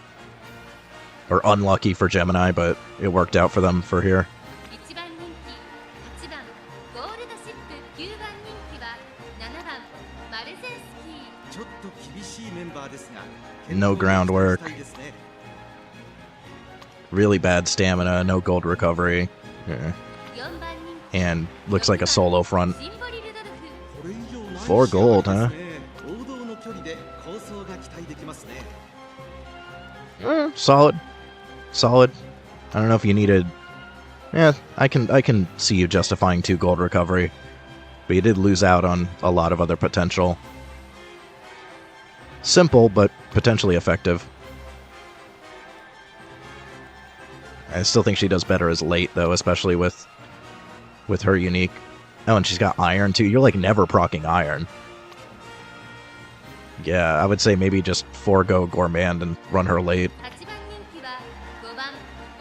A: Or unlucky for Gemini, but it worked out for them for here. No groundwork. Really bad stamina, no gold recovery. Yeah. And looks like a solo front. 4 gold, huh?
C: 王道の距離で構想が期待できますね。
A: Solid. Solid. I don't know if you needed... Yeah, I can see you justifying 2 gold recovery. But you did lose out on a lot of other potential. Simple, but potentially effective. I still think she does better as late, though, especially with her unique. Oh, and she's got iron, too. You're, like, never proccing iron. Yeah, I would say maybe just forego Gourmand and run her late.
B: 8番人気は5番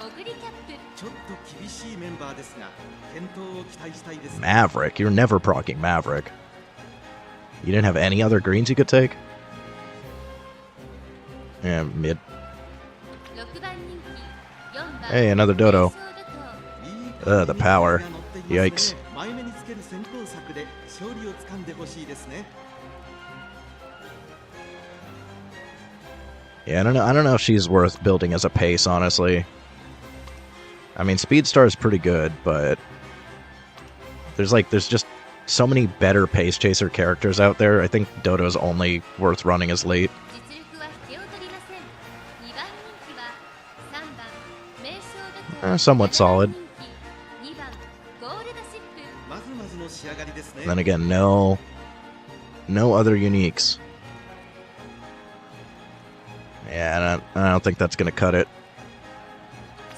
B: オグリキャップ。
C: ちょっと厳しいメンバーですが、健闘を期待したいですね。
A: Maverick. You're never proccing Maverick. You didn't have any other greens you could take? Yeah, mid.
B: 6番人気4番
A: Hey, another Dodo.
C: いい
A: the power.
C: 感じが乗っていますね。
A: Yikes.
C: 前目につける先行策で勝利をつかんでほしいですね。
A: Yeah, I don't know if she's worth building as a pace, honestly. I mean, Speedstar is pretty good, but there's just so many better pace chaser characters out there. I think Dodo's only worth running as late.
B: 実力は引けを取りません。2番人気は3番名称ドト
A: Somewhat solid.
B: 2番ゴールドシップ。
C: まずまずの仕上がりですね。
A: And then again, no other uniques. Yeah, I don't think that's gonna cut it.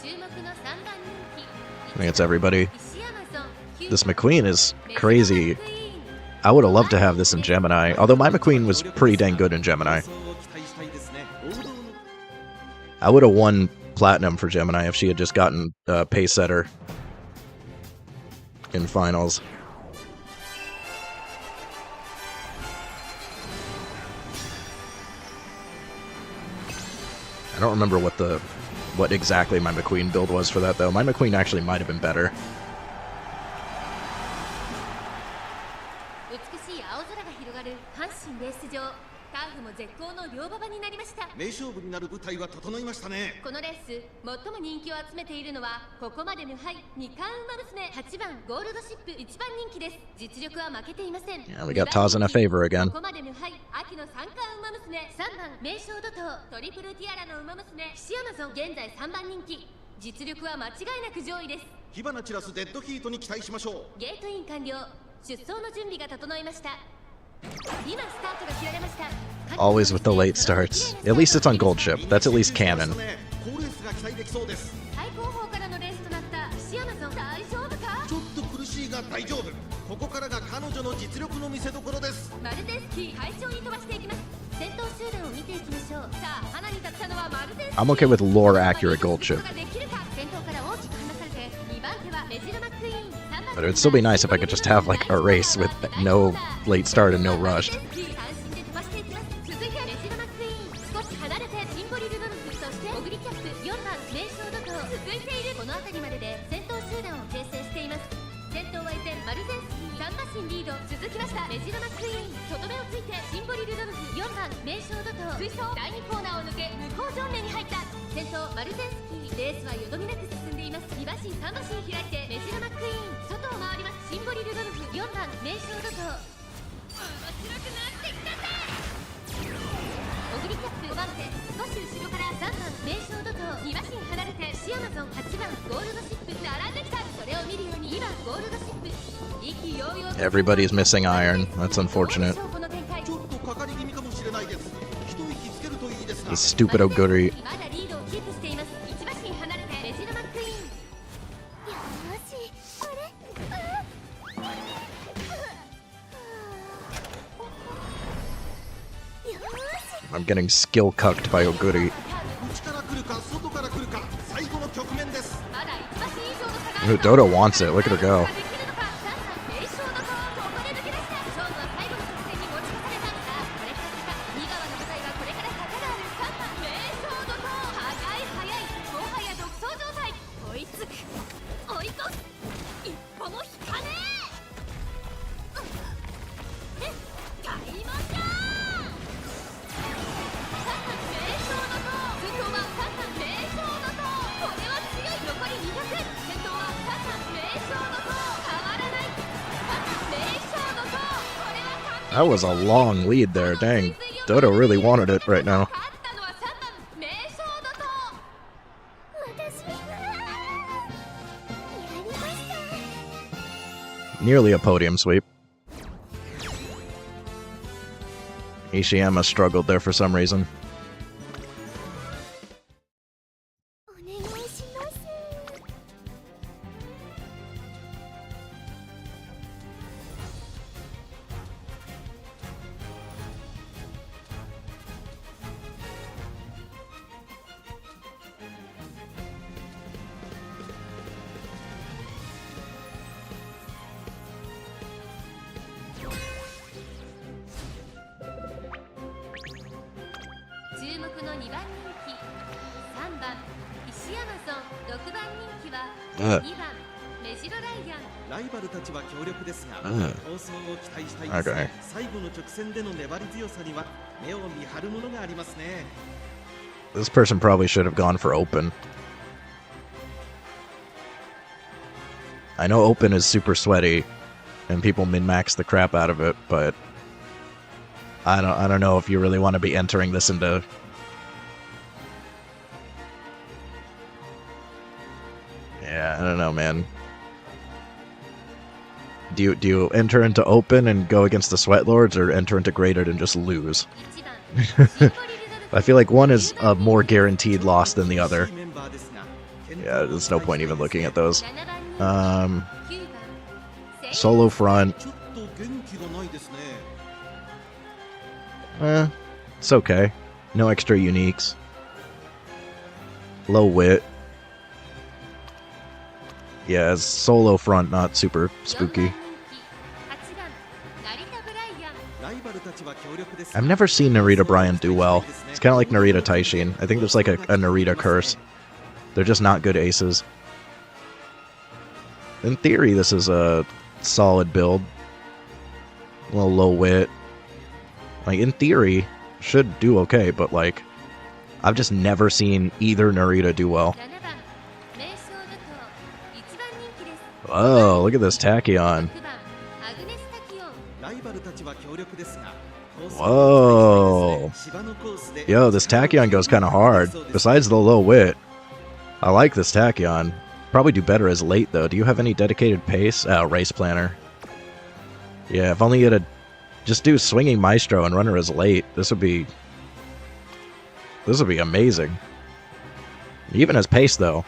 B: 注目の3番人気
A: I think it's everybody.
B: 石山ゾン
A: This McQueen is crazy. I would have loved to have this in Gemini, although my McQueen was pretty dang good in Gemini.
C: 構想を期待したいですね。王道の
A: I would have won Platinum for Gemini if she had just gotten Pace Setter in finals. I don't remember what exactly my McQueen build was for that, though. My McQueen actually might have been better.
B: 美しい青空が広がる阪神レース場。ターフも絶好の両馬場になりました。
C: 名勝負になる舞台は整いましたね。
B: このレース最も人気を集めているのはここまで無敗二冠馬娘8番ゴールドシップ1番人気です。実力は負けていません。
A: Yeah, we got Taz in a favor again.
B: ここまで無敗秋の三冠馬娘3番名将怒涛トリプルティアラの馬娘岸山ゾン現在3番人気。実力は間違いなく上位です。
C: 火花散らすデッドヒートに期待しましょう。
B: ゲートイン完了。出走の準備が整いました。今スタートが切られました。
A: Always with the late starts. At least it's on Gold Ship. That's at least canon.
C: 好レースが期待できそうです。
B: 最高峰からのレースとなった岸山ゾン大丈夫か。
C: ちょっと苦しいが大丈夫。ここからが彼女の実力の見せ所です。
B: マルゼンスキー快調に飛ばしていきます。先頭集団を見ていきましょう。さあ花に立ったのはマルゼンスキー。
A: I'm okay with lore accurate Gold Ship.
B: 先頭から大きく離されて2番手はレジルマックイーン。
A: But it would still be nice if I could just have like a race with no late start and no rush.
B: 安心で飛ばしていきます。続いてレジルマックイーン。少し離れてシンボリルドルフ、そしてオグリキャップ4番名将怒涛続いている。この辺りまでで先頭集団を形成しています。先頭は依然マルゼンスキー3馬身リード。続きましたレジルマックイーン。外目をついてシンボリルドルフ4番名将怒涛追走。第2コーナーを抜け向こう正面に入った。先頭マルゼンスキーレースはよどみなく進んでいます。2馬身3馬身開いてレジルマックイーン外を回ります。シンボリルドルフ4番名将怒涛面白くなってきたぜ。オグリキャップ5番手少し後ろから3番名将怒涛2馬身離れてシアマゾン8番ゴールドシップ並んできた。それを見るように2番ゴールドシップ意気揚々。
A: Everybody's missing iron. That's unfortunate.
B: この展開
C: ちょっとかかり気味かもしれないです。一息つけるといいですが。
A: This stupid Oguri.
B: まだリードをキープしています。1馬身離れてレジルマックイーン。よーしあれ
A: I'm getting skill cucked by Oguri.
C: 内から来るか外から来るか最後の局面です。
B: まだ1馬身以上の差がある。
A: Ooh, Dodo wants it. Look at her go.
B: できるのか。3番名将の顔ここで抜け出した。勝負は最後の直線に持ち越された。さあこれから2側の舞台はこれから坂がある。3番名将の顔速い速いもはや独走状態。追いつく追い越す一歩も引かねえ。開門だ。3番名将の顔先頭は3番名将の顔これは強い。残り200。先頭は3番名将の顔
A: That was a long lead there. Dang, Dodo really wanted it right now. Nearly a podium sweep. Ishiyama struggled there for some reason. Okay. This person probably should have gone for open. I know open is super sweaty, and people min-max the crap out of it, but I don't know if you really want to be entering this into. Yeah, I don't know, man. Do you enter into open and go against the Sweat Lords, or enter into graded and just lose? I feel like one is a more guaranteed loss than the other. Yeah, there's no point even looking at those. Solo front. It's okay. No extra uniques. Low wit. Yeah, it's solo front, not super spooky. I've never seen Narita Bryan do well. It's kind of like Narita Taishin. I think there's like a Narita curse. They're just not good aces. In theory, this is a solid build. A little low wit. Like, in theory, should do okay, but like, I've just never seen either Narita do well. Oh, look at this Tachyon. Whoa. Yo, this Tachyon goes kind of hard. Besides the low wit, I like this Tachyon. Probably do better as late, though. Do you have any dedicated pace? Race planner. Yeah, if only you had just do swinging Maestro and run her as late. This would be amazing. Even as pace, though.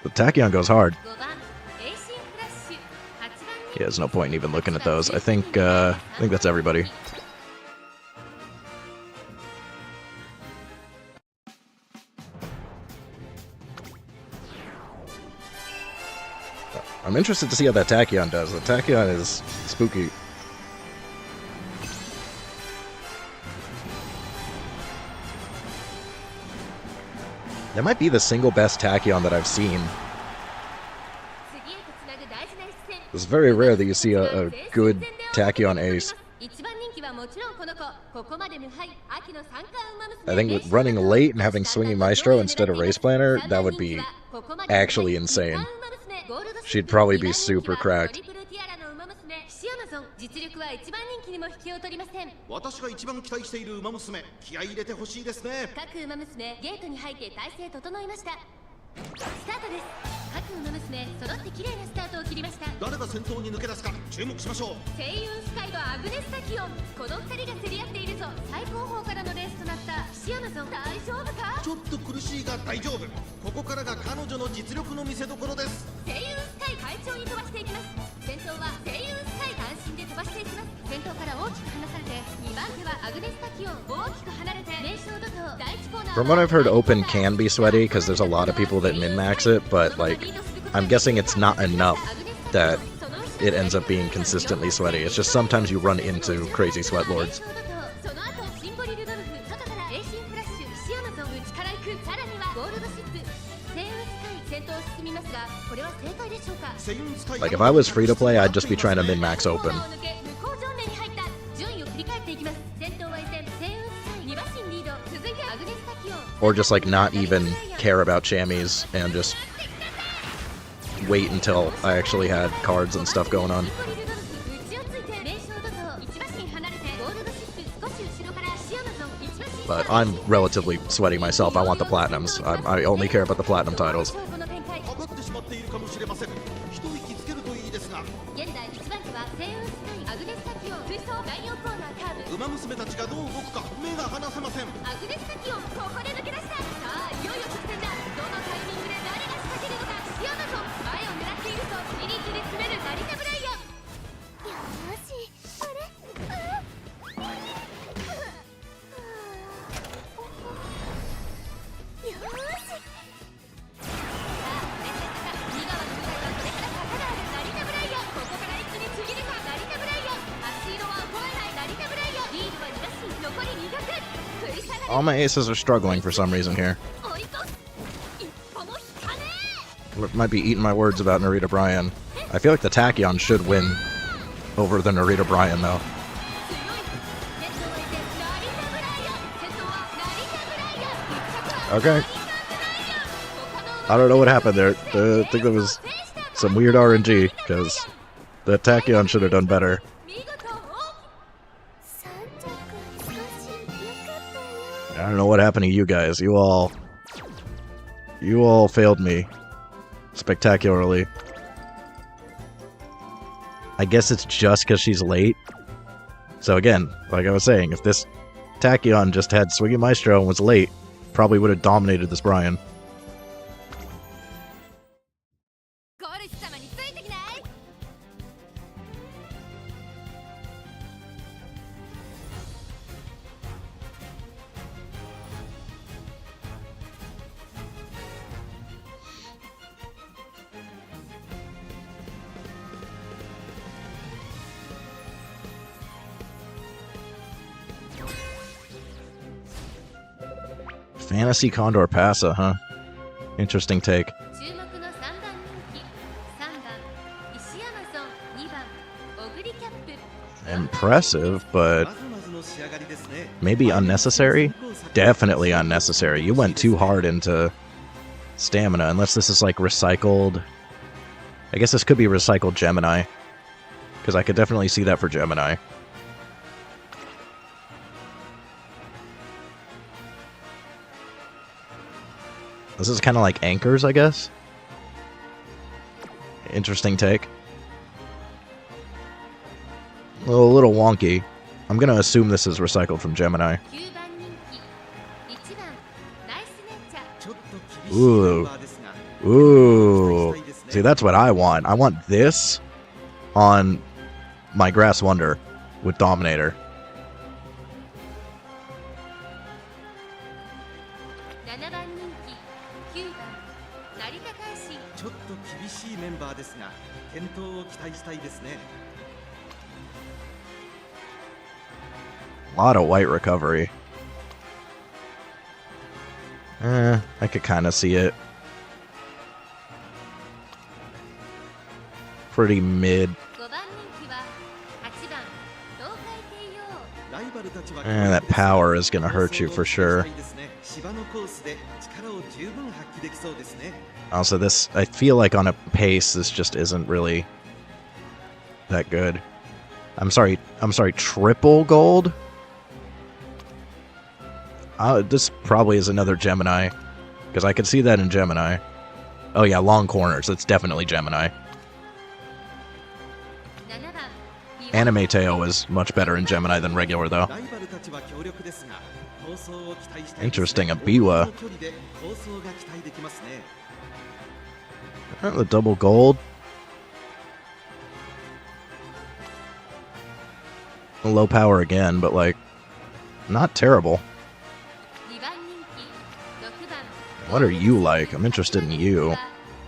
A: The Tachyon goes hard. Yeah, there's no point in even looking at those. I think that's everybody. I'm interested to see how that Tachyon does. The Tachyon is spooky. That might be the single best Tachyon that I've seen. It's very rare that you see a good Tachyon ace. I think with running late and having swinging Maestro instead of race planner, that would be actually insane. She'd probably be super cracked. From what I've heard, open can be sweaty because there's a lot of people that min-max it, but like, I'm guessing it's not enough that it ends up being consistently sweaty. It's just sometimes you run into crazy Sweat Lords. Like, if I was free to play, I'd just be trying to min-max open. Or just like not even care about chamois and just wait until I actually had cards and stuff going on. But I'm relatively sweaty myself. I want the platinums. I only care about the platinum titles.
B: この展開
C: かかってしまっているかもしれません。一息つけるといいですが、
B: 現在1番手はセイウンス対アグネスタキオン追走第4コーナーカーブ
C: 馬娘たちがどう動くか目が離せません。
B: アグネスタキオンここで抜け出した。さあいよいよ直線だ。どのタイミングで誰が仕掛けるのか。シアナと前を狙っているとリリーチに詰める成田ブライアン。よーしあれよーし。さあレッセン坂右側の舞台はこれから坂がある成田ブライアン。ここから一気にちぎるか成田ブライアン。足色は覚えない成田ブライアン。リードは2打し残り200。食い下が
A: All my aces are struggling for some reason here.
B: 追い越す。一歩も引かねえ。
A: Might be eating my words about Narita Bryan. I feel like the Tachyon should win over the Narita Bryan, though.
B: 強い。ネットを置いて成田ブライアン。先頭は成田ブライアン。一着は
A: Okay.
B: 成田ブライアン。他の
A: I don't know what happened there. I think that was some weird RNG, because the Tachyon should have done better.
B: 見事3着少し良かったよ。
A: I don't know what happened to you guys. You all failed me spectacularly. I guess it's just because she's late. So again, like I was saying, if this Tachyon just had Swiggy Maestro and was late, probably would have dominated this Bryan.
B: ゴルス様についてきない。
A: Fantasy Condor Passa, huh? Interesting take.
B: 注目の3番人気3番石山ソン2番オグリキャップ。
A: Impressive, but
C: まずまずの仕上がりですね。
A: maybe unnecessary? Definitely unnecessary. You went too hard into stamina, unless this is like recycled. I guess this could be recycled Gemini, because I could definitely see that for Gemini. This is kind of like anchors, I guess. Interesting take. A little wonky. I'm gonna assume this is recycled from Gemini.
B: 9番人気1番ナイスネッチャー。
C: ちょっと厳しいメンバーですが、
A: Ooh.
C: 期待したいですね。
A: See, that's what I want. I want this on my Grass Wonder with Dominator.
B: 7番人気9番成田海進。
C: ちょっと厳しいメンバーですが、健闘を期待したいですね。
A: A lot of white recovery. I could kind of see it. Pretty mid.
B: 5番人気は8番東海帝王。
C: ライバルたちは
A: That power is going to hurt you for sure.
C: 芝のコースで力を十分発揮できそうですね。
A: Also, this, I feel like on a pace, this just isn't really that good. I'm sorry, triple gold? This probably is another Gemini, because I could see that in Gemini. Oh yeah, long corners, that's definitely Gemini.
B: 7番
A: Anime Teo is much better in Gemini than regular, though.
C: ライバルたちは強力ですが、構想を期待したい。
A: Interesting, a Biwa.
C: 距離で構想が期待できますね。
A: The double gold. Low power again, but like, not terrible.
B: 2番人気6番
A: What are you like? I'm interested in you.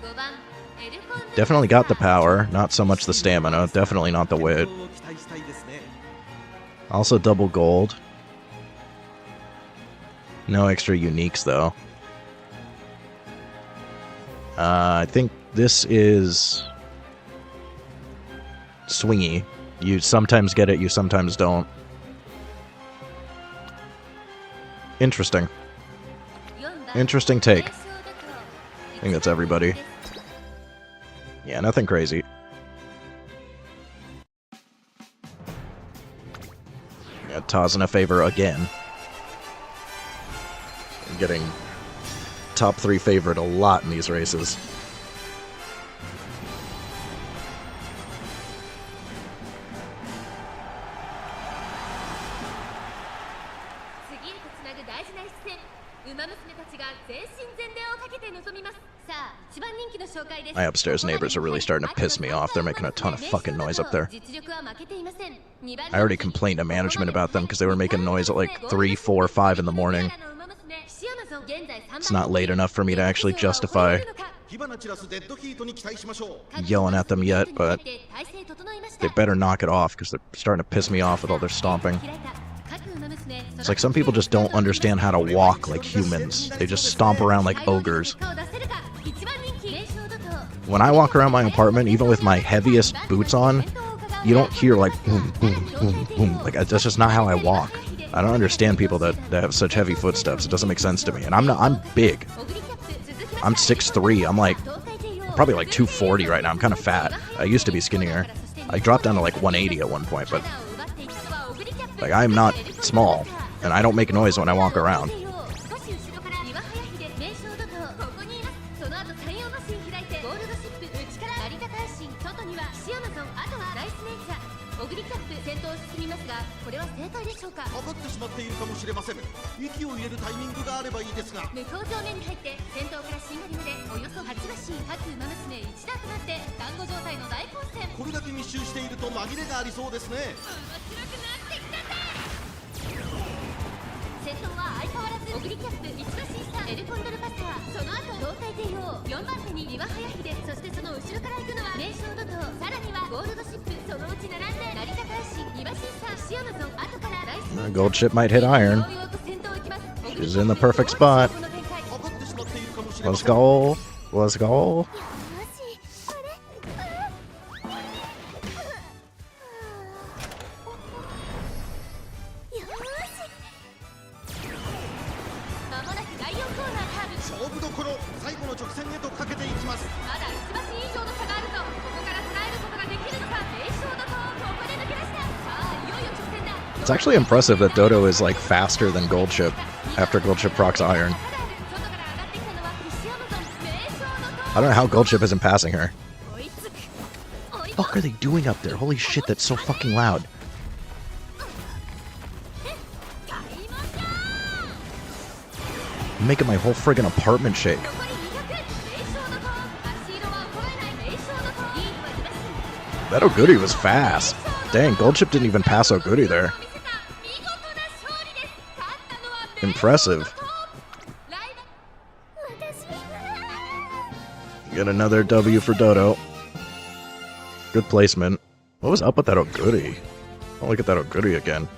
B: 5番エルコンド
A: Definitely got the power, not so much the stamina, definitely not the wit.
C: 健闘を期待したいですね。
A: Also double gold. No extra uniques, though. I think this is swingy. You sometimes get it, you sometimes don't. Interesting.
B: 4番
A: Interesting take.
B: 名称だと
A: I think that's everybody. Yeah, nothing crazy. Got Taz in a favor again. I'm getting top 3 favorite a lot in these races. My upstairs neighbors are really starting to piss me off. They're making a ton of fucking noise up there. I already complained to management about them because they were making noise at like 3, 4, 5 in the morning. It's not late enough for me to actually justify yelling at them yet, but they better knock it off because they're starting to piss me off with all their stomping. It's like some people just don't understand how to walk like humans. They just stomp around like ogres. When I walk around my apartment, even with my heaviest boots on, you don't hear like boom, boom, boom, boom. Like that's just not how I walk. I don't understand people that have such heavy footsteps. It doesn't make sense to me. And I'm big. I'm 6'3". I'm probably like 240 right now. I'm kind of fat. I used to be skinnier. I dropped down to like 180 at one point, but like I'm not small, and I don't make noise when I walk around. Gold chip might hit iron. She's in the perfect spot. Let's go. Let's go. It's actually impressive that Dodo is like faster than Gold Chip after Gold Chip procs iron. I don't know how Gold Chip isn't passing her. What the fuck are they doing up there? Holy shit, that's so fucking loud. I'm making my whole friggin' apartment shake. That Oguri was fast. Dang, Gold Chip didn't even pass Oguri there. Impressive. Get another W for Dodo. Good placement. What was up with that Oguri? I'll look at that Oguri again.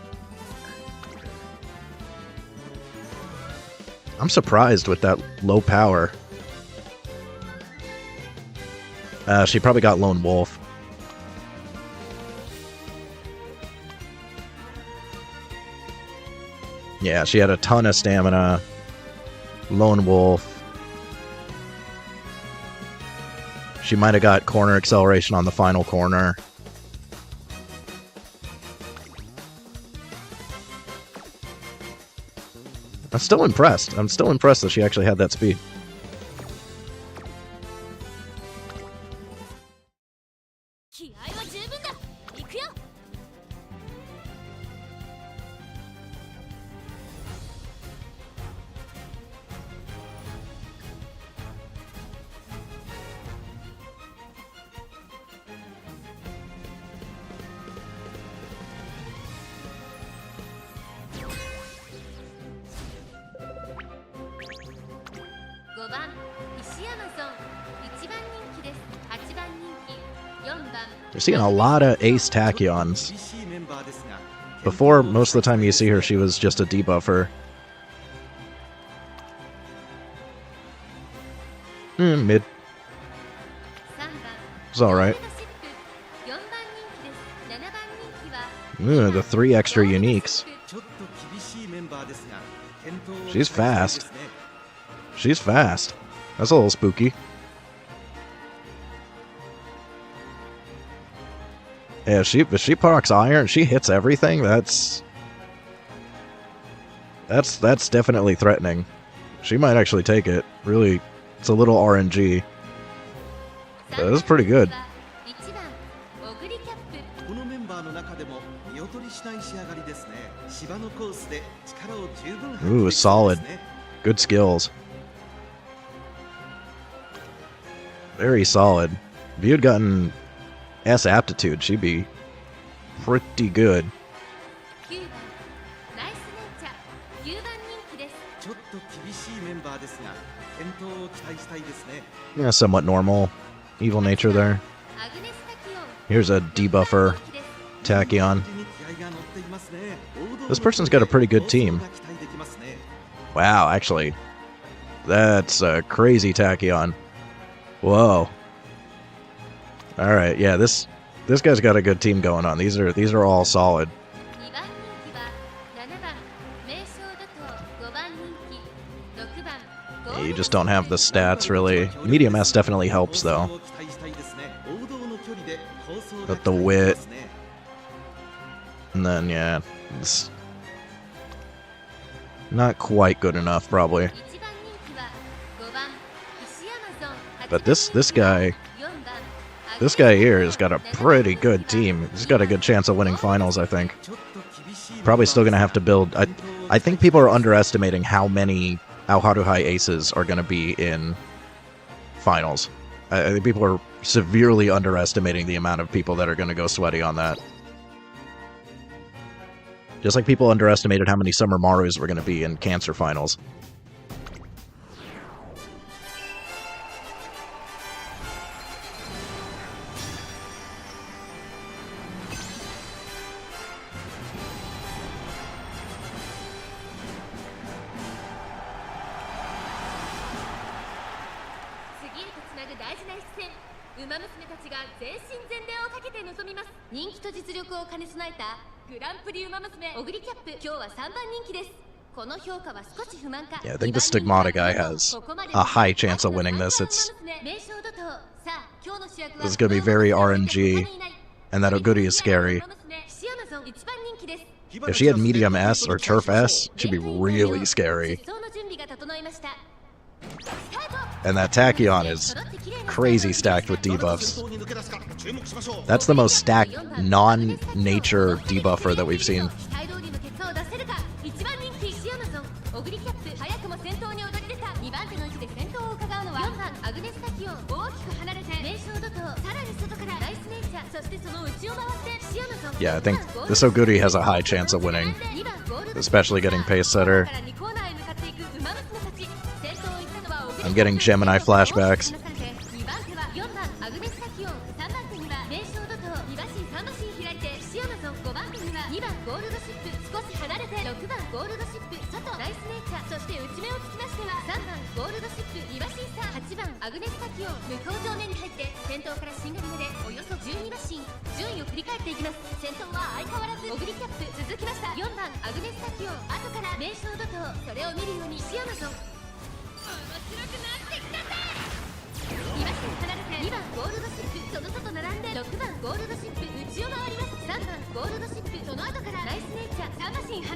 A: I'm surprised with that low power. She probably got Lone Wolf. Yeah, she had a ton of stamina. Lone Wolf. She might have got corner acceleration on the final corner. I'm still impressed. I'm still impressed that she actually had that speed. You're seeing a lot of ace tachyons. Before, most of the time you see her, she was just a debuffer. Mid. It's alright. The 3 extra uniques. She's fast. She's fast. That's a little spooky. Yeah, if she procs iron, she hits everything. That's definitely threatening. She might actually take it. Really, it's a little RNG. But this is pretty good.
C: このメンバーの中でも見劣りしない仕上がりですね。芝のコースで力を十分発揮
A: Ooh,
C: できそうですね。
A: solid. Good skills. Very solid. If you had gotten S aptitude, she'd be pretty good.
B: 9番ナイスネンチャ9番人気です。
C: ちょっと厳しいメンバーですが、健闘を期待したいですね。
A: Yeah, somewhat normal. Evil nature there.
B: アグネスタキオン
A: Here's a debuffer, Tachyon.
C: 気合が乗っていますね。
A: This person's got a pretty good team.
C: 期待できますね。
A: Wow, actually. That's a crazy Tachyon. Whoa. Alright, yeah, this guy's got a good team going on. These are all solid.
B: 2番人気は7番名称だと5番人気6番
A: Yeah, you just don't have the stats, really. Medium S definitely helps, though. Got the wit. And then, yeah, it's not quite good enough, probably.
B: 1番人気は5番石山ゾン
A: But this guy,
B: 4番
A: this guy here has got a pretty good team. He's got a good chance of winning finals, I think. Probably still gonna have to build. I think people are underestimating how many Haruhai aces are gonna be in finals. I think people are severely underestimating the amount of people that are gonna go sweaty on that. Just like people underestimated how many Summer Marus were gonna be in Cancer finals. Yeah, I think the Stigmata guy has a high chance of winning this. This is going to be very RNG, and that Oguri is scary. If she had Medium S or Turf S, she'd be really scary. And that Tachyon is crazy stacked with debuffs. That's the most stacked non-nature debuffer that we've seen. Yeah, I think this Oguri has a high chance of winning, especially getting pace setter. I'm getting Gemini flashbacks.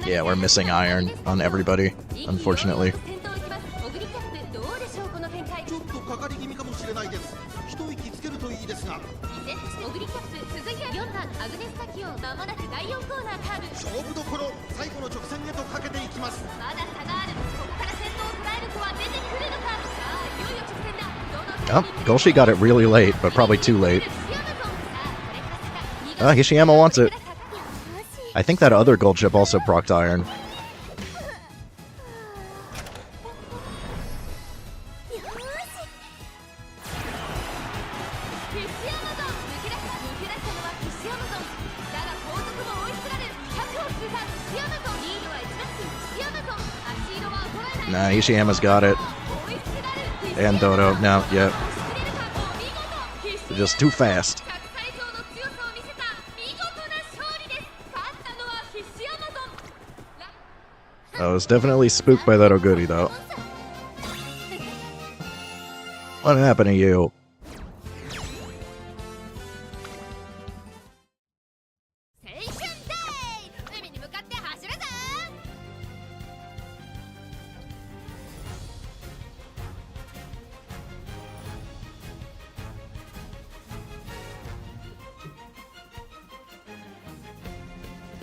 A: Yeah, we're missing iron on everybody, unfortunately. Oh, Golshi got it really late, but probably too late. Hishiyama wants it. I think that other gold chip also procced iron. Nah, Ishiyama's got it. And Dodo, no, yep. They're just too fast. I was definitely spooked by that Oguri, though. What happened to you?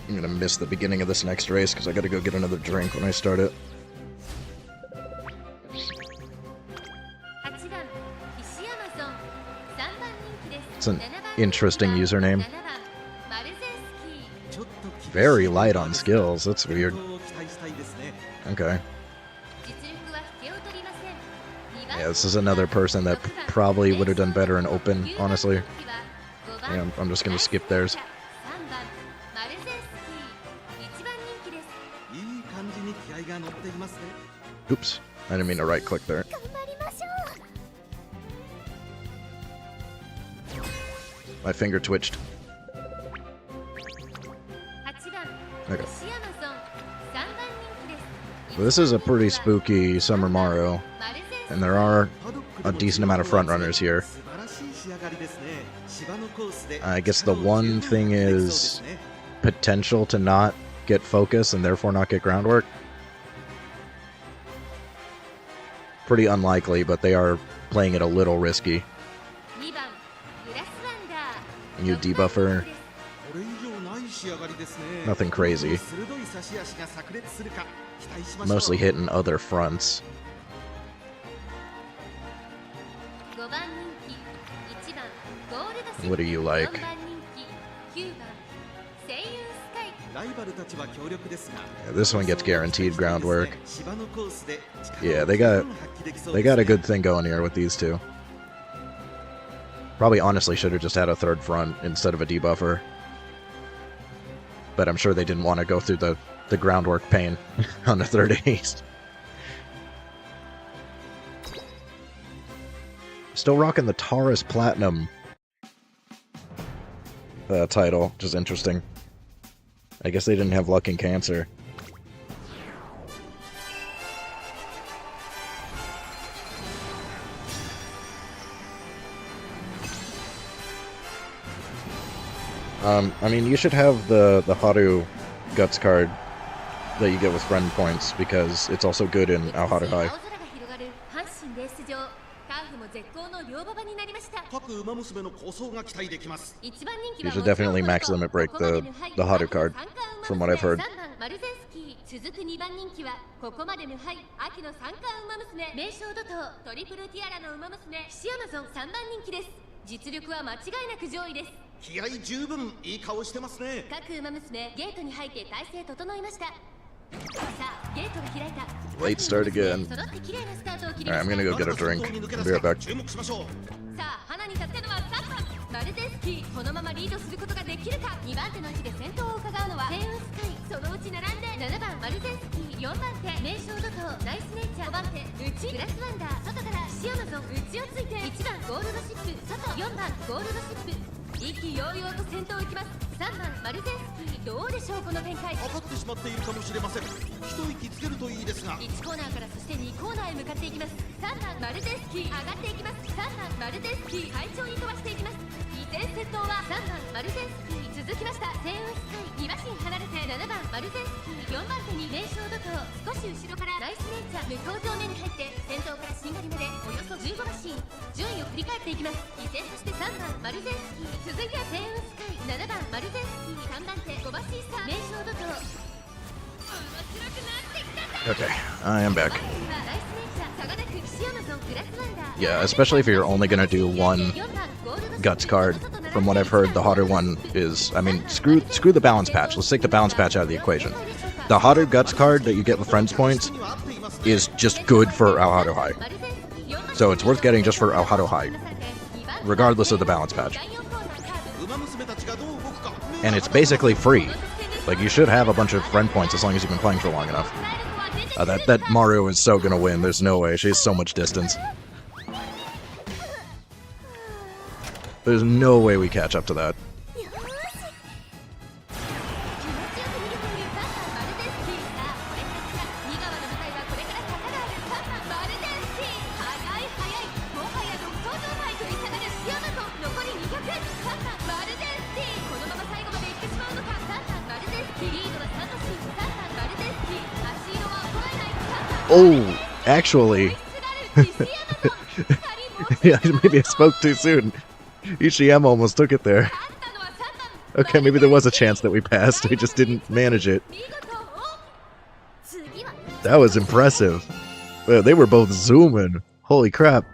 A: I'm gonna miss the beginning of this next race because I gotta go get another drink when I start it.
B: 8番石山ゾン3番人気です
A: It's an interesting username.
B: 7番マルゼンスキー
C: ちょっと厳しい
A: Very light on skills. That's weird.
C: 健闘を期待したいですね
A: Okay.
B: 実力は引けを取りません2番
A: Yeah, this is another person that probably would have done better in open, honestly. Yeah, I'm just gonna skip theirs.
B: 3番マルゼンスキー1番人気です
C: いい感じに気合が乗っていますね
A: Oops. I didn't mean to right click there.
B: 頑張りましょ
A: My finger twitched.
B: 8番
A: Okay.
B: 石山ゾン3番人気です
A: So this is a pretty spooky Summer Mario,
B: マルゼンス
A: and there are
C: パドックで
A: a
C: も
A: decent amount of front runners here.
C: 素晴らしい仕上がりですね芝のコースで
A: I guess the one thing
C: 力を十分発揮できそうで
A: is
C: すね
A: potential to not get focus and therefore not get groundwork. Pretty unlikely, but they are playing it a little risky.
B: 2番グラスワンダー
A: New debuffer,
C: これ以上ない仕上がりですね
A: nothing crazy.
C: 鋭い差し足が炸裂するか期待しましょう
A: Mostly hitting other fronts.
B: 5番人気1番ゴールドシップ
A: What do you like?
B: 4番人気9番声優スカイ
C: ライバルたちは強力ですが
A: Yeah, this one gets guaranteed groundwork.
C: 芝のコースで
A: Yeah, they got a good thing going here with these two. Probably honestly should have just had a third front instead of a debuffer. But I'm sure they didn't want to go through the groundwork pain on the third ace. Still rocking the Taurus Platinum title, which is interesting. I guess they didn't have luck in Cancer. I mean, you should have the Haru Guts card that you get with friend points because it's also good in Aoharu High.
B: 青空が広がる阪神レース場カーフも絶好の両馬場になりました
C: 各馬娘の構想が期待できます
B: 1番人気
A: You
B: は
A: should definitely max limit break the Haru card, from what I've heard.
B: 3番マルゼンスキー続く2番人気はここまで無敗秋の三冠馬娘名将怒涛トリプルティアラの馬娘岸アマゾン3番人気です実力は間違いなく上位です
C: 気合十分いい顔してますね
B: 各馬娘ゲートに入って体勢整いましたさあゲートが開いた
A: Late start again.
B: 揃って綺麗なスタートを切り
A: Alright,
B: ま
A: I'm
B: した
A: gonna go get a drink. I'll be right back.
C: 注目しましょう
B: さあ花に立ってのは3番マルゼンスキーこのままリードすることができるか2番手の位置で先頭を伺うのはセウンスカイそのうち並んで7番マルゼンスキー4番手名将怒涛ナイスネイチャー5番手内グラスワンダー外からシアマゾン内をついて1番ゴールドシップ外4番ゴールドシップ意気揚々と先頭行きます3番マルゼンスキーどうでしょうこの展開
C: 当たってしまっているかもしれません一息つけるといいですが
B: 1コーナーからそして2コーナーへ向かっていきます3番マルゼンスキー上がっていきます3番マルゼンスキー快調に飛ばしていきます依然先頭は3番マルゼンスキー続きましたセウンスカイ2馬身離れて7番マルゼンスキー4番手に名将怒涛少し後ろからナイスネイチャー向こう上面に入って先頭からしんがりまでおよそ15馬身順位を振り返っていきます依然として3番マルゼンスキー続いてはセウンスカイ7番マルゼンスキー3番手5馬身差名将怒涛面白くなってきたぜ
A: Okay, I am back.
B: ナイスネイチャー差がなく岸アマゾングラスワンダー
A: Yeah, especially if you're only gonna do one Guts card. From what I've heard, the Haru one is... I mean, screw the balance patch. Let's take the balance patch out of the equation. The Haru Guts card that you get with friends points is just good for Aoharu High. So it's worth getting just for Aoharu High, regardless of the balance patch.
C: 馬娘たちがどう動くか
A: And it's basically free. Like, you should have a bunch of friend points as long as you've been playing for long enough. That Maru is so gonna win. There's no way. She has so much distance. There's no way we catch up to that.
B: 気持ちよく逃げている3番マルゼンスキーさあこれから2側の舞台はこれから坂がある3番マルゼンスキー速い速いもはや独走状態といったがるシアマゾン残り200 3番マルゼンスキーこのまま最後まで行ってしまうのか3番マルゼンスキーリードは3馬身3番マルゼンスキー足色は衰えない3番
A: Oh, actually...
B: 追いすがる岸アマゾンハリボー
A: Yeah, maybe I spoke too soon. Ishiyama almost took it there.
B: 勝ったのは3番
A: Okay, maybe there was a chance that we passed. We just didn't manage it. That was impressive. Well, they were both zooming. Holy crap.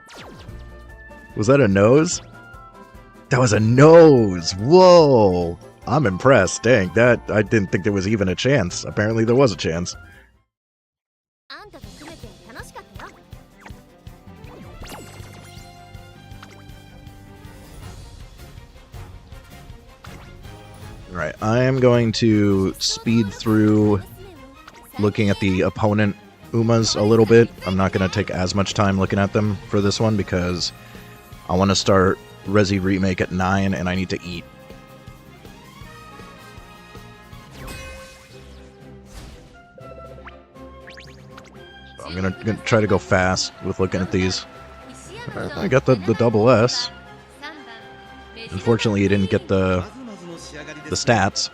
A: Was that a nose? That was a nose! Whoa! I'm impressed. Dang, that I didn't think there was even a chance. Apparently there was a chance. Alright, I am going to speed through looking at the opponent Umas a little bit. I'm not going to take as much time looking at them for this one because I want to start Resi Remake at 9 and I need to eat. So I'm gonna try to go fast with looking at these. I got the double S. Unfortunately, you didn't get the stats.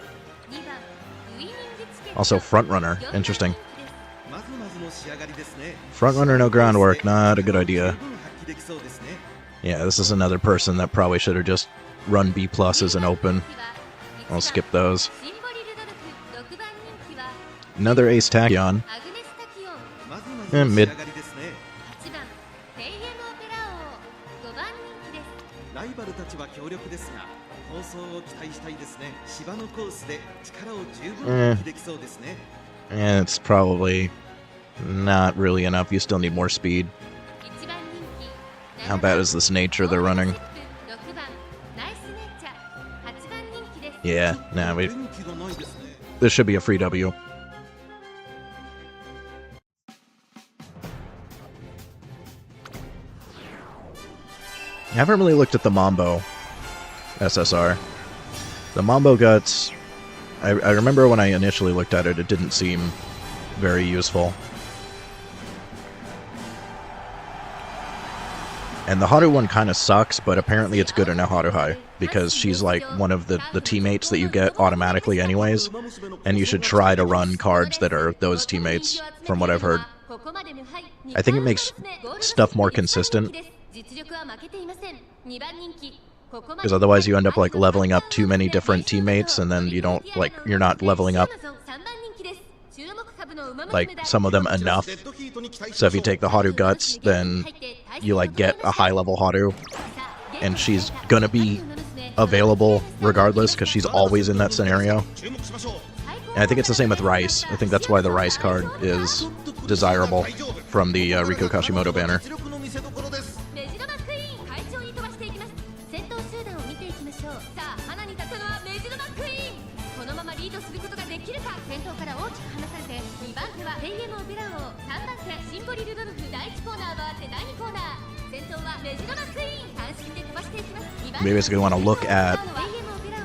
A: Also, Frontrunner. Interesting. Frontrunner, no groundwork. Not a good idea. Yeah, this is another person that probably should have just run B+ as an open. I'll skip those. Another Ace Tachyon. Mid. It's probably not really enough. You still need more speed. How bad is this nature they're running? Yeah, nah, this should be a free W. I haven't really looked at the Mambo SSR. The Mambo Guts, I remember when I initially looked at it, it didn't seem very useful. And the Haru one kind of sucks, but apparently it's good in a Haru High, because she's like one of the teammates that you get automatically anyways, and you should try to run cards that are those teammates, from what I've heard. I think it makes stuff more consistent, because otherwise you end up like leveling up too many different teammates, and then you don't, like, you're not leveling up like some of them enough. So if you take the Haru Guts, then you like get a high level Haru, and she's gonna be available regardless because she's always in that scenario. And I think it's the same with Rice. I think that's why the Rice card is desirable from the Riko Kashimoto banner. We basically want to look at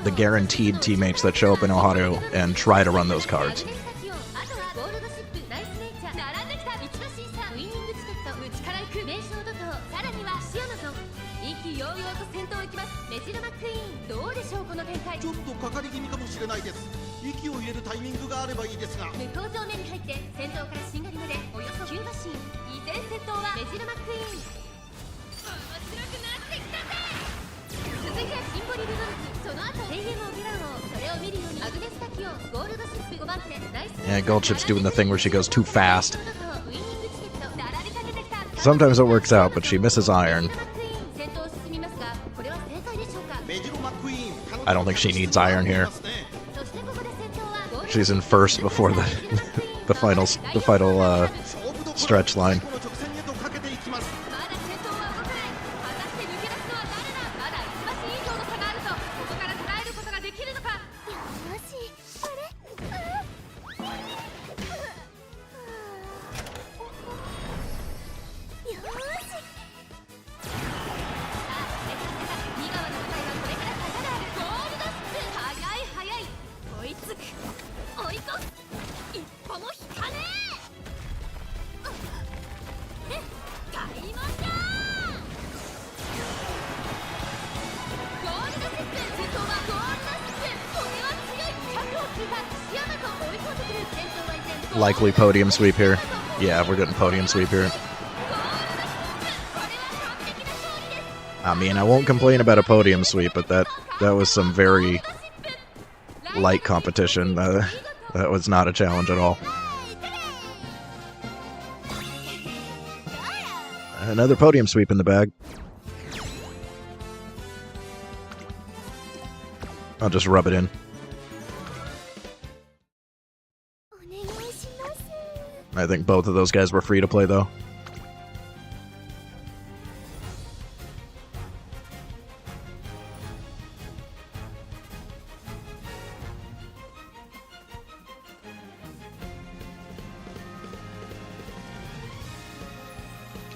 A: the guaranteed teammates that show up in Oharu and try to run those cards. Yeah, Goldchip's doing the thing where she goes too fast. Sometimes it works out, but she misses iron. I don't think she needs iron here. She's in first before the final stretch line. Likely podium sweep here. Yeah, we're getting podium sweep here. I mean, I won't complain about a podium sweep, but that was some very light competition. That was not a challenge at all. Another podium sweep in the bag. I'll just rub it in. I think both of those guys were free to play, though.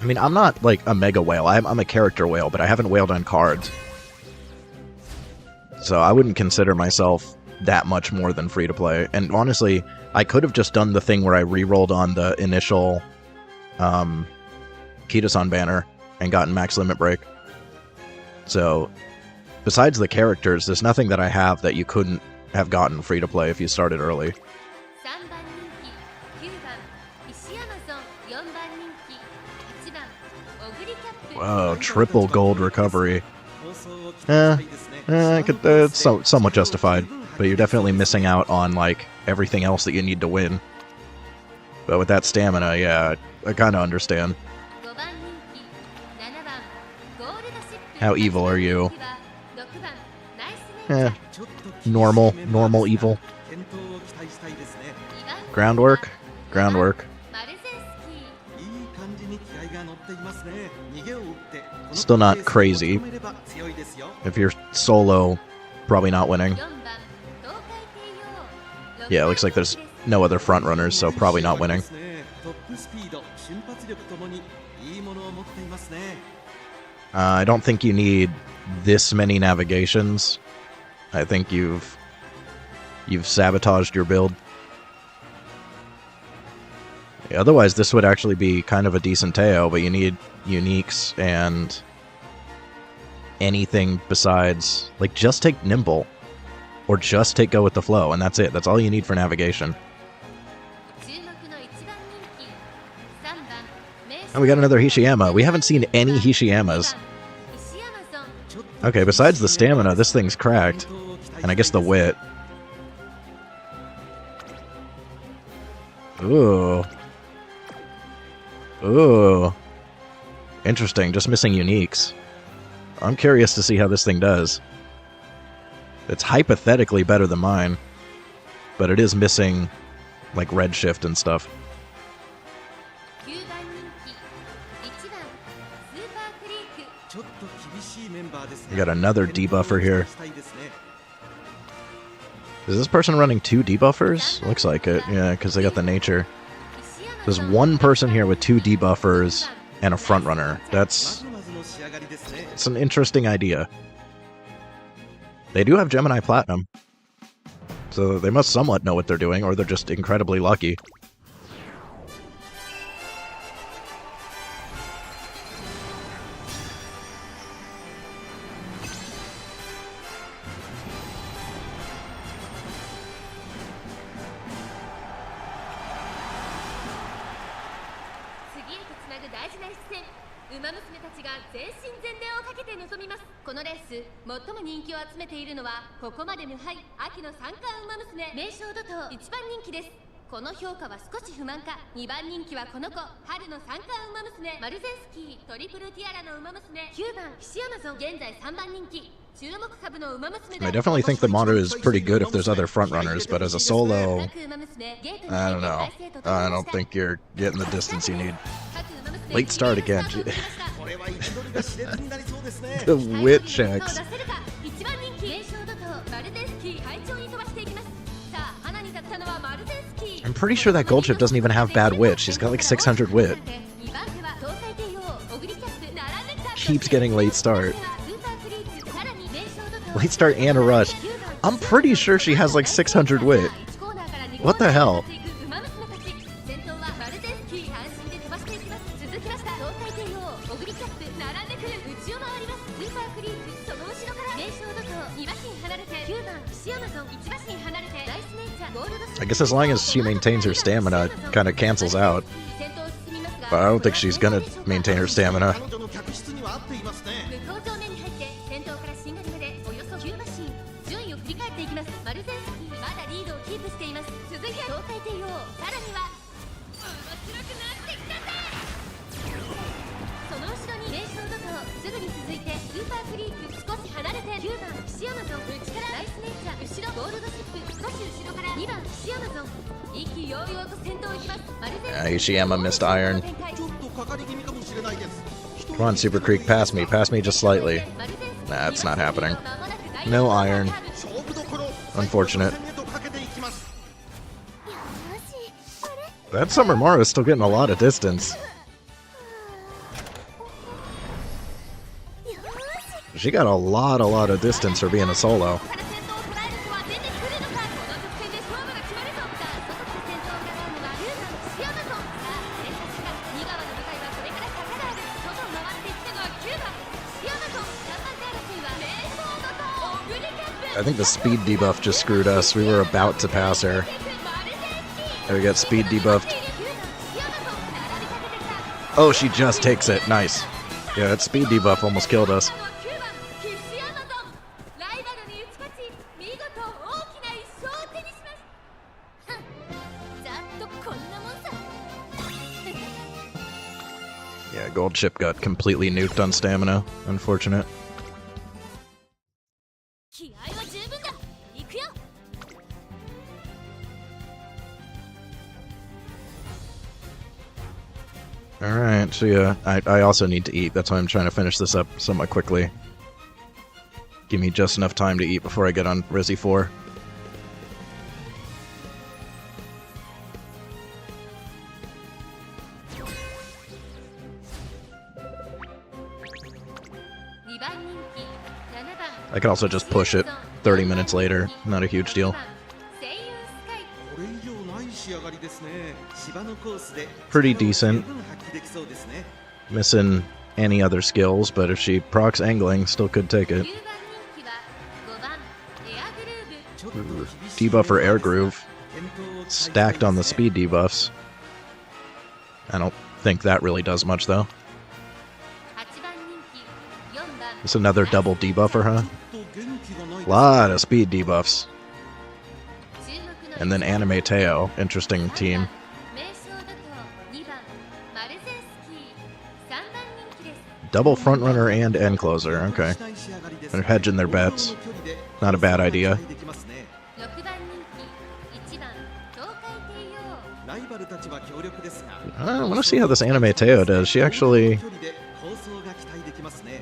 A: I mean, I'm not, like, a mega whale. I'm a character whale, but I haven't whaled on cards. So I wouldn't consider myself that much more than free-to-play. And honestly, I could have just done the thing where I re-rolled on the initial Kitasan banner and gotten max limit break. So, besides the characters, there's nothing that I have that you couldn't have gotten free-to-play if you started early. Wow, triple gold recovery. It's somewhat justified, but you're definitely missing out on, like, everything else that you need to win. But with that stamina, yeah, I kind of understand. How evil are you? Normal evil. Groundwork? Groundwork. Still not crazy. If you're solo, probably not winning. Yeah, it looks like there's no other front runners, so probably not winning. I don't think you need this many navigations. I think you've sabotaged your build. Yeah, otherwise, this would actually be kind of a decent Teo, but you need uniques and anything besides, like, just take Nimble. Or just take Go with the Flow, and that's it. That's all you need for navigation. And we got another Hishiyama. We haven't seen any Hishiyamas. Okay, besides the stamina, this thing's cracked. And I guess the wit. Ooh. Ooh. Interesting, just missing uniques. I'm curious to see how this thing does. It's hypothetically better than mine, but it is missing, like, redshift and stuff. We got another debuffer here. Is this person running 2 debuffers? Looks like it, yeah, because they got the nature. There's one person here with 2 debuffers and a front runner. It's an interesting idea. They do have Gemini Platinum, so they must somewhat know what they're doing, or they're just incredibly lucky. I definitely think the motto is pretty good if there's other front runners, but as a solo, I don't know. I don't think you're getting the distance you need. Late start again. The wit checks. I'm pretty sure that gold chip doesn't even have bad wit. She's got like 600 wit. Keeps getting late start. Late start and a rush. I'm pretty sure she has like 600 wit. What the hell? I guess as long as she maintains her stamina, it kind of cancels out. But I don't think she's gonna maintain her stamina. Ishiyama missed iron.
C: ちょっとかかり気味かもしれないです。
A: Come on, Super Creek, pass me. Pass me just slightly. Nah, it's not happening. No iron.
C: 勝負どころ
A: Unfortunate.
C: 戦へとかけていきます。
A: That Summer Mara is still getting a lot of distance. She got a lot of distance for being a solo. I think the speed debuff just screwed us. We were about to pass her. And we got speed debuffed. Oh, she just takes it. Nice. Yeah, that speed debuff almost killed us. Yeah, Gold Chip got completely nuked on stamina. Unfortunate. Alright, so yeah, I also need to eat. That's why I'm trying to finish this up somewhat quickly. Give me just enough time to eat before I get on Resi 4. I can also just push it 30 minutes later. Not a huge deal.
C: これ以上ない仕上がりですね。芝のコースで
A: Pretty decent.
C: 十分発揮できそうですね。
A: Missing any other skills, but if she procs angling, still could take it.
C: ちょっと厳しい
A: Debuff for Air Groove.
C: 健闘を期待したい
A: Stacked on the
C: ですね
A: speed debuffs. I don't think that really does much, though. It's another double debuffer, huh?
C: ちょっと元気がないですね
A: Lot of speed debuffs. And then Anime Teo. Interesting team. Double frontrunner and end closer. Okay.
C: 期待仕上がりです
A: They're hedging their bets.
C: 同等の距離で
A: Not a bad idea.
C: 期待できますね。ライバルたちは強力ですが
A: I want to see how this Anime Teo does. She actually...
C: 距離で構想が期待できますね。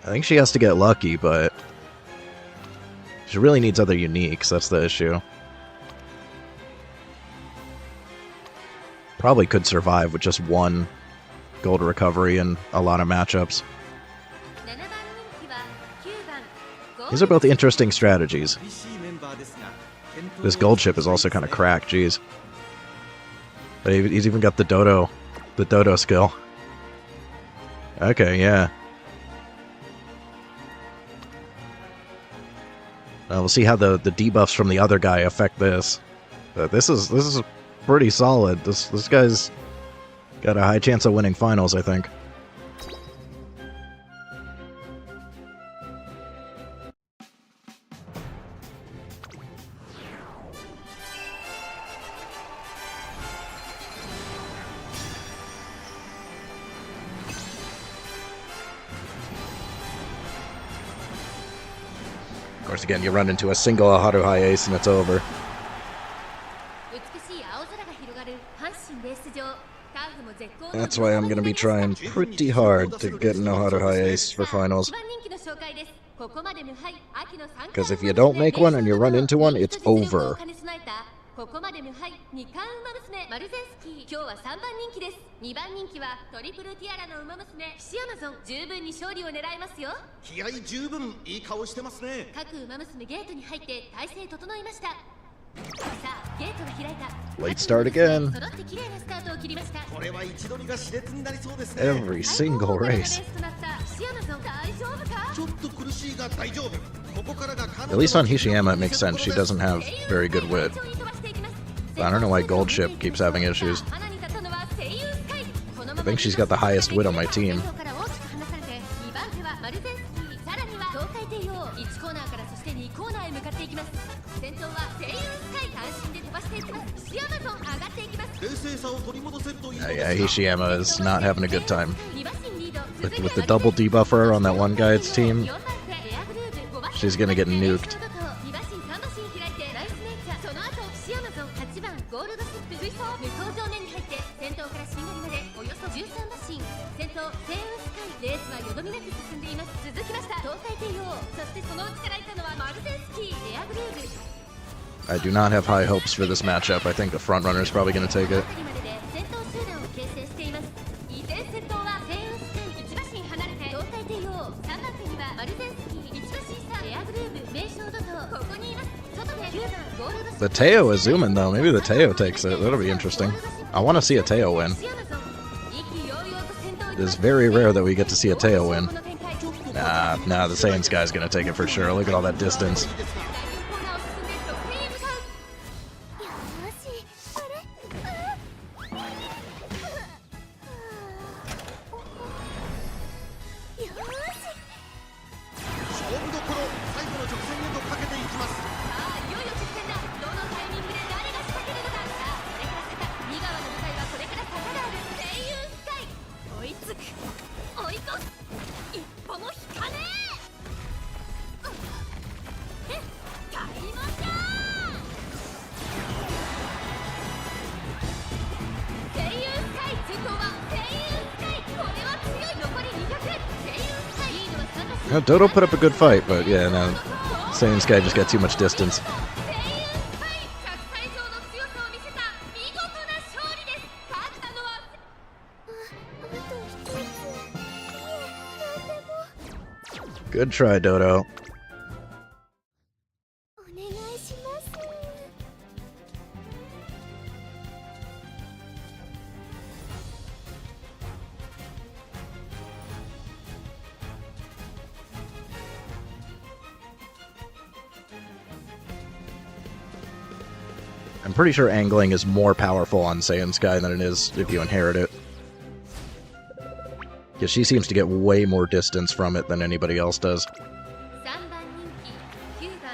A: I think she has to get lucky, but... She really needs other uniques. That's the issue. Probably could survive with just one gold recovery and a lot of matchups. These are both interesting strategies.
C: 厳しいメンバーですが健闘を
A: This gold chip is also kind of cracked, jeez. But he's even got the dodo skill. Okay, yeah. We'll see how the debuffs from the other guy affect this. But this is pretty solid. This guy's got a high chance of winning finals, I think. Of course, again, you run into a single Haruhai ace and it's over. That's why I'm going to be trying pretty hard to get no Haruhai ace for finals. Because if you don't make one and you run into one, it's over.
B: ここまで無敗二冠ウマ娘マルゼンスキー今日は3番人気です2番人気はトリプルティアラのウマ娘シアマゾン十分に勝利を狙いますよ
C: 気合十分いい顔してますね。
B: 各ウマ娘ゲートに入って体勢整いましたさあゲートが開いた
A: Late start again.
B: 揃って綺麗なスタートを切りました
C: これは位置取りが熾烈になりそうですね。
A: Every single race.
B: シアマゾン大丈夫か
C: ちょっと苦しいが大丈夫。ここからが
A: At least on Hishiyama, it makes sense. She doesn't have very good wit. I don't know why Gold Chip keeps having issues. I think she's got the highest wit on my team. Yeah, Hishiyama is not having a good time. With the double debuffer on that one guy's team, she's gonna get nuked.
B: 面に入って先頭からしんがりまでおよそ13馬身。先頭セイウンスカイ、レースはよどみなく進んでいます。続きました東海帝王、そしてその内からいたのはマルゼンスキー、エアグルーブ。
A: I do not have high hopes for this matchup. I think the front runner is probably going to take it.
B: 辺りまでで先頭集団を形成しています。依然先頭はセイウンスカイ、1馬身離れて東海帝王、3番手にはマルゼンスキー、1馬身差、エアグルーブ、名将怒涛、ここにいます。外で9番ゴールドシップ。
A: The Teo is zooming though. Maybe the Teo takes it. That'll be interesting. I want to see a Teo win. It is very rare that we get to see a Teo win. Nah, the Saiyans guy's gonna take it for sure. Look at all that distance.
C: 勝負どころ、最後の直線へとかけていきます。
B: さあいよいよ直線だ。どのタイミングで誰が仕掛けるのか。さあこれから坂、右側の舞台はこれから坂がある。セイユンスカイ、追いつく、追い越す、一歩も引かねえ。タイムシャー。セイユンスカイ、先頭はセイユンスカイ、これは強い。残り200。セイユンスカイ、リードは3馬身。
A: Dodo put up a good fight, but yeah, no. Saiyans guy just got too much distance.
B: セイユンスカイ、100歳以上の強さを見せた見事な勝利です。勝ったのは
A: Good try, Dodo. I'm pretty sure angling is more powerful on Saiyan Sky than it is if you inherit it. Because she seems to get way more distance from it than anybody else does.
B: 3番人気、9番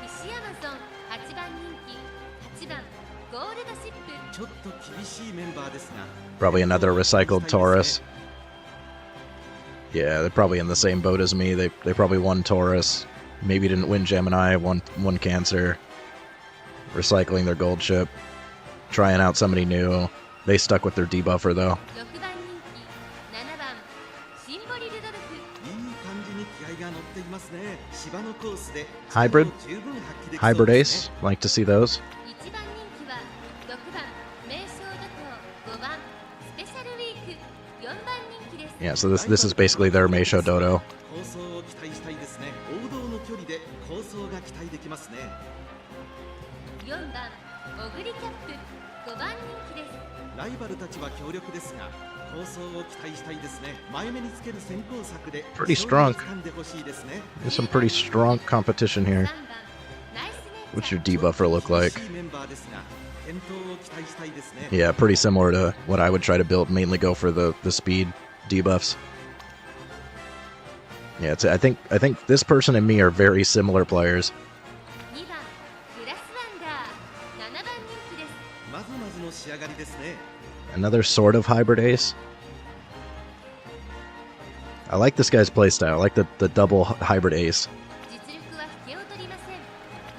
B: 石山ゾン、8番人気、8番ゴールドシップ。
C: ちょっと厳しいメンバーですが、
A: Probably another recycled Taurus. Yeah, they're probably in the same boat as me. They probably won Taurus. Maybe didn't win Gemini, won Cancer. Recycling their gold ship. Trying out somebody new. They stuck with their debuffer though.
B: 6番人気、7番シンボリルドルフ。
C: いい感じに気合が乗っていますね。芝のコースで
A: Hybrid?
C: 十分発揮できそう
A: Hybrid
C: ですね。
A: Ace? Like to see those.
B: 1番人気は6番名将怒涛、5番スペシャルウィーク、4番人気です。
A: Yeah, so this is basically their Meisho Dodo.
C: 構想を期待したいですね。王道の距離で構想が期待できますね。
B: 4番オグリキャップ、5番人気です。
C: ライバルたちは強力ですが、構想を期待したいですね。前目につける先行策で
A: Pretty strong.
C: 掴んでほしいですね。
A: There's some pretty strong competition
B: 3
A: here.
B: 番ナイスネイ
A: What's your debuffer look like?
C: 厳しいメンバーですが、健闘を期待したいですね。
A: Yeah, pretty similar to what I would try to build. Mainly go for the speed debuffs. Yeah, I think this person and me are very similar players.
B: 2番グラスワンダー、7番人気です。
C: まずまずの仕上がりですね。
A: Another sort of hybrid ace. I like this guy's playstyle. I like the double hybrid ace.
B: 実力は引けを取りません。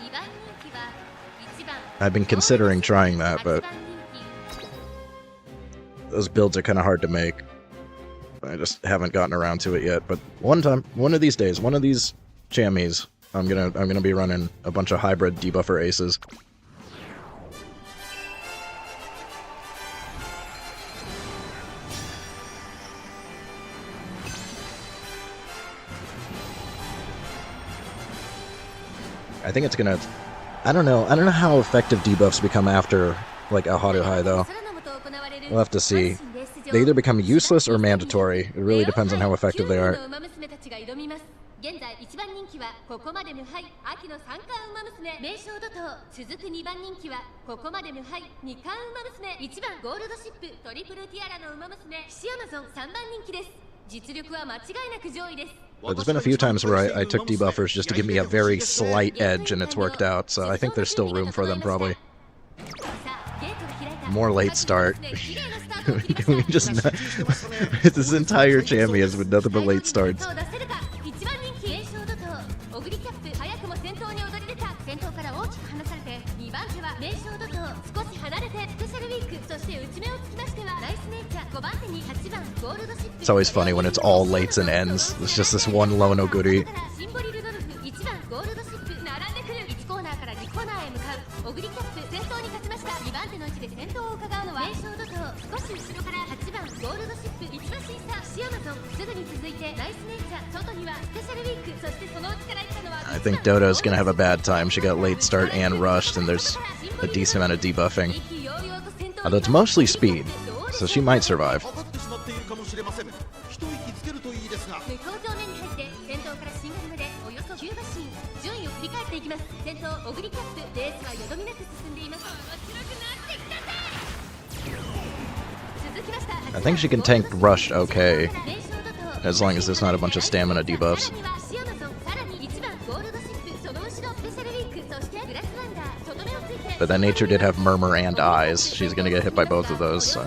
B: 2番人気は1番
A: I've been considering trying that,
B: 8
A: but
B: 番人気。
A: those builds are kind of hard to make. I just haven't gotten around to it yet. But one of these days, one of these Chammies, I'm gonna be running a bunch of hybrid debuffer aces. I think it's gonna. I don't know how effective debuffs become after like a Haruhai though. We'll have to see. They either become useless or mandatory. It really depends on how effective they are.
B: 現在1番人気はここまで無敗、秋の三冠ウマ娘名将怒涛。続く2番人気はここまで無敗、二冠ウマ娘1番ゴールドシップ、トリプルティアラのウマ娘シアマゾン、3番人気です。実力は間違いなく上位です。
A: But there's been a few times where I took debuffers just to give me a very slight edge and it's worked out, so I think there's still room for them probably. More late start. Can we just not... This entire Chammy has been nothing but late starts.
B: 1番人気名将怒涛、オグリキャップ、早くも先頭に躍り出た。先頭から大きく離されて2番手は名将怒涛、少し離れてスペシャルウィーク、そして内目
A: It's always funny when it's all lates and ends. It's just this one low no goodie. I think Dodo's gonna have a bad time. She got late start and rushed, and there's a decent amount of debuffing. Although it's mostly speed, so she might survive. I think she can tank rushed okay, as long as there's not a bunch of stamina debuffs. But that nature did have Murmur and Eyes. She's gonna get hit by both of those, so.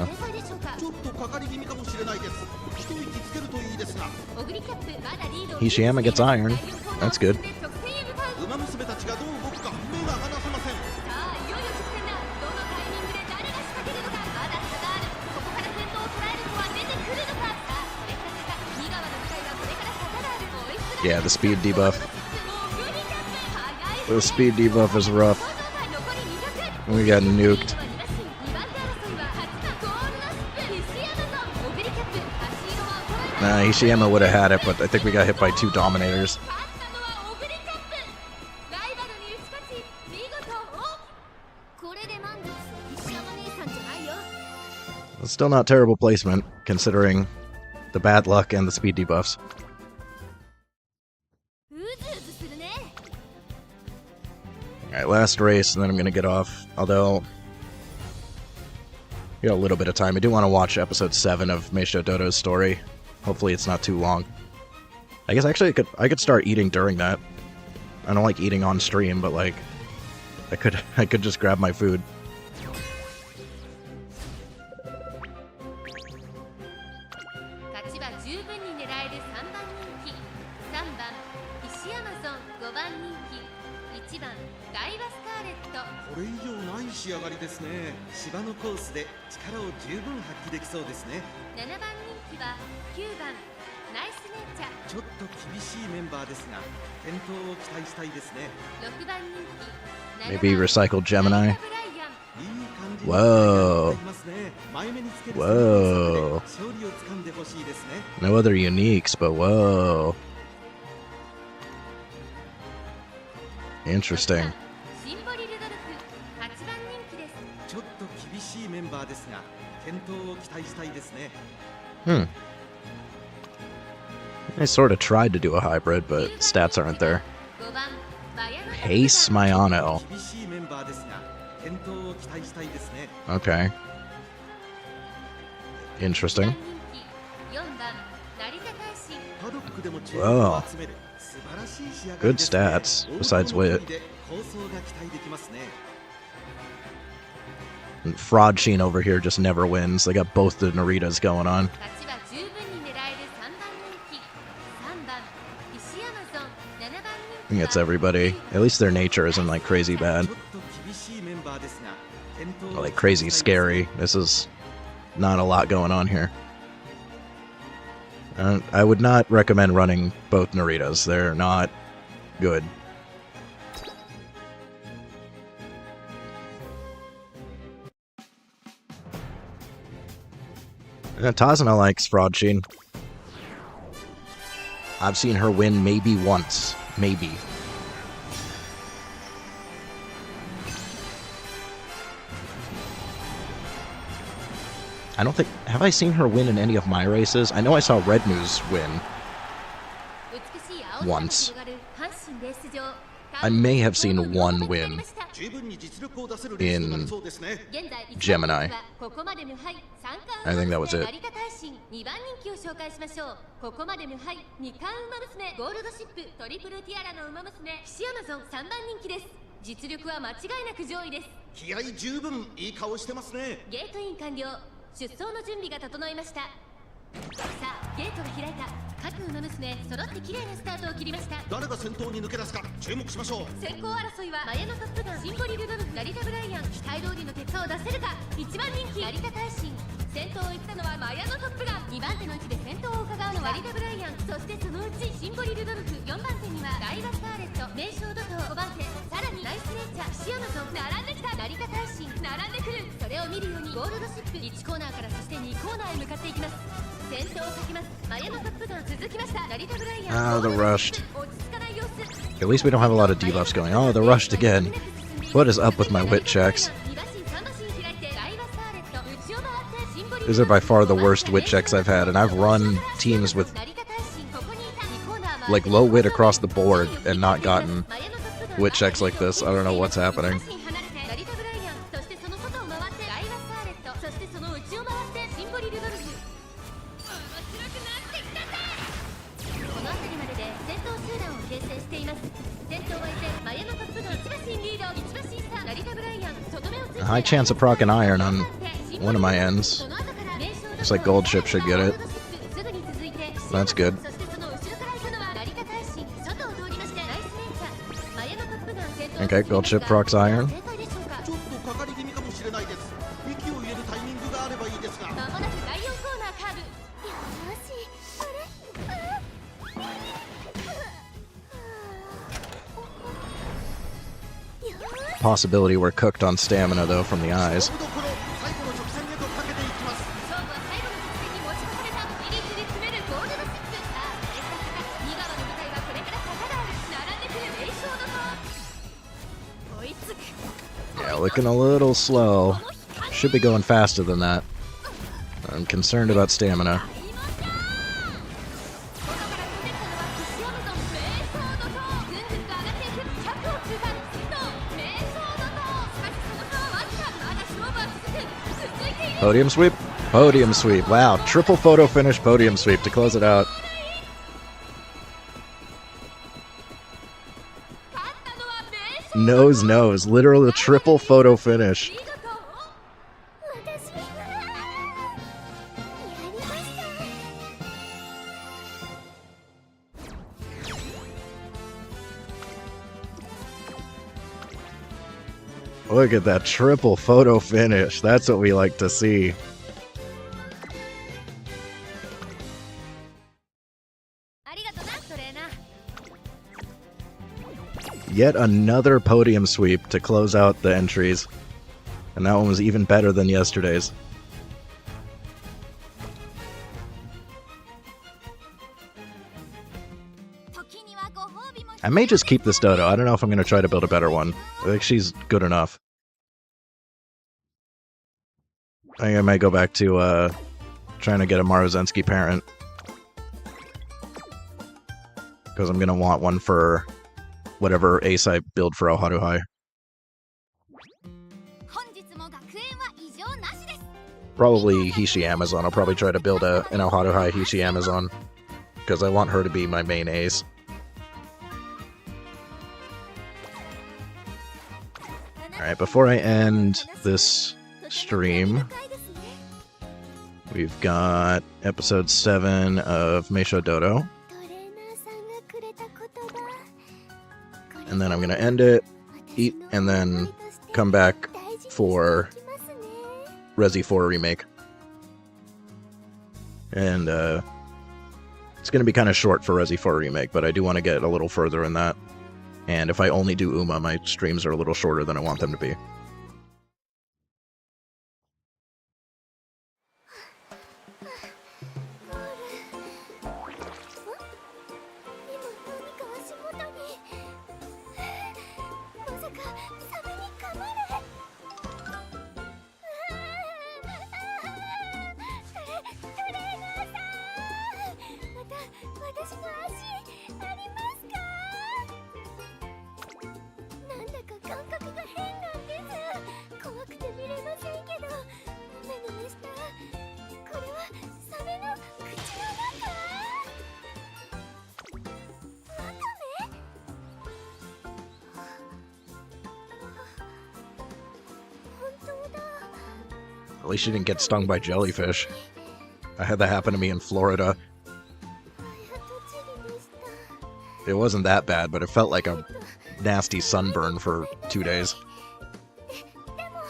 A: Hishiyama gets Iron. That's good. Yeah, the speed debuff. The speed debuff is rough. We got nuked. Nah, Hishiyama would have had it, but I think we got hit by 2 Dominators. It's still not terrible placement, considering the bad luck and the speed debuffs. Alright, last race, and then I'm gonna get off. Although, we got a little bit of time. I do want to watch episode 7 of Meisho Dodo's story. Hopefully it's not too long. I guess actually I could start eating during that. I don't like eating on stream, but like, I could just grab my food. Maybe recycled Gemini. Whoa. Whoa. No other uniques, but whoa. Interesting. I sort of tried to do a hybrid, but stats aren't there. Pace Mayano. Okay. Interesting. Whoa. Good stats, besides wit. And Fraud Sheen over here just never wins. They got both the Naritas going on. I think it's everybody. At least their nature isn't like crazy bad. Or, like crazy scary. This is not a lot going on here. I would not recommend running both Naritas. They're not good. Tazuna likes Fraud Sheen. I've seen her win maybe once. Maybe. I don't think... Have I seen her win in any of my races? I know I saw Red News win. Once. I may have seen one win in Gemini. I think that was it.
B: ゲートが開いた。各馬娘揃って綺麗なスタートを切りました。
C: 誰が先頭に抜け出すか注目しましょう。
B: 先行争いはマヤのトップガン、シンボリルドルフ、成田ブライアン。期待通りの結果を出せるか。1番人気成田大臣。先頭を行ったのはマヤのトップガン。2番手の位置で先頭を伺うのは成田ブライアン。そしてそのうちシンボリルドルフ。4番手にはダイワスカーレット、名将怒涛。5番手、さらにナイスネイチャー、シアマゾン。並んできた。成田大臣並んでくる。それを見るようにゴールドシップ1コーナーから、そして2コーナーへ向かっていきます。先頭をかけます。マヤのトップガン続きました。成田ブライアン。
A: Ah, the rushed.
B: 落ち着かない様子。
A: At least we don't have a lot of debuffs going. Oh, the rushed again. What is up with my wit checks? These are by far the worst wit checks I've had, and I've run teams with like low wit across the board and not gotten wit checks like this. I don't know what's happening. A high chance of proc and iron on one of my ends. Looks like Gold Ship should get it. That's good. Okay, Gold Ship procs iron.
C: ちょっとかかり気味かもしれないです。息を入れるタイミングがあればいいですが。
B: まもなく第4コーナーカーブ。
A: Possibility we're cooked on stamina though from the eyes.
C: 勝負どころ、最後の直線へとかけていきます。
B: 勝負は最後の直線に持ち込まれた。じりじり詰めるゴールドシップ。さあ、レースが2側の舞台はこれから坂がある。並んでくる名将怒涛。追いつく。
A: Yeah, looking a little slow. Should be going faster than that. I'm concerned about stamina. 'Podium sweep? Podium sweep. Wow, triple photo finish podium sweep to close it out. Nose, nose. Literally a triple photo finish. Look at that triple photo finish. That's what we like to see. Yet another podium sweep to close out the entries. And that one was even better than yesterday's. I may just keep this dodo. I don't know if I'm going to try to build a better one. I think she's good enough. I think I might go back to trying to get a Maruzensky parent. Because I'm going to want one for whatever ace I build for Oharuhai. Probably Hishi Amazon. I'll probably try to build an Oharuhai Hishi Amazon. Because I want her to be my main ace. Alright, before I end this stream, we've got episode 7 of Meisho Dodo. And then I'm going to end it, eat, and then come back for Resi 4 Remake. And it's going to be kind of short for Resi 4 Remake, but I do want to get a little further in that. And if I only do Uma, my streams are a little shorter than I want them to be. At least she didn't get stung by jellyfish. I had that happen to me in Florida. It wasn't that bad, but it felt like a nasty sunburn for 2 days.
B: でも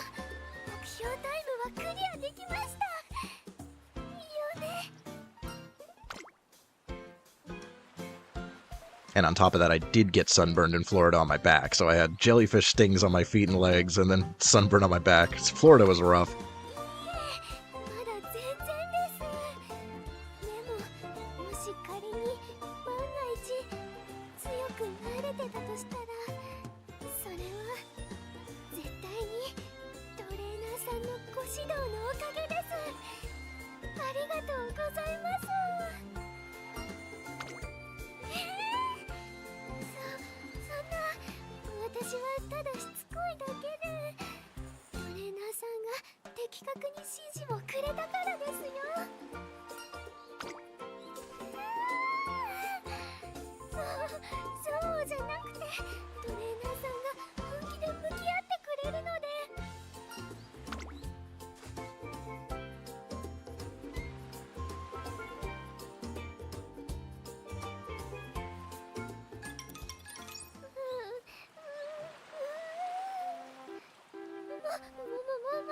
B: 目標タイムはクリアできましたよね。
A: And on top of that, I did get sunburned in Florida on my back, so I had jellyfish stings on my feet and legs, and then sunburn on my back. Florida was rough.
B: まだ全然です。でももし仮に万が一強くなれてたとしたら、それは絶対にトレーナーさんのご指導のおかげです。ありがとうございます。そんな、私はただしつこいだけで、トレーナーさんが的確に指示をくれたからですよ。そうじゃなくて、トレーナーさんが本気で向き合ってくれるので。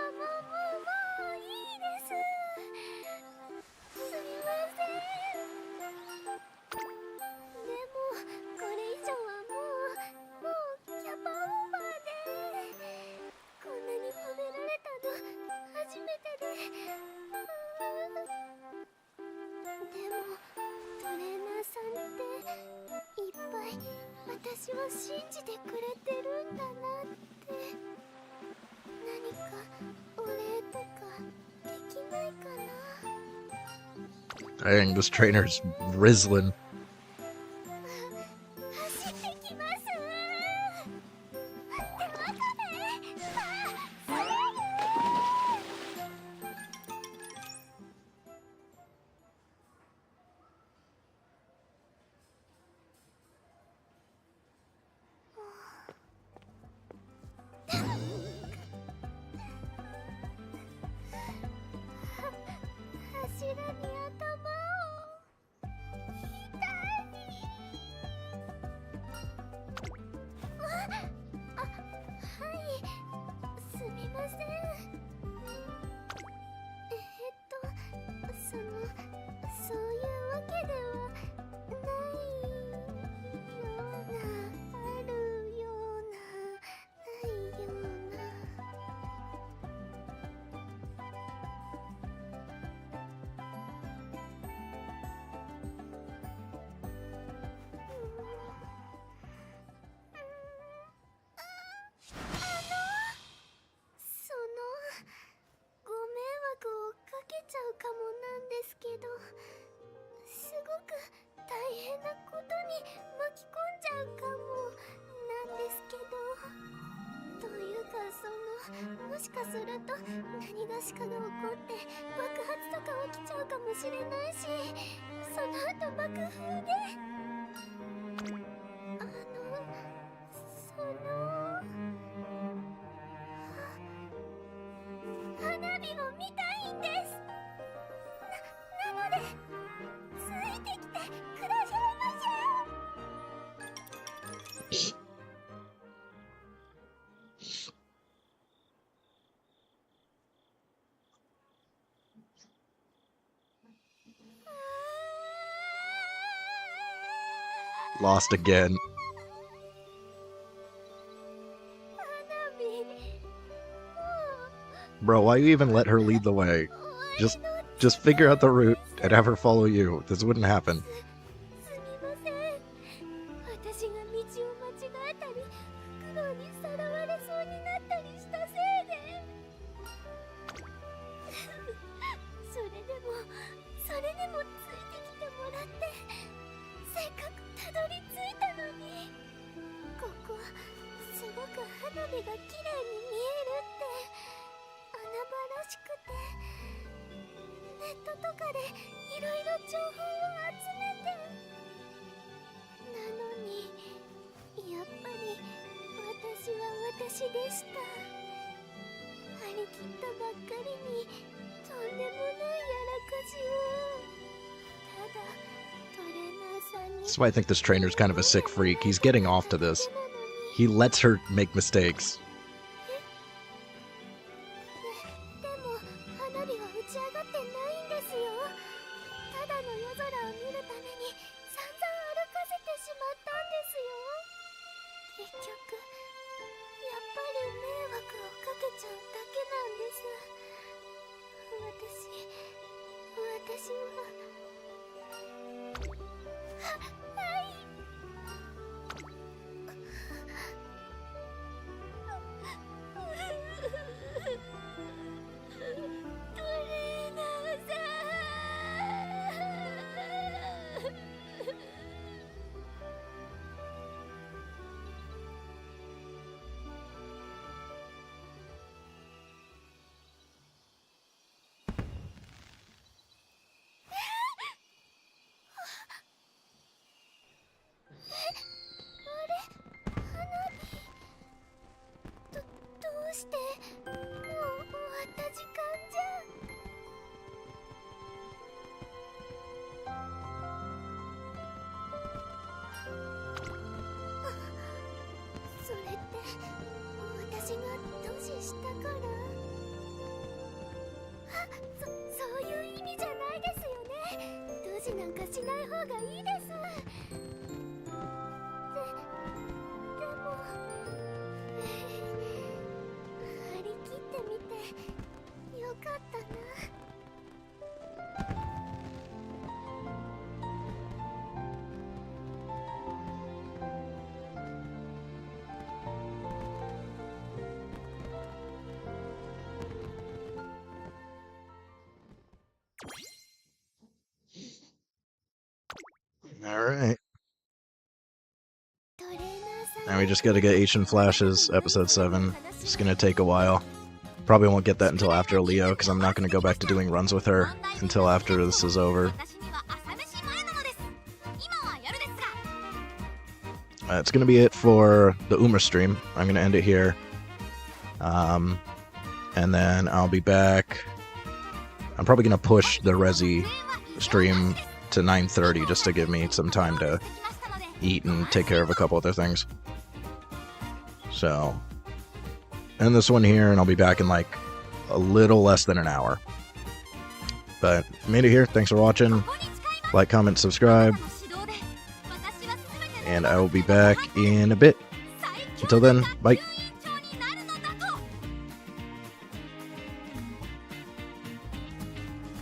B: もういいです。すみません。でもこれ以上はもうキャパオーバーで、こんなに褒められたの初めてで。でもトレーナーさんっていっぱい私を信じてくれてるんだなって。何かお礼とかできないかな。
A: Dang, this trainer's Rislin.
B: 走ってきます。ってバカね。柱に頭を。痛い。はい、すみません。そういうわけではないような、あるような、ないような。ご迷惑をかけちゃうかもなんですけど、すごく大変なことに巻き込んじゃうかもなんですけど、というかもしかすると何がしかが起こって爆発とか起きちゃうかもしれないし、その後爆風で花火を見たいんです。なのでついてきてくださいませ。
A: Lost again.
B: 花火、もう
A: Bro, why you even let her lead the way? Just figure out the route and have her follow you. This wouldn't happen.
B: すみません。私が道を間違えたり、フクロウにさらわれそうになったりしたせいで。それでもついてきてもらって、せっかくたどり着いたのに。ここすごく花火が綺麗に見えるって穴場らしくて、ネットとかでいろいろ情報を集めて。なのにやっぱり私は私でした。張り切ったばっかりにとんでもないやらかしを。ただトレーナーさんに
A: That's why I think this trainer's kind of a sick freak. He's getting off to this. He lets her make mistakes.
D: でも花火は打ち上がってないんですよ。ただの夜空を見るために散々歩かせてしまったんですよ。結局やっぱり迷惑をかけちゃうだけなんです。私ははい。トレーナーさん。どうしてもう終わった時間じゃ。それって私がドジしたから？そういう意味じゃないですよね。ドジなんかしない方がいいです。でも張り切ってみてよかったな。
A: Alright.
D: トレーナーさん。
A: Now we just gotta get Asian Flashes, episode 7. It's gonna take a while. Probably won't get that until after Leo, because I'm not gonna go back to doing runs with her until after this is over. It's gonna be it for the Uma stream. I'm gonna end it here. And then I'll be back. I'm probably gonna push the Resi stream to 9:30 just to give me some time to eat and take care of a couple other things. So, end this one here, and I'll be back in like a little less than an hour. But made it here. Thanks for watching. Like, comment, subscribe, and I will be back in a bit. Until then, bye.